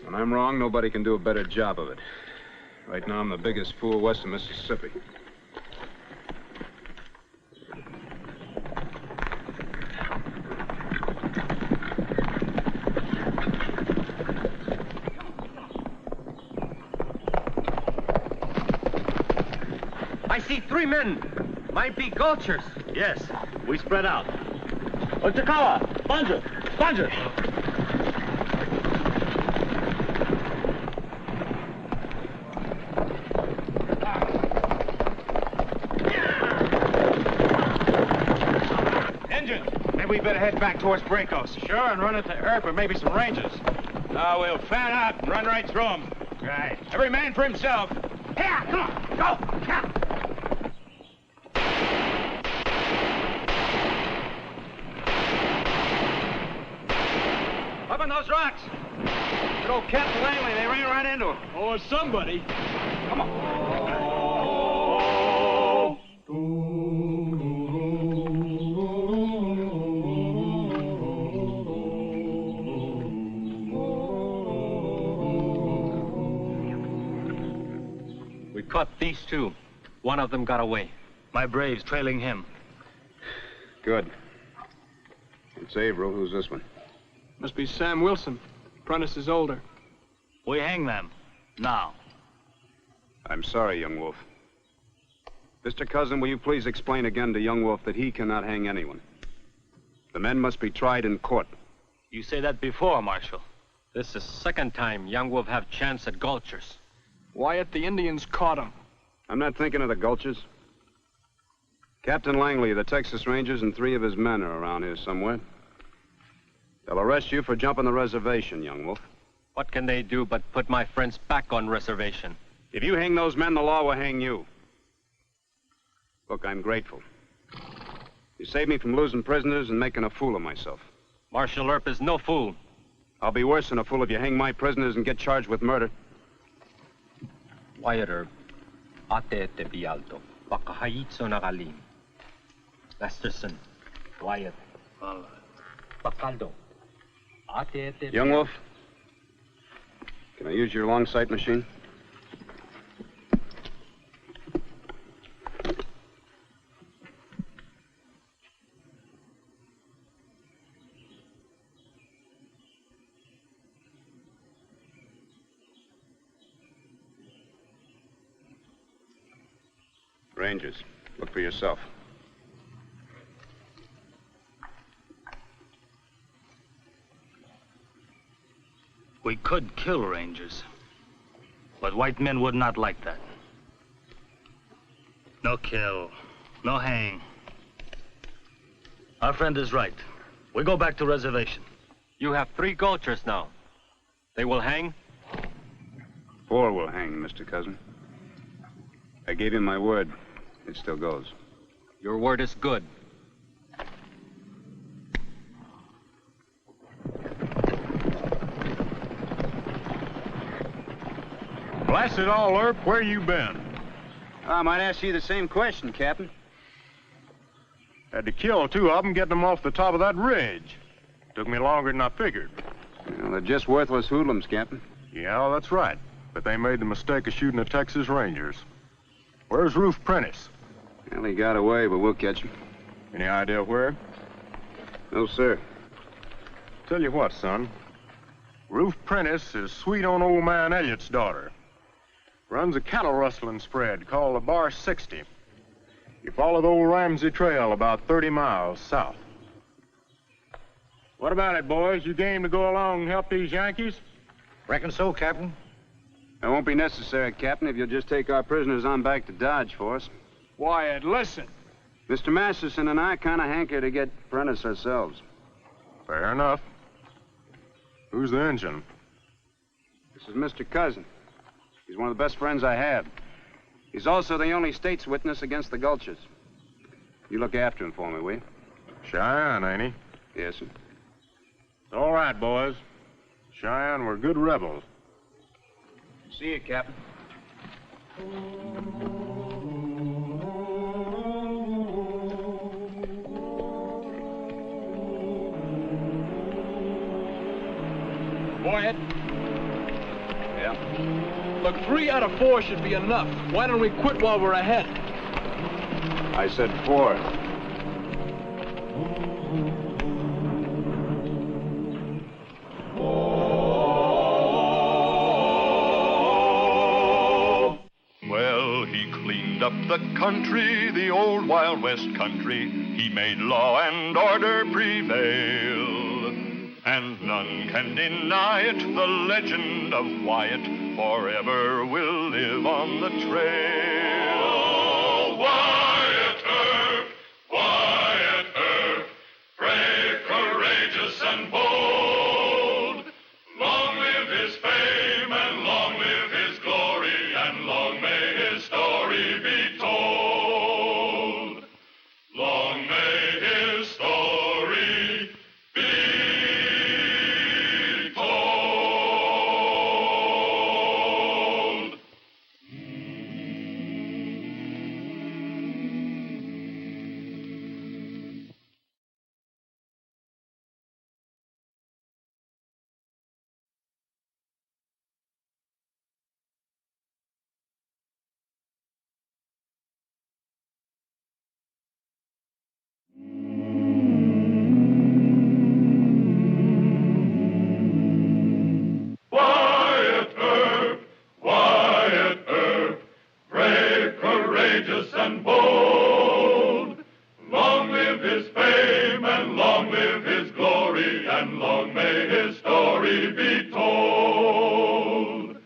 When I'm wrong, nobody can do a better job of it. Right now, I'm the biggest fool west of Mississippi. I see 3 men. Might be gulchers. Yes, we spread out. Ochikawa, Sponsor, Sponsor. Engine, maybe we better head back towards Bracos. Sure, and run into Earp or maybe some rangers. Now we'll fan out and run right through them. Right. Every man for himself. Here, come on, go! Yeah. Up on those rocks. Good old Captain Langley, they ran right into him. Or somebody. Come on. We caught these 2. One of them got away. My brave's trailing him. Good. It's Averill. Who's this one? Must be Sam Wilson. Prentice is older. We hang them. Now. I'm sorry, young wolf. Mr. Cousin, will you please explain again to young wolf that he cannot hang anyone? The men must be tried in court. You say that before, Marshal. This is second time young wolf have chance at Gulchers. Wyatt, the Indians caught him. I'm not thinking of the Gulchers. Captain Langley of the Texas Rangers and 3 of his men are around here somewhere. They'll arrest you for jumping the reservation, young wolf. What can they do but put my friends back on reservation? If you hang those men, the law will hang you. Look, I'm grateful. You saved me from losing prisoners and making a fool of myself. Marshal Earp is no fool. I'll be worse than a fool if you hang my prisoners and get charged with murder. Wyatt Earp, ate te bialto, pakahayitso nagalim. Masterson, Wyatt, Bacaldo, ate te... Young wolf, can I use your long sight machine? Rangers, look for yourself. We could kill Rangers, but white men would not like that. No kill, no hang. Our friend is right. We go back to reservation. You have 3 Gulchers now. They will hang? 4 will hang, Mr. Cousin. I gave him my word. It still goes. Your word is good. Blast it all, Earp, where you been? I might ask you the same question, Captain. Had to kill 2 of them getting them off the top of that ridge. Took me longer than I figured. Well, they're just worthless hoodlums, Captain. Yeah, that's right. But they made the mistake of shooting the Texas Rangers. Where's Roof Prentice? Well, he got away, but we'll catch him. Any idea where? No, sir. Tell you what, son. Roof Prentice is sweet on old man Elliott's daughter. Runs a cattle rustling spread called the Bar 60. You follow the old Ramsey Trail about 30 miles south. What about it, boys? You game to go along and help these Yankees? Reckon so, Captain. It won't be necessary, Captain, if you'll just take our prisoners on back to Dodge for us. Wyatt, listen. Mr. Masterson and I kind of hanker to get Prentice ourselves. Fair enough. Who's the engine? This is Mr. Cousin. He's one of the best friends I have. He's also the only state's witness against the Gulchers. You look after him for me, will you? Cheyenne, ain't he? Yes, sir. It's all right, boys. Cheyenne, we're good rebels. See you, Captain. Wyatt? Yeah? Look, 3 out of 4 should be enough. Why don't we quit while we're ahead? I said 4. Well, he cleaned up the country, the old Wild West country. He made law and order prevail. And none can deny it, the legend of Wyatt forever will live on the trail. Oh, Wyatt Earp, Wyatt Earp, brave, courageous, and bold. Long live his fame, and long live his glory, and long may his story be told. Long may his story be told. Wyatt Earp, Wyatt Earp, brave, courageous, and bold. Long live his fame, and long live his glory, and long may his story be told.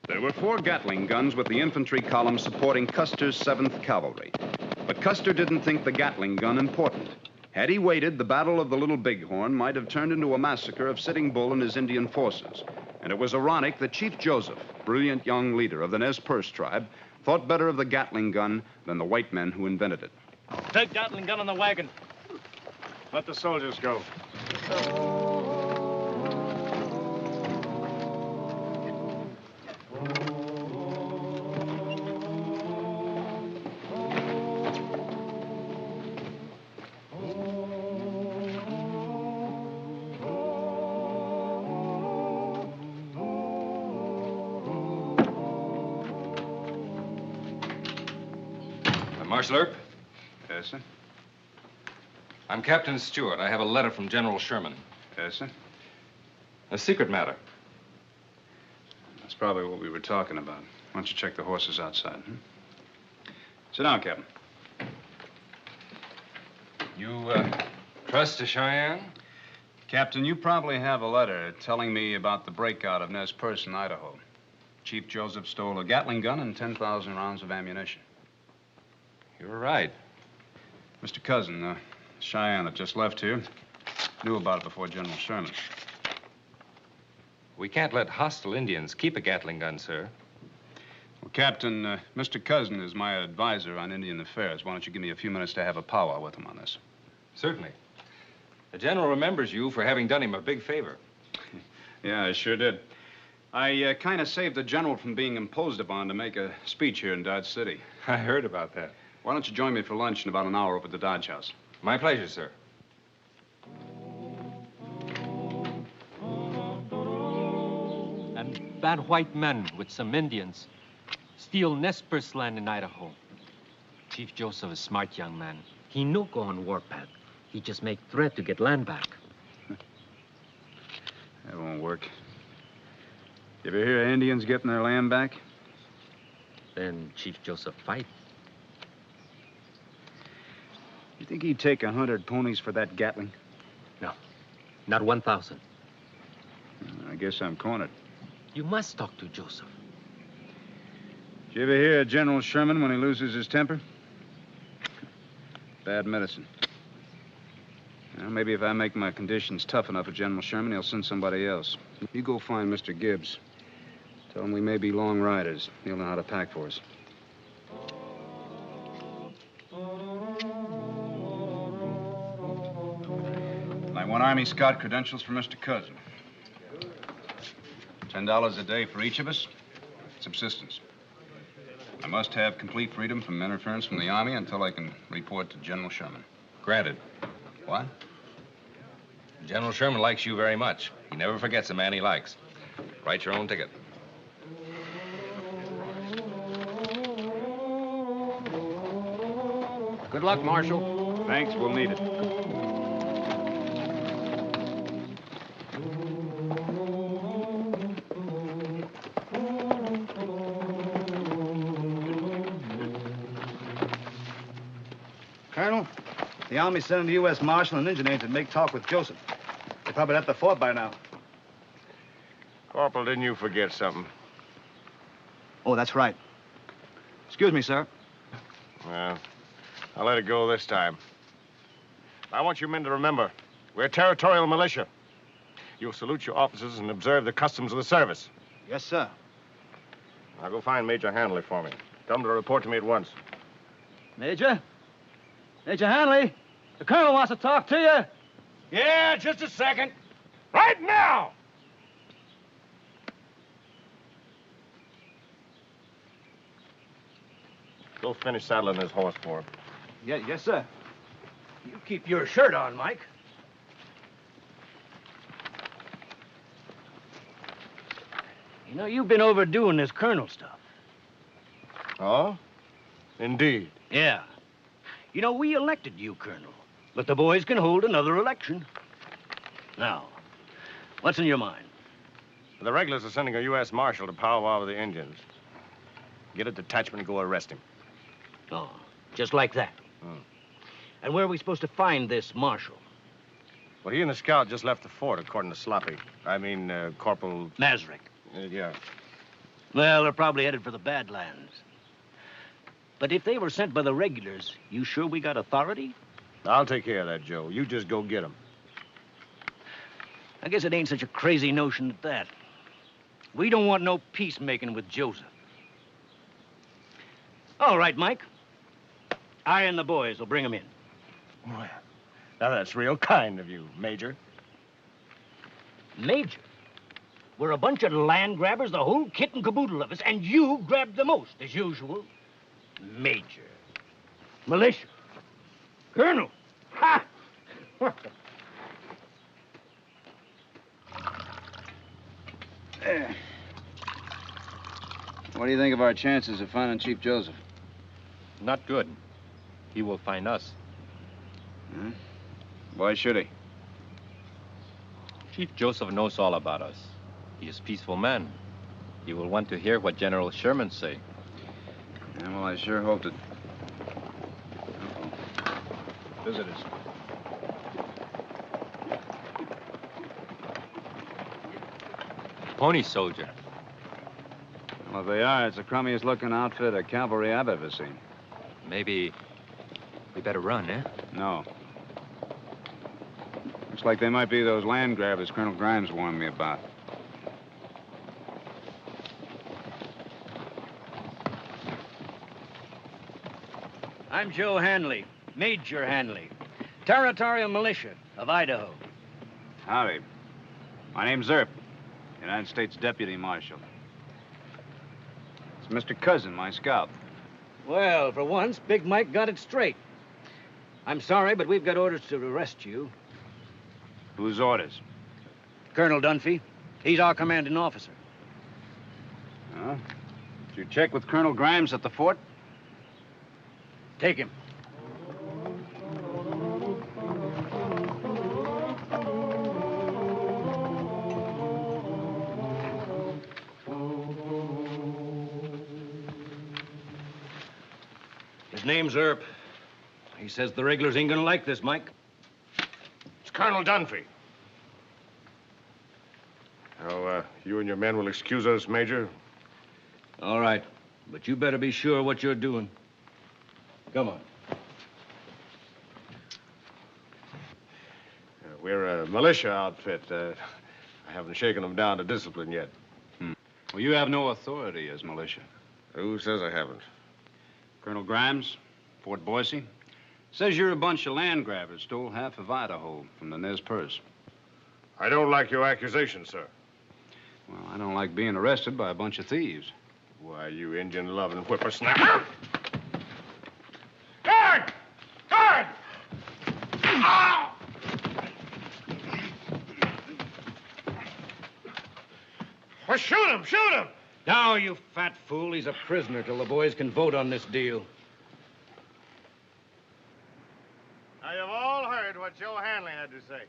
There were 4 Gatling guns with the infantry column supporting Custer's 7th Cavalry. But Custer didn't think the Gatling gun important. Had he waited, the Battle of the Little Bighorn might have turned into a massacre of Sitting Bull and his Indian forces. And it was ironic that Chief Joseph, brilliant young leader of the Nez Perce tribe, thought better of the Gatling gun than the white men who invented it. Take Gatling gun on the wagon. Let the soldiers go. Marshal Earp? Yes, sir. I'm Captain Stewart. I have a letter from General Sherman. Yes, sir. A secret matter. probably what we were talking about. Why don't you check the horses outside? Sit down, Captain. You, trust to Cheyenne? Captain, you probably have a letter telling me about the breakout of Nez Perce in Idaho. Chief Joseph stole a Gatling gun and 10,000 rounds of ammunition. You're right. Mr. Cousin, Cheyenne that just left here, knew about it before General Sherman. We can't let hostile Indians keep a Gatling gun, sir. Well, Captain, Mr. Cousin is my advisor on Indian affairs. Why don't you give me a few minutes to have a powwow with him on this? Certainly. The general remembers you for having done him a big favor. Yeah, I sure did. I kind of saved the general from being imposed upon to make a speech here in Dodge City. I heard about that. Why don't you join me for lunch in about an hour over at the Dodge House? My pleasure, sir. And bad white men with some Indians steal Nez Perce land in Idaho. Chief Joseph is a smart young man. He no go on warpath. He just make threat to get land back. That won't work. You ever hear of Indians getting their land back? Then Chief Joseph fight. You think he'd take 100 ponies for that Gatling? No, not 1,000. I guess I'm cornered. You must talk to Joseph. Did you ever hear of General Sherman when he loses his temper? Bad medicine. Well, maybe if I make my conditions tough enough for General Sherman, he'll send somebody else. You go find Mr. Gibbs. Tell him we may be long riders. He'll know how to pack for us. I want Army Scout credentials for Mr. Cousin. $10 a day for each of us. Subsistence. I must have complete freedom from interference from the Army until I can report to General Sherman. Granted. What? General Sherman likes you very much. He never forgets a man he likes. Write your own ticket. Good luck, Marshal. Thanks, we'll need it. Colonel, the Army's sending the U.S. Marshal and Indian agent to make talk with Joseph. They're probably at the fort by now. Corporal, didn't you forget something? Oh, that's right. Excuse me, sir. Well, I'll let it go this time. I want you men to remember, we're territorial militia. You'll salute your officers and observe the customs of the service. Yes, sir. Now go find Major Hanley for me. Tell him to report to me at once. Major? Major Hanley, the colonel wants to talk to you. Yeah, just a second. Right now! Go finish saddling his horse for him. Yes, sir. You keep your shirt on, Mike. You know, you've been overdoing this colonel stuff. Oh? Indeed. Yeah. You know, we elected you, Colonel. But the boys can hold another election. Now, what's in your mind? The regulars are sending a U.S. Marshal to powwow with the Indians. Get a detachment and go arrest him. Oh, just like that. And where are we supposed to find this marshal? Well, he and the scout just left the fort, according to Sloppy. I mean, Corporal... Masrick. Yeah. Well, they're probably headed for the Badlands. But if they were sent by the regulars, you sure we got authority? I'll take care of that, Joe. You just go get them. I guess it ain't such a crazy notion at that. We don't want no peacemaking with Joseph. All right, Mike. I and the boys will bring him in. Well, now that's real kind of you, Major. Major? We're a bunch of land grabbers, the whole kit and caboodle of us, and you grabbed the most, as usual. Major. Militia. Colonel. Ha! What do you think of our chances of finding Chief Joseph? Not good. He will find us. Huh? Why should he? Chief Joseph knows all about us. He is a peaceful man. You will want to hear what General Sherman say. Yeah, well, I sure hope that... Visitors. Pony soldier. Well, if they are, it's the crummiest looking outfit of cavalry I've ever seen. Maybe we better run, eh? No. Looks like they might be those land grabbers Colonel Grimes warned me about. I'm Joe Hanley, Major Hanley, Territorial Militia of Idaho. Howdy. My name's Earp, United States Deputy Marshal. It's Mr. Cousin, my scout. Well, for once, Big Mike got it straight. I'm sorry, but we've got orders to arrest you. Whose orders? Colonel Dunphy. He's our commanding officer. Huh? Did you check with Colonel Grimes at the fort? Take him. His name's Earp. He says the regulars ain't gonna like this, Mike. It's Colonel Dunphy. Oh, you and your men will excuse us, Major? All right, but you better be sure what you're doing. Come on. We're a militia outfit. I haven't shaken them down to discipline yet. Well, you have no authority as militia. Who says I haven't? Colonel Grimes, Fort Boise, says you're a bunch of land grabbers stole half of Idaho from the Nez Perce. I don't like your accusation, sir. Well, I don't like being arrested by a bunch of thieves. Why, you Indian-loving whippersnapper. Guard! Guard! Ow! Well, shoot him! Shoot him! Now, you fat fool. He's a prisoner till the boys can vote on this deal. Now, you've all heard what Joe Hanley had to say.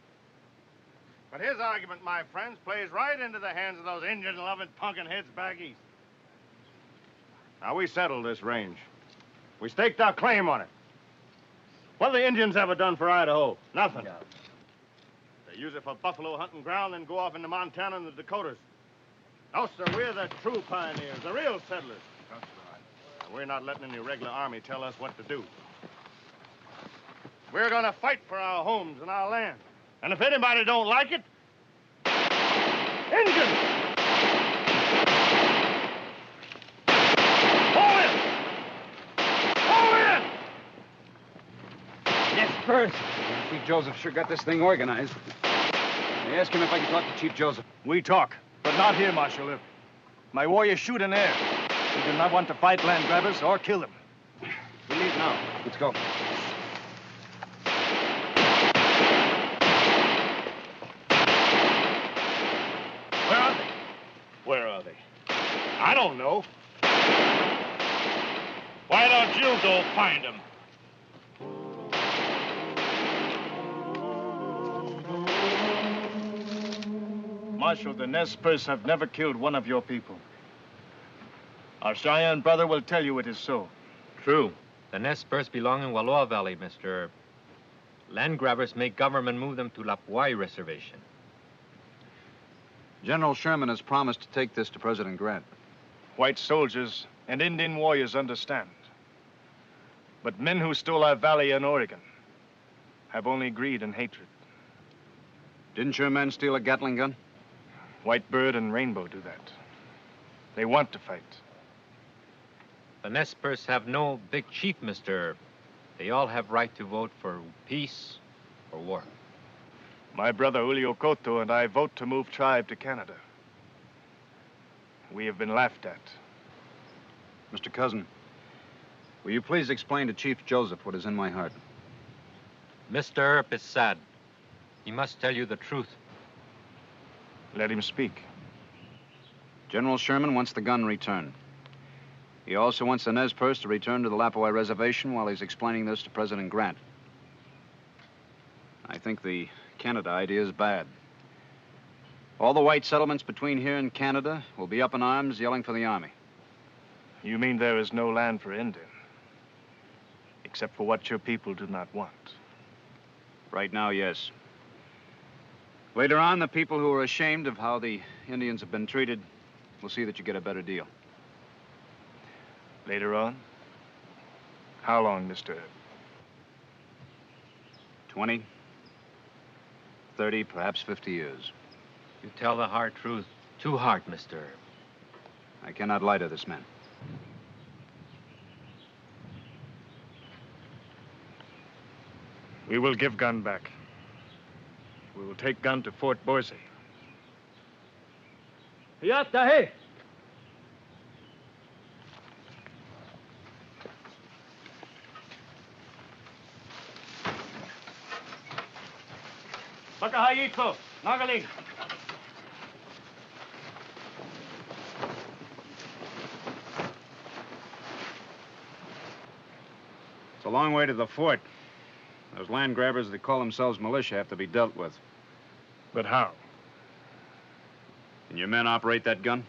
But his argument, my friends, plays right into the hands of those Indian-loving punkin heads back east. Now, we settled this range. We staked our claim on it. What have the Indians ever done for Idaho? Nothing. They use it for buffalo hunting ground, then go off into Montana and the Dakotas. No, sir, we're the true pioneers, the real settlers. That's right. And we're not letting any regular army tell us what to do. We're gonna fight for our homes and our land. And if anybody don't like it, Indians! Pull in! Pull in! Yes, first. Chief Joseph sure got this thing organized. I asked him if I could talk to Chief Joseph. We talk, but not here, Marshal. My warriors shoot in air. We do not want to fight land grabbers or kill them. We leave now. Let's go. Where are they? Where are they? I don't know. Why don't you go find them? Marshal, the Nez Perce have never killed one of your people. Our Cheyenne brother will tell you it is so. True. The Nez Perce belong in Wallowa Valley, Mr. Earp. Land grabbers make government move them to Lapwai Reservation. General Sherman has promised to take this to President Grant. White soldiers and Indian warriors understand. But men who stole our valley in Oregon have only greed and hatred. Didn't your men steal a Gatling gun? Whitebird and Rainbow do that. They want to fight. The Nez Perce have no big chief, Mr. Earp. They all have right to vote for peace or war. My brother Julio Cotto and I vote to move tribe to Canada. We have been laughed at. Mr. Cousin, will you please explain to Chief Joseph what is in my heart? Mr. Earp is sad. He must tell you the truth. Let him speak. General Sherman wants the gun returned. He also wants the Nez Perce to return to the Lapwai Reservation while he's explaining this to President Grant. I think the Canada idea is bad. All the white settlements between here and Canada will be up in arms yelling for the army. You mean there is no land for Indian? Except for what your people do not want? Right now, yes. Later on, the people who are ashamed of how the Indians have been treated will see that you get a better deal. Later on? How long, Mr. Ebb? 20, 30, perhaps 50 years. You tell the hard truth. Too hard, Mr. Ebb. I cannot lie to this man. We will give Gun back. We will take Gun to Fort Boise. Yatta, hey! Pakahayito, Nagaling. It's a long way to the fort. Those land grabbers that call themselves militia have to be dealt with. But how? Can your men operate that gun?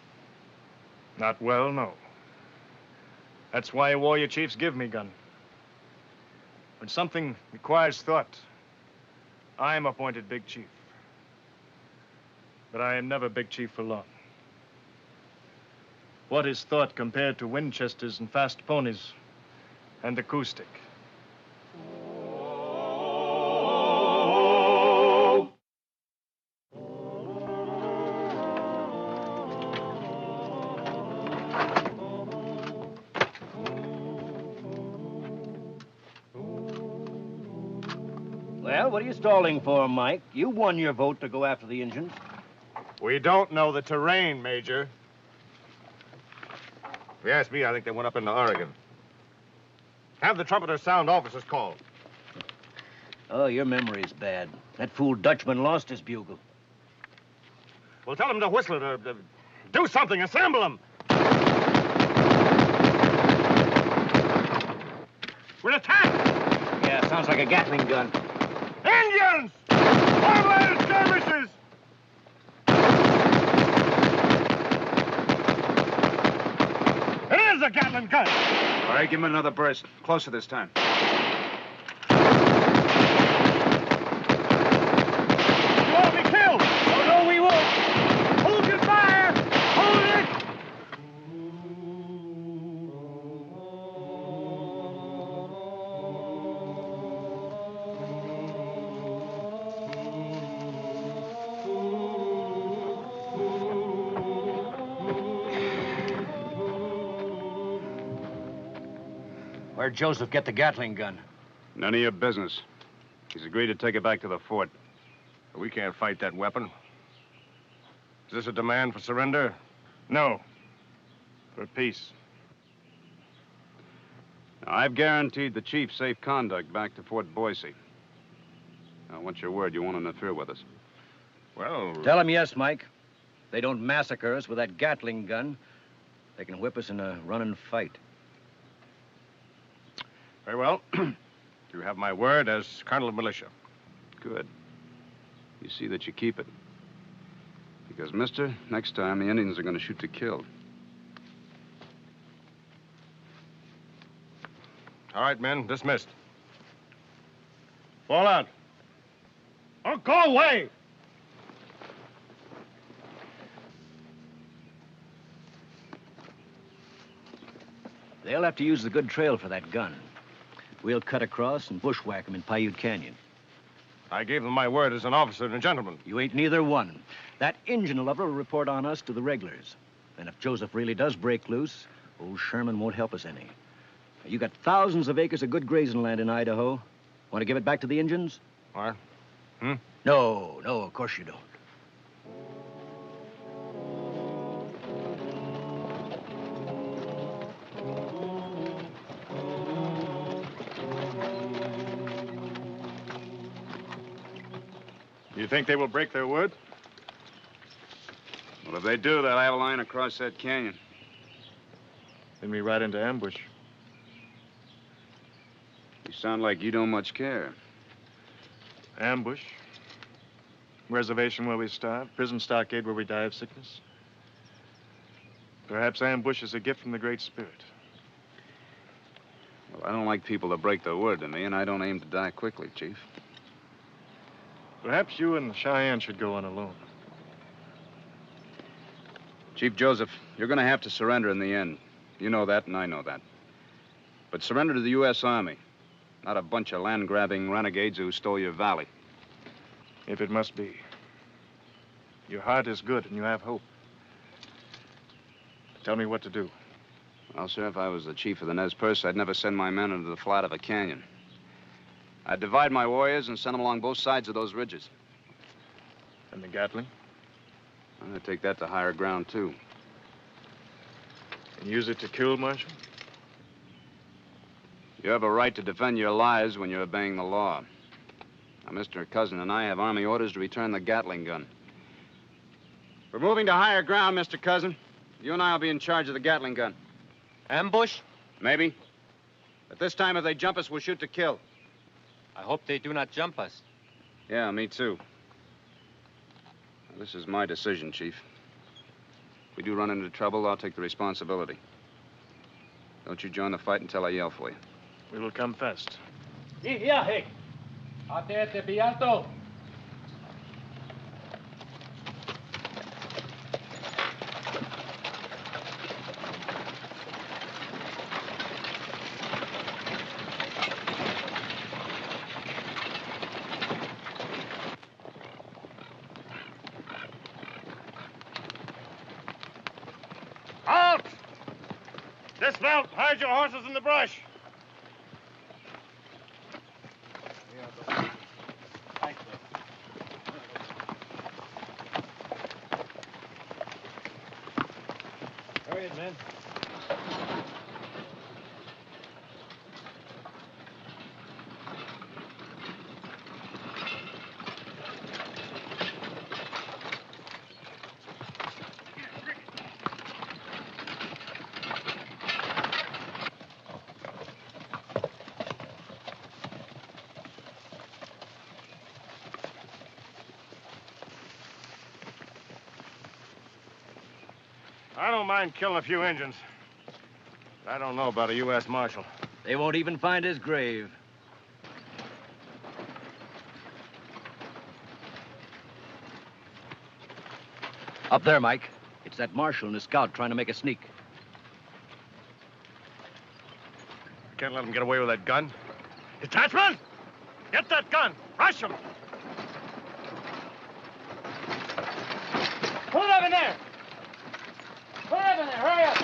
Not well, no. That's why warrior chiefs give me Gun. When something requires thought, I am appointed big chief. But I am never big chief for long. What is thought compared to Winchesters and fast ponies and the coup stick? Well, what are you stalling for, Mike? You won your vote to go after the Indians. We don't know the terrain, Major. If you ask me, I think they went up into Oregon. Have the trumpeter sound officers called. Oh, your memory's bad. That fool Dutchman lost his bugle. Well, tell them to whistle, to do something, assemble them. We're attacked! Yeah, sounds like a Gatling gun. Indians! Homeland skirmishers! It is a Gatling gun! All right, give him another burst. Closer this time. You want to be killed? Oh, no, we won't. Hold your fire! Hold it! Where'd Joseph get the Gatling gun? None of your business. He's agreed to take it back to the fort. We can't fight that weapon. Is this a demand for surrender? No. For peace. Now, I've guaranteed the chief safe conduct back to Fort Boise. Now, what's your word? You won't interfere with us? Well... Tell him yes, Mike. If they don't massacre us with that Gatling gun, they can whip us in a running fight. Very well. You have my word as Colonel of Militia. Good. You see that you keep it. Because, mister, next time the Indians are going to shoot to kill. All right, men, dismissed. Fall out. Oh, go away! They'll have to use the good trail for that gun. We'll cut across and bushwhack them in Paiute Canyon. I gave them my word as an officer and a gentleman. You ain't neither one. That Injun lover will report on us to the regulars. And if Joseph really does break loose, old Sherman won't help us any. You got thousands of acres of good grazing land in Idaho. Want to give it back to the Indians? What? No, of course you don't. You think they will break their word? Well, if they do, they'll have a line across that canyon. Then we ride into ambush. You sound like you don't much care. Ambush? Reservation where we starve, prison stockade where we die of sickness. Perhaps ambush is a gift from the Great Spirit. Well, I don't like people to break their word to me, and I don't aim to die quickly, Chief. Perhaps you and Cheyenne should go on alone. Chief Joseph, you're going to have to surrender in the end. You know that, and I know that. But surrender to the U.S. Army, not a bunch of land-grabbing renegades who stole your valley. If it must be. Your heart is good, and you have hope. Tell me what to do. Well, sir, if I was the chief of the Nez Perce, I'd never send my men into the flat of a canyon. I'd divide my warriors and send them along both sides of those ridges. And the Gatling? I'm going to take that to higher ground, too. And use it to kill, Marshal? You have a right to defend your lives when you're obeying the law. Now, Mr. Cousin and I have Army orders to return the Gatling gun. We're moving to higher ground, Mr. Cousin. You and I will be in charge of the Gatling gun. Ambush? Maybe. But this time, if they jump us, we'll shoot to kill. I hope they do not jump us. Yeah, me too. Now, this is my decision, Chief. If we do run into trouble, I'll take the responsibility. Don't you join the fight until I yell for you. We will come fast. Ate pialto. Halt! Dismount. Hide your horses in the brush. Hurry it, men. I don't mind killing a few Indians. But I don't know about a U.S. Marshal. They won't even find his grave. Up there, Mike. It's that marshal and his scout trying to make a sneak. I can't let him get away with that gun. Detachment! Get that gun! Rush him! Put it up in there. Put it up in there. Hurry up.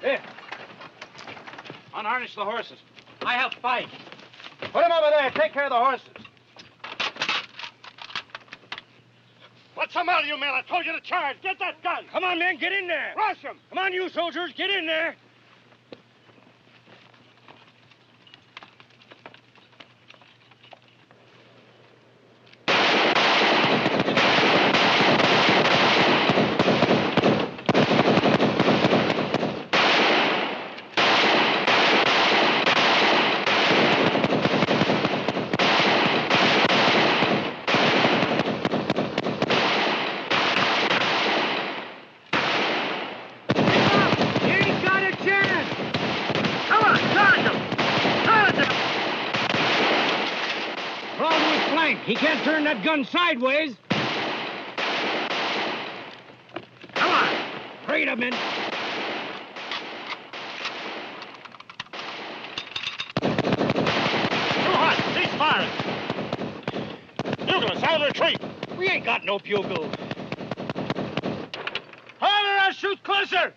Here. Unharness the horses. I have fight. Put them over there. Take care of the horses. What's the matter, you men? I told you to charge. Get that gun! Come on, men, get in there. Rush him! Come on, you soldiers, get in there. He can't turn that gun sideways. Come on. Bring it up, men. Too hot. Cease firing. Bugle, sound retreat. We ain't got no bugle. Harder, I'll shoot closer.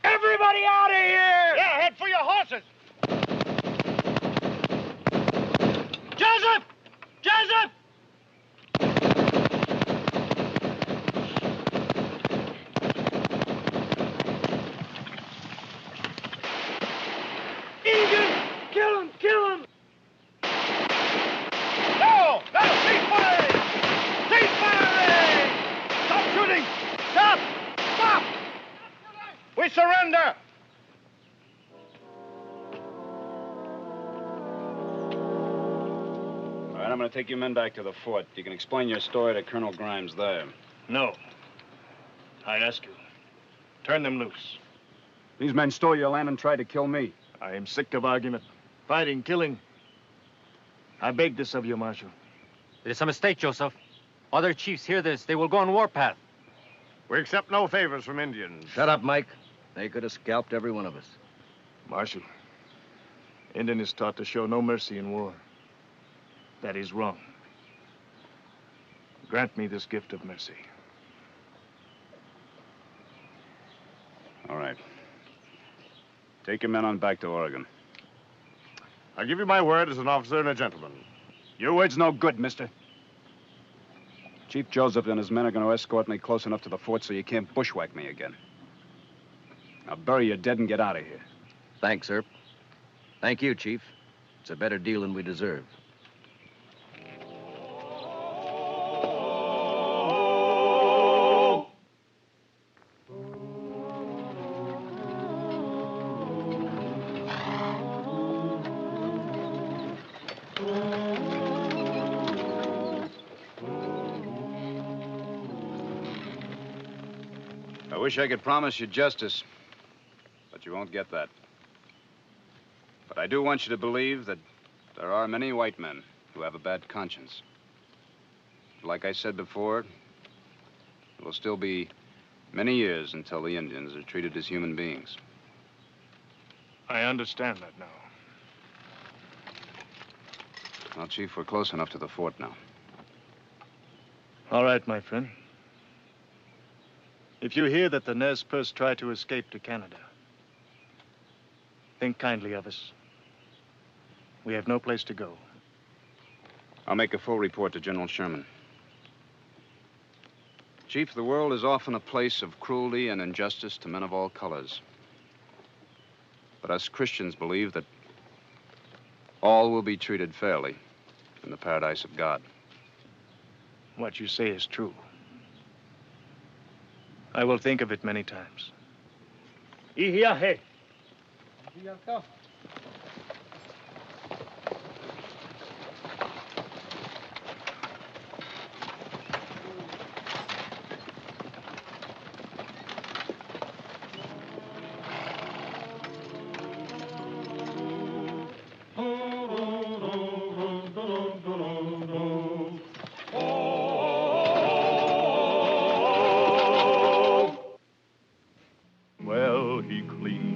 Everybody out of here! Yeah, head for your horses. Joseph! Joseph! Egan! Kill him! Kill him! we surrender! All right, I'm going to take you men back to the fort. You can explain your story to Colonel Grimes there. No. I ask you, turn them loose. These men stole your land and tried to kill me. I am sick of argument. Fighting, killing. I beg this of you, Marshal. It is a mistake, Joseph. Other chiefs hear this. They will go on warpath. We accept no favors from Indians. Shut up, Mike. They could have scalped every one of us. Marshal, Indian is taught to show no mercy in war. That is wrong. Grant me this gift of mercy. All right. Take your men on back to Oregon. I give you my word as an officer and a gentleman. Your word's no good, mister. Chief Joseph and his men are going to escort me close enough to the fort so you can't bushwhack me again. Now bury your dead and get out of here. Thanks, Earp. Thank you, Chief. It's a better deal than we deserve. I wish I could promise you justice, but you won't get that. But I do want you to believe that there are many white men who have a bad conscience. Like I said before, it will still be many years until the Indians are treated as human beings. I understand that now. Well, Chief, we're close enough to the fort now. All right, my friend. If you hear that the Nez Perce try to escape to Canada, think kindly of us. We have no place to go. I'll make a full report to General Sherman. Chief, the world is often a place of cruelty and injustice to men of all colors. But us Christians believe that all will be treated fairly in the paradise of God. What you say is true. I will think of it many times. Ihiahe.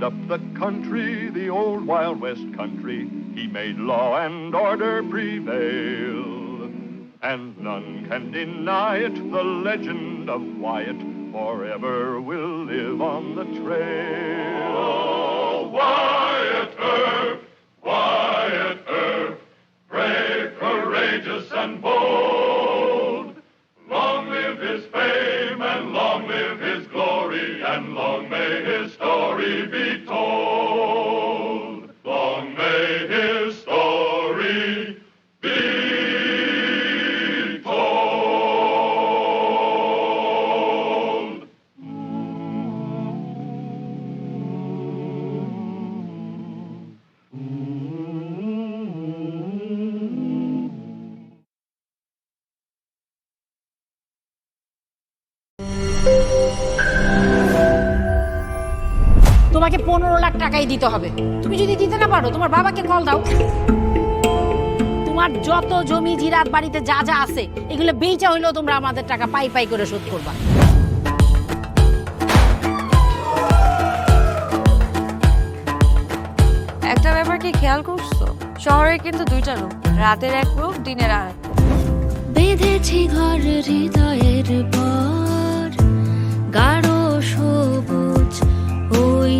Up the country, the old Wild West country, he made law and order prevail. And none can deny it, the legend of Wyatt forever will live on the trail. Oh, Wyatt Earp, brave, courageous, and bold. Long live his fame, and long live his glory, and long may his story be told. Long may his story be told. তোমাকে 15 লাখ টাকাই দিতে হবে। তুমি যদি দিতে না পারো তোমার বাবাকে কল দাও। তোমার যত জমি জিরাত বাড়িতে যা যা আছে এগুলো বেচা হইলেও তোমরা আমাদের টাকা পাই পাই করে শোধ করবা। একটা ব্যাপার কি খেয়াল করছো? শহরে কিন্তু দুইটা রূপ, রাতের এক রূপ, দিনের আর এক। বেঁধেছি ঘর হৃদয়ের পর, গাঢ় সবুজ ওই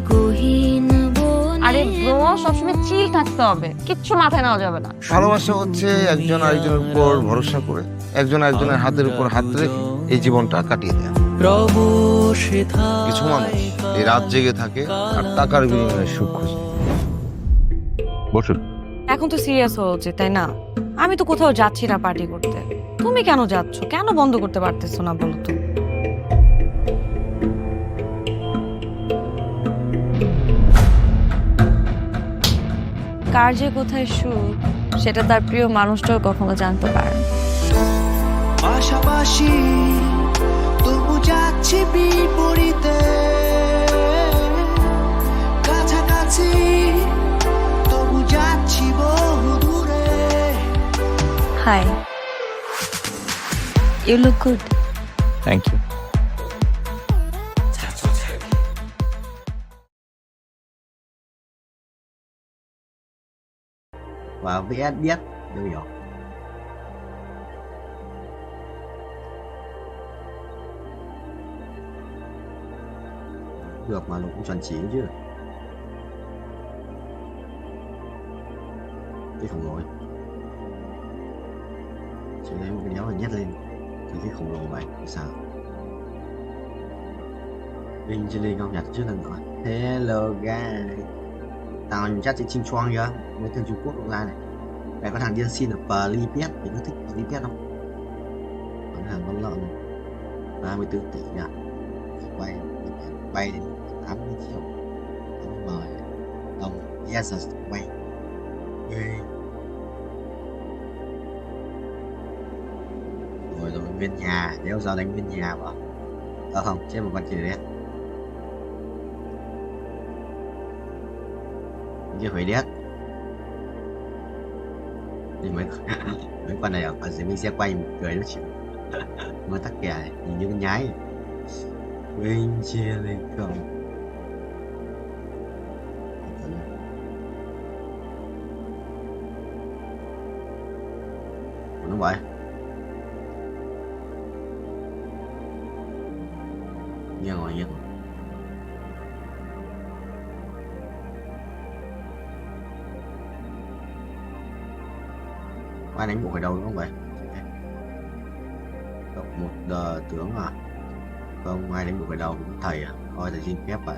গহীন বনে। আরে ব্রো, সবসময় চিল থাকতে হবে, কিচ্ছু মাথায় নেওয়া যাবে না। ভালোবাসা হচ্ছে একজন আরেকজনের উপর ভরসা করে, একজন আরেকজনের হাতের উপর হাত রেখে এই জীবনটা কাটিয়ে দেয়। কিছু মানুষ এই রাত জেগে থাকে আর টাকার বিনিময়ে সুখ খোঁজে। বসুন। এখন তো সিরিয়াস হওয়া উচিত, তাই না? আমি তো কোথাও যাচ্ছি না পার্টি করতে। তুমি কেন যাচ্ছ? কেন বন্ধ করতে পারতেছো না বলো তো? কার যে কোথায় সুখ সেটা তার প্রিয় মানুষটাও কখনো জানতে পারে না। পাশাপাশি তবু যাচ্ছি বিপরীতে, কাছাকাছি তবু যাচ্ছি বহু দূরে। Hi, you look good. Thank you. Và VS biết New York. Được mà nó cũng chuẩn chỉ chứ. Cái khổng lồ ấy. Chỉ lấy một cái đéo và nhét lên cái khổng lồ vậy thì sao? Vinh trên đây không nhặt trước lần nữa. Hello guys. Tao nhìn chắc sẽ chinh choang kìa. Mấy thằng Trung Quốc ra này. Mày có thằng điên xin ở Pripyat. Mày có thích Pripyat không? Có thằng con lợn này 34 tỷ nha. Bay đến 80 triệu. Mời đồng yes bay. Rồi bên nhà. Nếu giờ đánh bên nhà vào. Không, chết một con chữ đấy. Như phải đét thì mấy con này ở dưới mình sẽ quay một cười nó chịu mà tắc kè này nhìn như con nhái bên chia lên không nó vậy nghe ngồi nghe ai đánh bộ ở đâu đúng không vậy? Một tướng à? Không, ai đánh bộ ở đâu cũng thầy à? Thôi thầy xin phép vậy.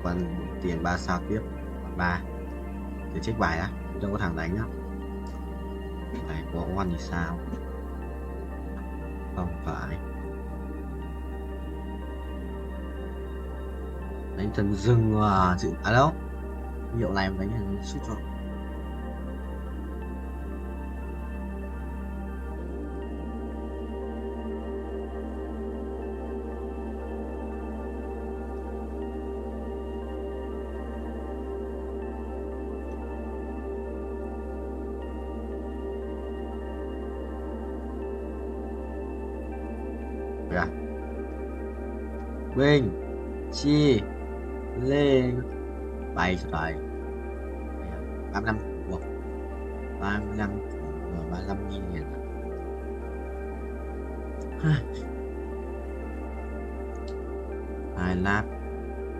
Còn tiền 3 sao tiếp 3 thì check bài á, không có thằng đánh á. Này có oan thì sao? Không phải. Đánh thần rừng à? À đâu? Hiệu này mà đánh suốt cho. Bình chi lên bay cho trời 35 của 35 của 35.000 hai lap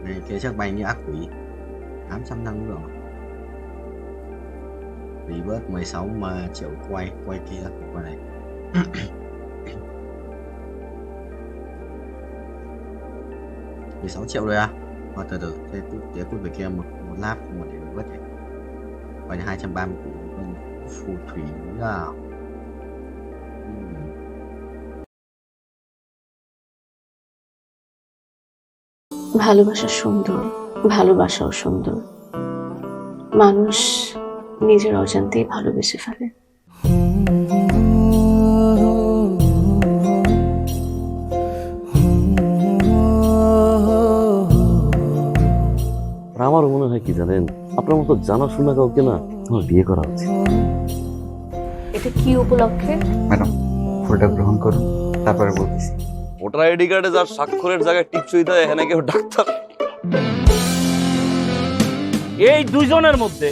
này kia chắc bay như ác quỷ 800 năm rồi vì bớt 16 mà triệu quay kia qua này. 16 triệu rồi à? Và từ từ thế tiếp về kia một lap một để vớt này. Và 230 của phù thủy là ভালোবাসা সুন্দর, ভালোবাসাও সুন্দর। মানুষ নিজের অজান্তেই ভালোবেসে ফেলে। আমার মনে হয় কি জানেন, আপনার মতো জানাশোনা কাউকে না আমার বিয়ে করা উচিত। এটা কি উপলক্ষে? ম্যাডাম ফুলটা গ্রহণ করুন, তারপরে বলতেছি। ভোটার আইডি কার্ডে যার স্বাক্ষরের জায়গায় টিপসই দেয় এখানে কেউ ডাক্তার। এই দুইজনের মধ্যে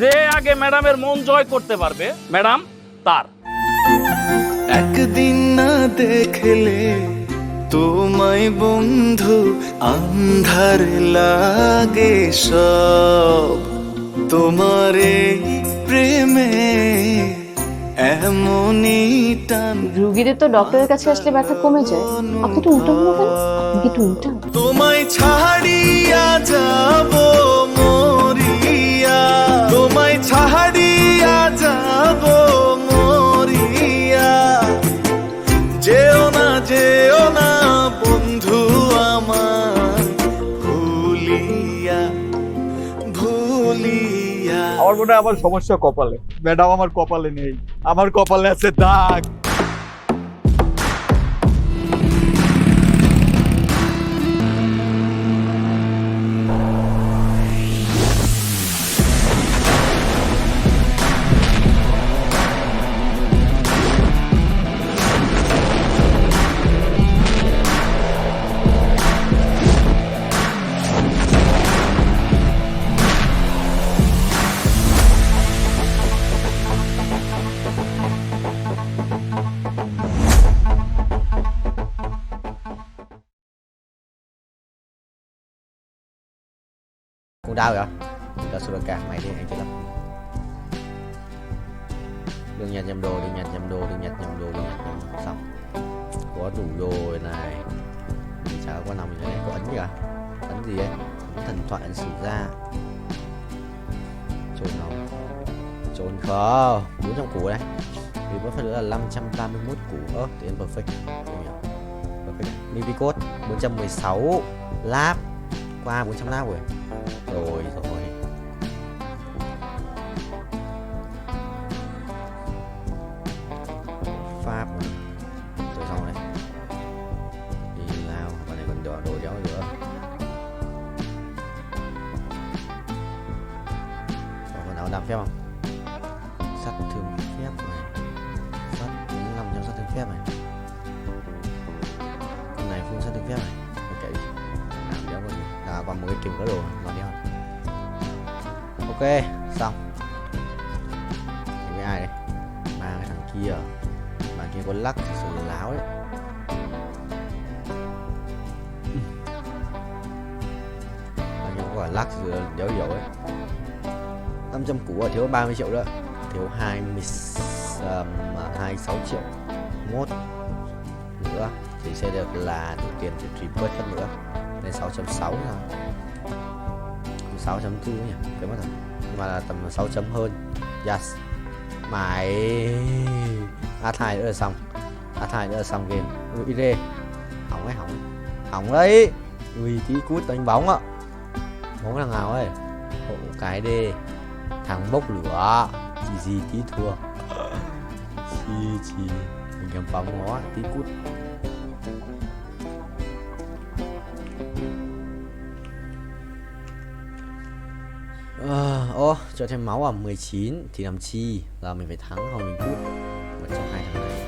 যে আগে ম্যাডামের মন জয় করতে পারবে ম্যাডাম তার। একদিন না দেখলে তোমায় বন্ধু আন্ধার লাগে সব, তোমার এই প্রেমে এমনই টান। রোগীদের তো ডক্টরের কাছে আসলে ব্যথা কমে যায়, আপনি তো উল্টো বলবেন। আপনি কি উল্টা? তোমায় ছাড়িয়া যাব মরিয়া, তোমায় ছাড়িয়া যাব মরিয়া, যেও না যেও না বন্ধু আমার ভুলিয়া ভুলিয়া। আমার মনে হয় আমার সমস্যা কপালে। ম্যাডাম আমার কপালে নেই, আমার কপালে আছে দাগ। Con đau vậy? Cho Soraka, mày đi anh chết lắm. Đừng nhặt nhầm đồ, đừng nhặt nhầm đồ, đừng nhặt nhầm đồ, đừng nhặt nhầm đồ. Xong. Có đủ rồi này. Mình chả có nào mình ở đây có ấn gì cả. Ấn gì ấy? Ấn thần thoại, ấn sử ra. Trốn nó. Trốn khó. 400 củ đây. Vì có phải nữa là 531 củ. Thì em perfect. Perfect. Mini code 416 lap. Qua 400 lap rồi. Rồi. Pháp mà. Rồi xong rồi. Đi lao. Bạn này còn đồ đéo nữa. Còn áo đạp phép không? Sắt thương phép này. Sắt 45 sát thương phép này. Con này full sát thương phép này. Ok. Làm đéo còn gì. Còn một cái kìm có đồ mà đéo. Ok, xong. Với ai đây? Ba cái thằng kia. Bạn kia có lắc thì sự láo đấy. Bạn kia có cả lắc thì đéo hiểu ấy. 500 củ rồi, thiếu 30 triệu nữa. Thiếu 26 triệu mốt nữa thì sẽ được là đủ tiền để trip bớt hơn nữa. Lên 6.6 rồi. 6.4 nhỉ, cái mất rồi. Nhưng mà là tầm 6 chấm hơn. Yes. Mày A2 nữa là xong. A2 nữa là xong game. Ui rê. Hỏng ấy, hỏng đấy. Ui tí cút đánh bóng ạ. Bóng thằng nào ấy. Hộ cái đê. Thằng bốc lửa. Gì tí thua. Chi mình cầm bóng nó tí cút. Cho thêm máu à 19 thì làm chi là mình phải thắng không mình cút mà cho hai thằng này.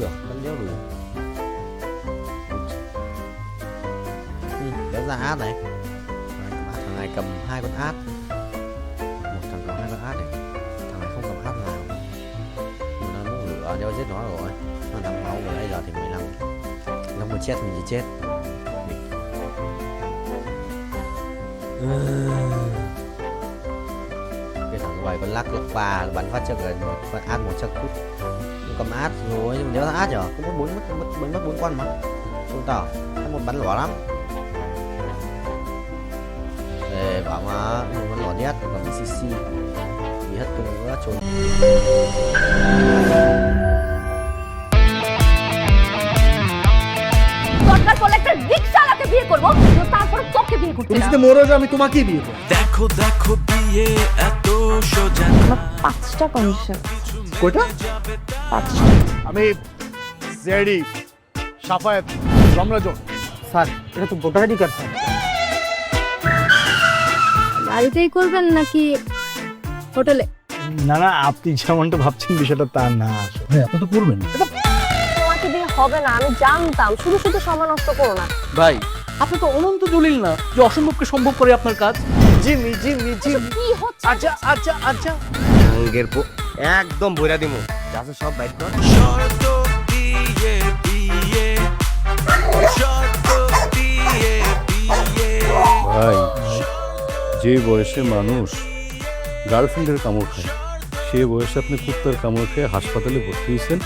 Được vẫn đéo đủ. Đéo ra át này. Thằng này cầm 2 con át. Có 2 con át này. Thằng này không cầm át nào. Nó muốn lửa đeo giết nó rồi. Nó 5 máu rồi bây giờ thì 15. Nó muốn chết mình chỉ chết. Cái thằng ngoài con lắc 3 bắn phát cho gần con át một chắc cút. Nó cầm át rồi nhưng mà đéo ra át nhở. Cũng mất 4 con mà. Không tao. Một bắn lỏ lắm. Bảo mà mình vẫn lỏ nét còn CC thì hết cùng nữa trốn. দরকার পড়লে একটা রিকশাওয়ালাকে বিয়ে করব তারপর তোকে বিয়ে করতে তুমি তো মরো যে আমি তোমাকে বিয়ে করব। দেখো দেখো বিয়ে এত সোজা আমার 5টা কন্ডিশন। কয়টা? 5টা। আমি জেডি সাফায়েত রমরাজন স্যার এটা তো ভোটার আইডি কার্ড স্যার। বাড়িতেই করবেন নাকি হোটেলে? না না আপনি যেমনটা ভাবছেন বিষয়টা তা না। ভাই আপনি তো করবেন। তোমাকে দিয়ে হবে না আমি জানতাম, শুধু শুধু সময় নষ্ট করো না। ভাই আপনি তো অনন্ত দলিল না যে অসম্ভবকে সম্ভব করে আপনার কাজ। জিমি কি হচ্ছে? আচ্ছা আঙ্গের পো একদম ভইরা দিমু যাচ্ছে সব বাইক কর। শর্ত দিয়ে বিয়ে শর্ত দিয়ে বিয়ে। ভাই যে বয়সে মানুষ গার্লফ্রেন্ডের কামড় খায় সে বয়সে আপনি কুত্তার কামড় খেয়ে হাসপাতালে ভর্তি হয়েছেন।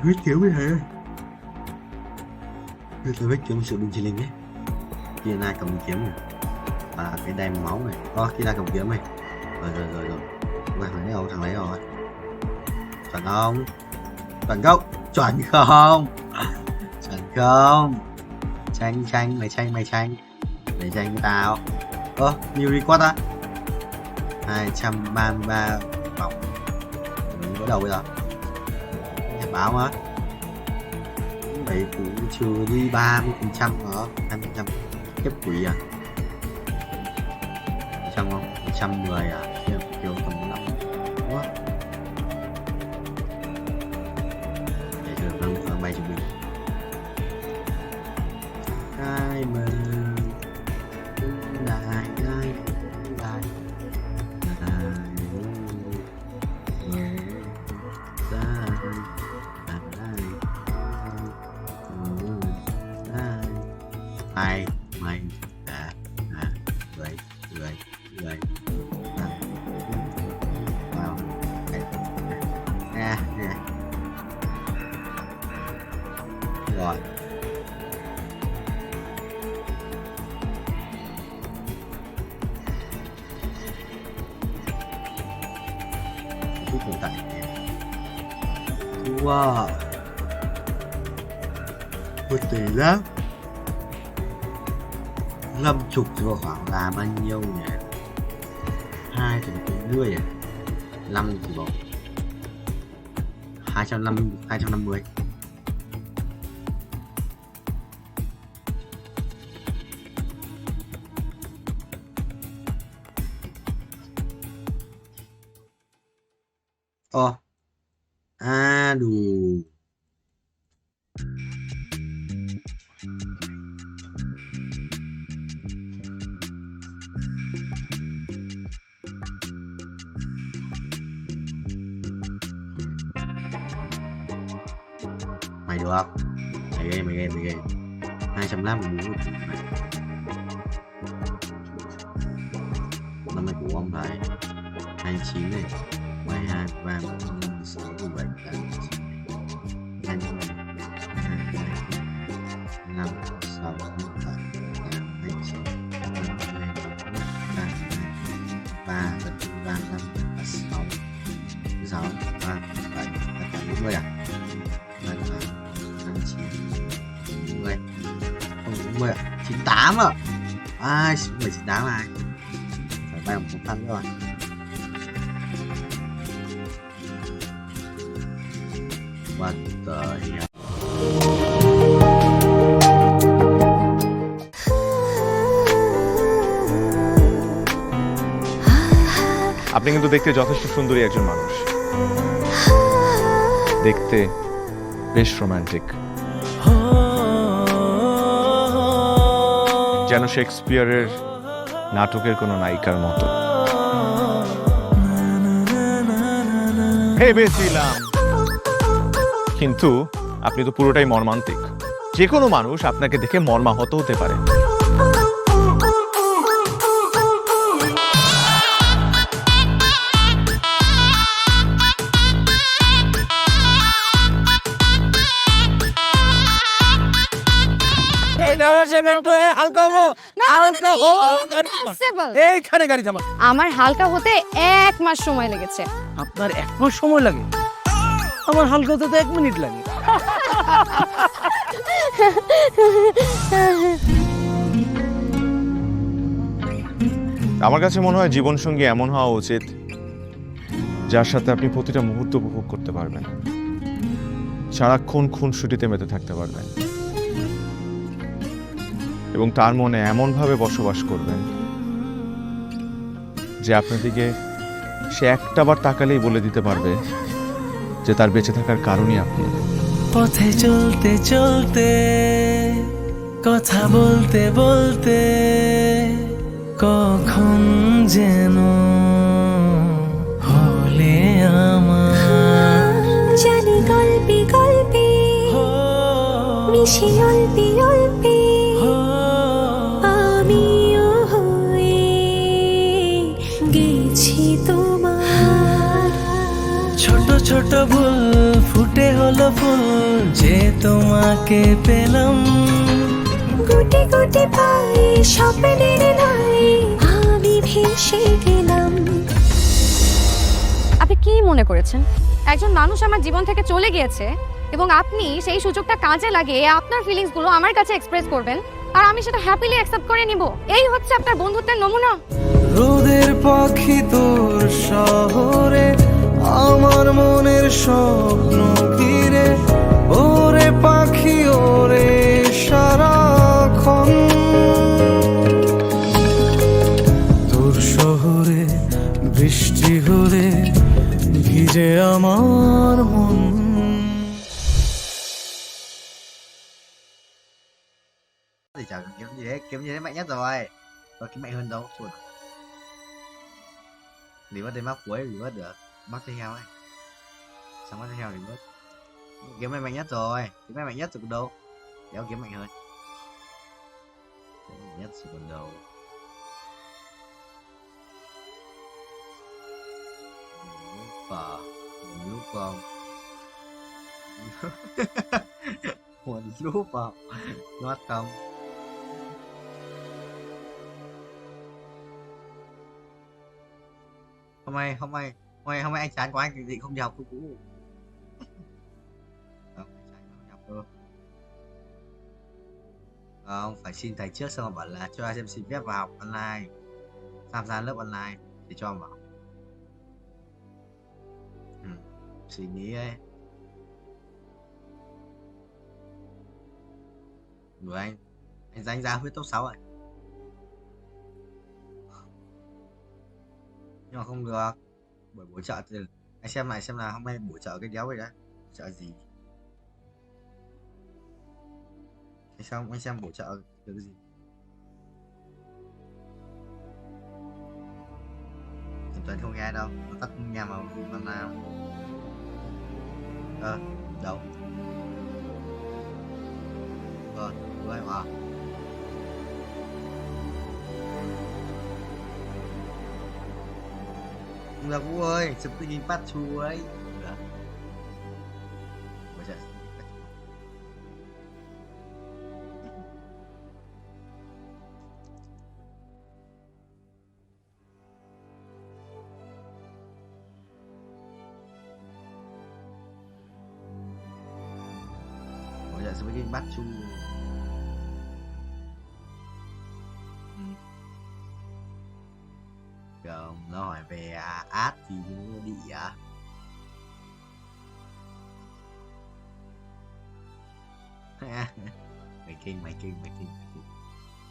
huyết kiếm với thế. Huyết kiếm sự binh chi linh ấy. Kia ai cầm kiếm này. À cái đèn máu này. Kia ai cầm kiếm này. Rồi. Thằng lấy đâu? Thằng lấy rồi. Chuẩn không? Chuẩn không? Chuẩn không? Chuẩn không? Tranh mày tranh để tranh với tao. Nhiều record á. 233 vòng. Mình bắt đầu bây giờ. Báo mà. Đấy cũng chưa đi 30% hả? 20% tiếp quỷ à? 100 không? 110 à? Kiểu tầm 5. Đúng không? Để cho được khoảng 70 bình. Ai mà đại ai mày người wow nè rồi wow một tỷ lắm 50 rồi khoảng là bao nhiêu nhỉ? 250 à? 5 thì bỏ 250. Đủ. Mày được không? Mày game 250 mình muốn năm nay của ông thầy 29 này 12 3 4 6 7 8 9 5 6 7 8 9 3 5 6 6 3 7 40 à? 98 à? 98 ai? Phải bay một cục thăng rồi. What the hell? আপনি কিন্তু দেখতে যথেষ্ট সুন্দরী একজন মানুষ, দেখতে বেশ romantic, যেন শেক্সপিয়ারের নাটকের কোনো নায়িকার মতো। ভেবেছিলাম, কিন্তু আপনি তো পুরোটাই মর্মান্তিক। যে কোনো মানুষ আপনাকে দেখে মর্মাহত হতে পারে। আমার হালকা হতে 1 মাস সময় লেগেছে। আপনার 1 মাস সময় লাগে? আমার হালকা হতে তো 1 মিনিট লাগে। আমার কাছে মনে হয় জীবনসঙ্গী এমন হওয়া উচিত যার সাথে আপনি প্রতিটা মুহূর্ত উপভোগ করতে পারবেন, সারাক্ষণ খুনসুটিতে মেতে থাকতে পারবেন এবং তার মনে এমনভাবে বসবাস করবেন যে আপনার দিকে সে একটাবার তাকালেই বলে দিতে পারবে যে তার বেঁচে থাকার কারণই আপনি। পথে চলতে চলতে, কথা বলতে বলতে, কখন যেন হলে আমার, জানি গল্পে গল্পে মিশে অল্পে অল্পে আমিও হয়ে গেছি তোমার। ছোট ছোট ভুল ফুটে হলো ফুল যে তোমাকে পেলাম গুটি গুটি পায়ে স্বপ্নের নাই আমি ভেসে গেলাম। আপনি কি মনে করেছেন একজন মানুষ আমার জীবন থেকে চলে গিয়েছে এবং আপনি সেই সুযোগটা কাজে লাগিয়ে আপনার ফিলিংস গুলো আমার কাছে এক্সপ্রেস করবেন আর আমি সেটা হ্যাপিলি অ্যাকসেপ্ট করে নিব? এই হচ্ছে আপনার বন্ধুত্বের নমুনা? রোদের পাখি তোর শহরে আমার মনের স্বপ্ন ঘিরে ওরে পাখি ওরে সারাক্ষণ তোর শহরে বৃষ্টি হলে ভিজে আমার মন। Thì chả cần kiếm gì đấy mạnh nhất rồi. Và kiếm mạnh hơn đâu chuột. Vì mất đến mắc cuối vì mất được mắc theo ấy. Xong mắc theo thì mất. Kiếm mạnh nhất rồi. Kiếm mạnh nhất rồi còn đâu. Đéo kiếm mạnh hơn. Kiếm mạnh nhất rồi còn đâu. Lúc không. Một lúc vào. Nót không. Hôm nay anh chán quá anh định không đi học cũ. Không, anh chán không đi học đâu. Không, phải xin thầy trước xong rồi bảo là cho em xin phép vào học online, tham gia lớp online để cho vào. Suy nghĩ ấy. Rồi anh danh ra huyết top 6 rồi. Nhưng mà không được bởi bổ trợ thì anh xem lại xem là hôm nay bổ trợ cái đéo vậy đã bổ trợ gì. Anh xem bổ trợ được cái gì. Tuấn không nghe đâu, nó tắt nghe mà lần nào. Đâu rồi mà không được Vũ ơi, chụp tự nhìn bắt chú ấy. Được. Bây giờ sẽ đi bắt chú. Không, nó hỏi về át thì nó bị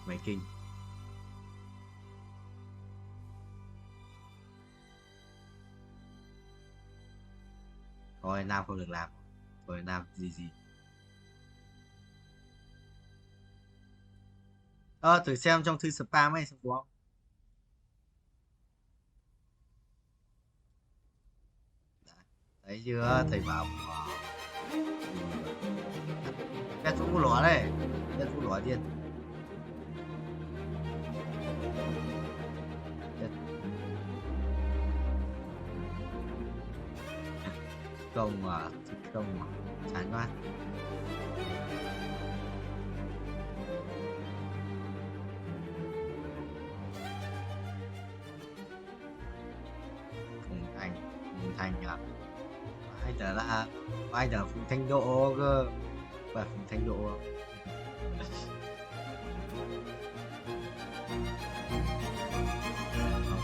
mày kinh. Thôi Nam không được làm. Thôi Nam gì. Thử xem trong thư spam ấy xem có không. Thấy chưa, thầy bảo cái chú lỏ đây, cái chú lỏ điên. Không mà chán quá. Thành ai trở là ai trở Phùng Thanh Độ cơ, và Phùng Thanh Độ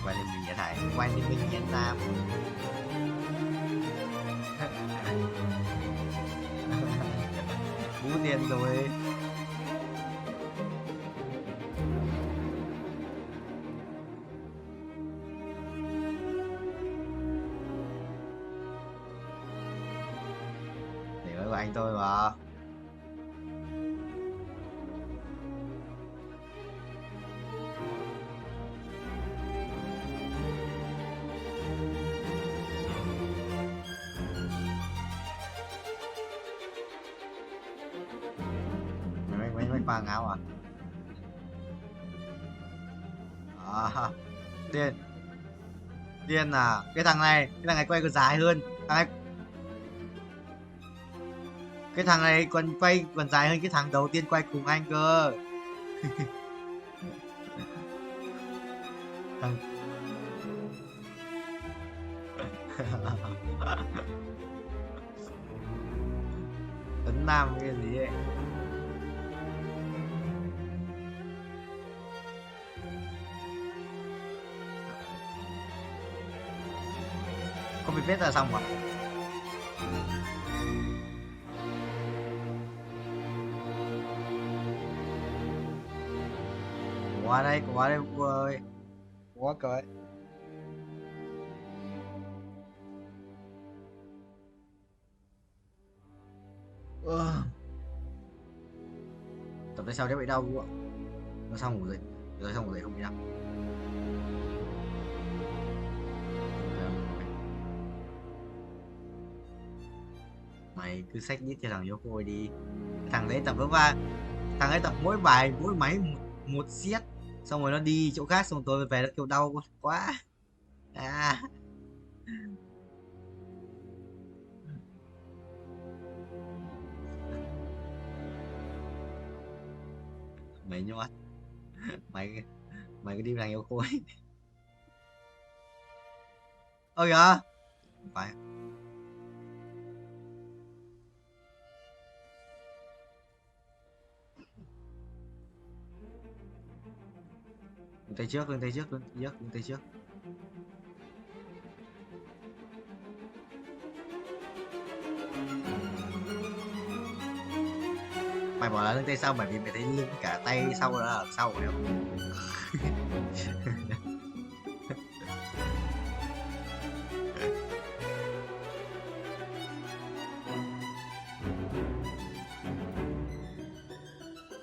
quay lên mình nhớ thải quay lên mình Nhân Nam. Vũ tiền rồi. Của anh tôi mà. Mấy khoang áo điên à. Cái thằng này quay còn dài hơn thằng này. Cái thằng này còn quay còn dài hơn cái thằng đầu tiên quay cùng anh cơ. Thằng Tấn Nam cái gì ấy. Không bị viết ra xong mà. Qua đây cô ơi. Quá cởi. Tập tới sau đấy bị đau đúng không? Nó xong ngủ dậy. Rồi xong ngủ dậy không bị đau. Mày cứ xách nhít cho thằng vô cô đi. Thằng đấy tập với ba. Thằng ấy tập mỗi bài mỗi máy một set, xong rồi nó đi chỗ khác, xong rồi tôi về nó kêu đau quá. À. Mày nhót. Mày cứ đi thằng yêu khối. Ôi kìa. Không phải. Tay trước. Mày bỏ là lưng tay sau bởi vì mày thấy lưng cả tay sau đó là ở sau của em.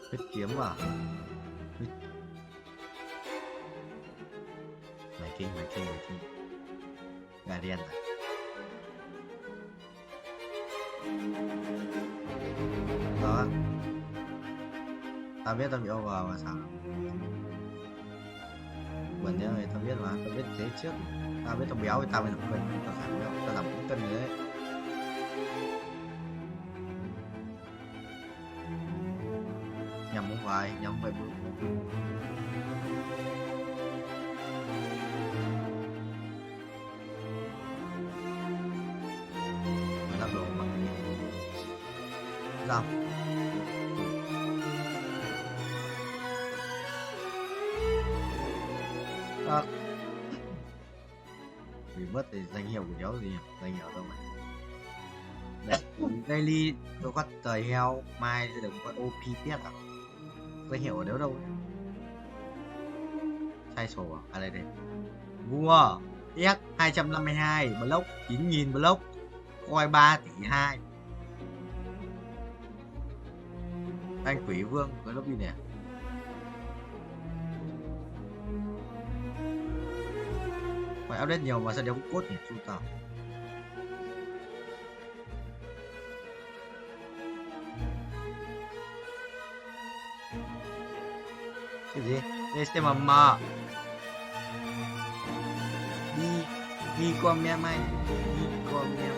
Huyết kiếm à? Mày kinh. Gà đen à? Đó. Tao biết tao bị over mà sao? Buồn nhớ mày, tao biết mà, tao biết thế trước. Tao biết tao béo thì tao mới giảm cân, tao giảm béo, tao giảm 4 cân rồi đấy. Nhầm không phải, nhầm phải bự. Lắp đồ bằng dòng. Bị mất thì danh hiệu của cháu gì nhỉ? Danh hiệu đâu mày? Đấy, daily tôi có tời heo, mai sẽ được có OP tiếp à? Danh hiệu ở đâu? Sai sổ à? À đây đây. Vua S 252 block 9.000 block, coi 3 tỷ 2. Anh Quỷ Vương với lốc đi nè. Phải update nhiều mà sao đéo có cốt nhỉ? Chú tao. Cái gì? Đây xem mà. Đi qua mẹ mày. Đi qua mẹ.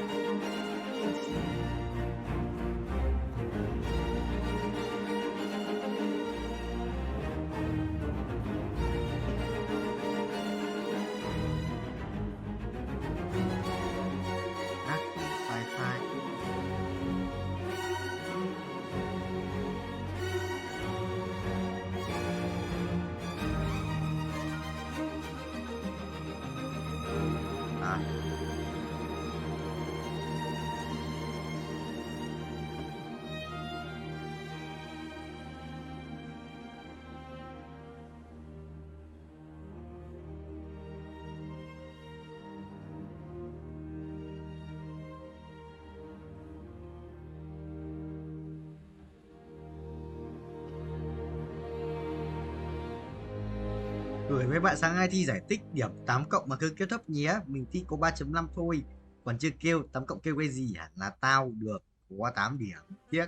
Gửi mấy bạn sáng nay thi giải tích điểm 8 cộng mà cứ kêu thấp nhé. Mình thi có 3.5 thôi. Còn chưa kêu 8 cộng kêu cái gì hả? Là tao được có 8 điểm. Tiếc.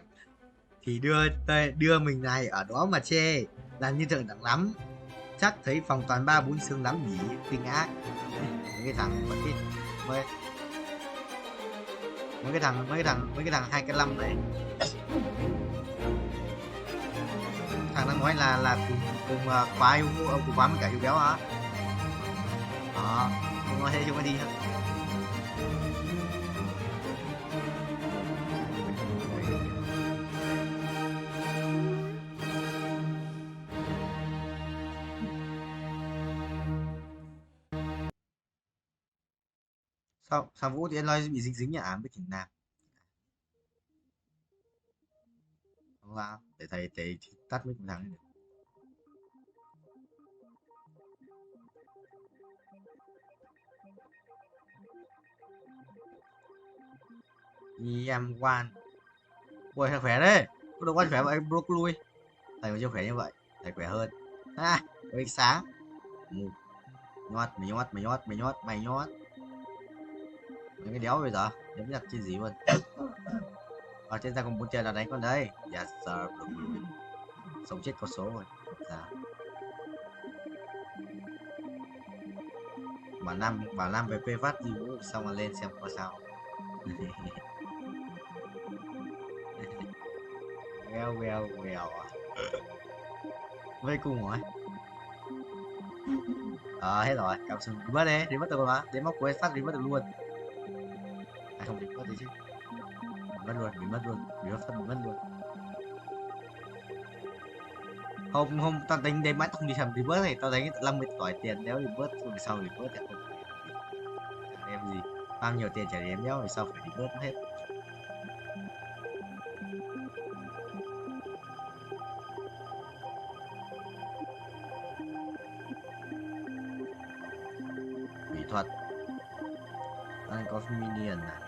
Thì đưa mình này ở đó mà chê. Làm như thượng đẳng lắm. Chắc thấy phòng toàn 3-4 sướng lắm nhỉ. Kinh ác. Cái thằng mà cái mấy cái thằng 25 đấy, thằng năm ngoái là cùng khóa cùng khóa với cả yêu béo hả? Không nói thế chúng ta đi hả? Sao Vũ thì anh nói bị dính nhà ám với Trình Nam? Không sao, để thầy tắt mic một thằng này. Em quan. Ui thầy khỏe đấy. Có được quan khỏe vậy anh broke lui. Thầy mà chưa khỏe như vậy, thầy khỏe hơn. Với sáng. Mày nhót. Mấy cái đéo bây giờ, đéo nhặt trên gì luôn. Ở trên ra còn muốn chơi là đánh con đấy. Yes sir, broke lui. Sống chết có số rồi. Dạ. Bảo Nam về quê phát gì Vũ xong rồi lên xem có sao. Well. Với cùng rồi. Hết rồi, cảm ơn mất đấy, đi mất rồi mà, đến móc quê phát đi mất được luôn. Không đi mất đấy chứ. Bị mất luôn. Hôm tao tính đến mãi không đi làm đi bớt này, tao thấy 50 tỏi tiền đéo đi bớt rồi sau đi bớt thì không. Em gì, bao nhiêu tiền trả em đéo rồi sau phải đi bớt hết. Mỹ thuật. Anh có minion à?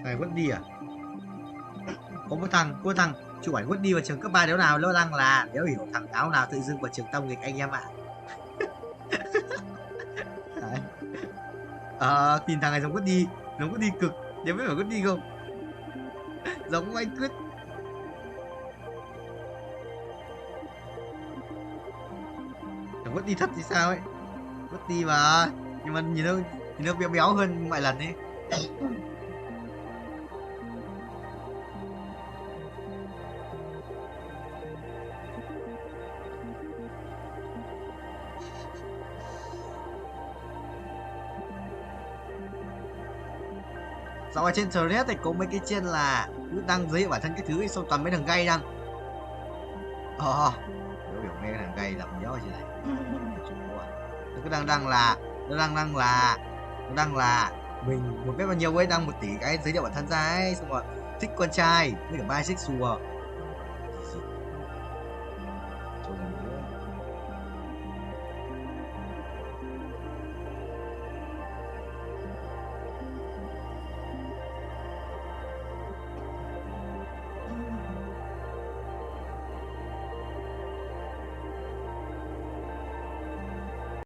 Thầy Woody à? Có một thằng chụp ảnh Woody vào trường cấp 3 đéo nào lỡ đăng là đéo hiểu thằng áo nào tự dưng vào trường tông nghịch anh em ạ. Tìm thằng này giống Woody cực, đéo biết phải Woody không? Giống anh Quyết. Thằng Woody thật thì sao ấy? Woody mà, nhưng mà nhìn nó béo hơn mọi lần ấy. Dạo ở trên thread thì có mấy cái trên là đăng giới thiệu bản thân cái thứ ấy, xong toàn mấy thằng gay đăng. Nếu hiểu nghe thằng gay làm nhớ gì này. Nó cứ đăng là mình một biết bao nhiêu ấy, đăng 1 tỷ cái giới thiệu bản thân ra ấy, xong rồi thích con trai với cả bisexual.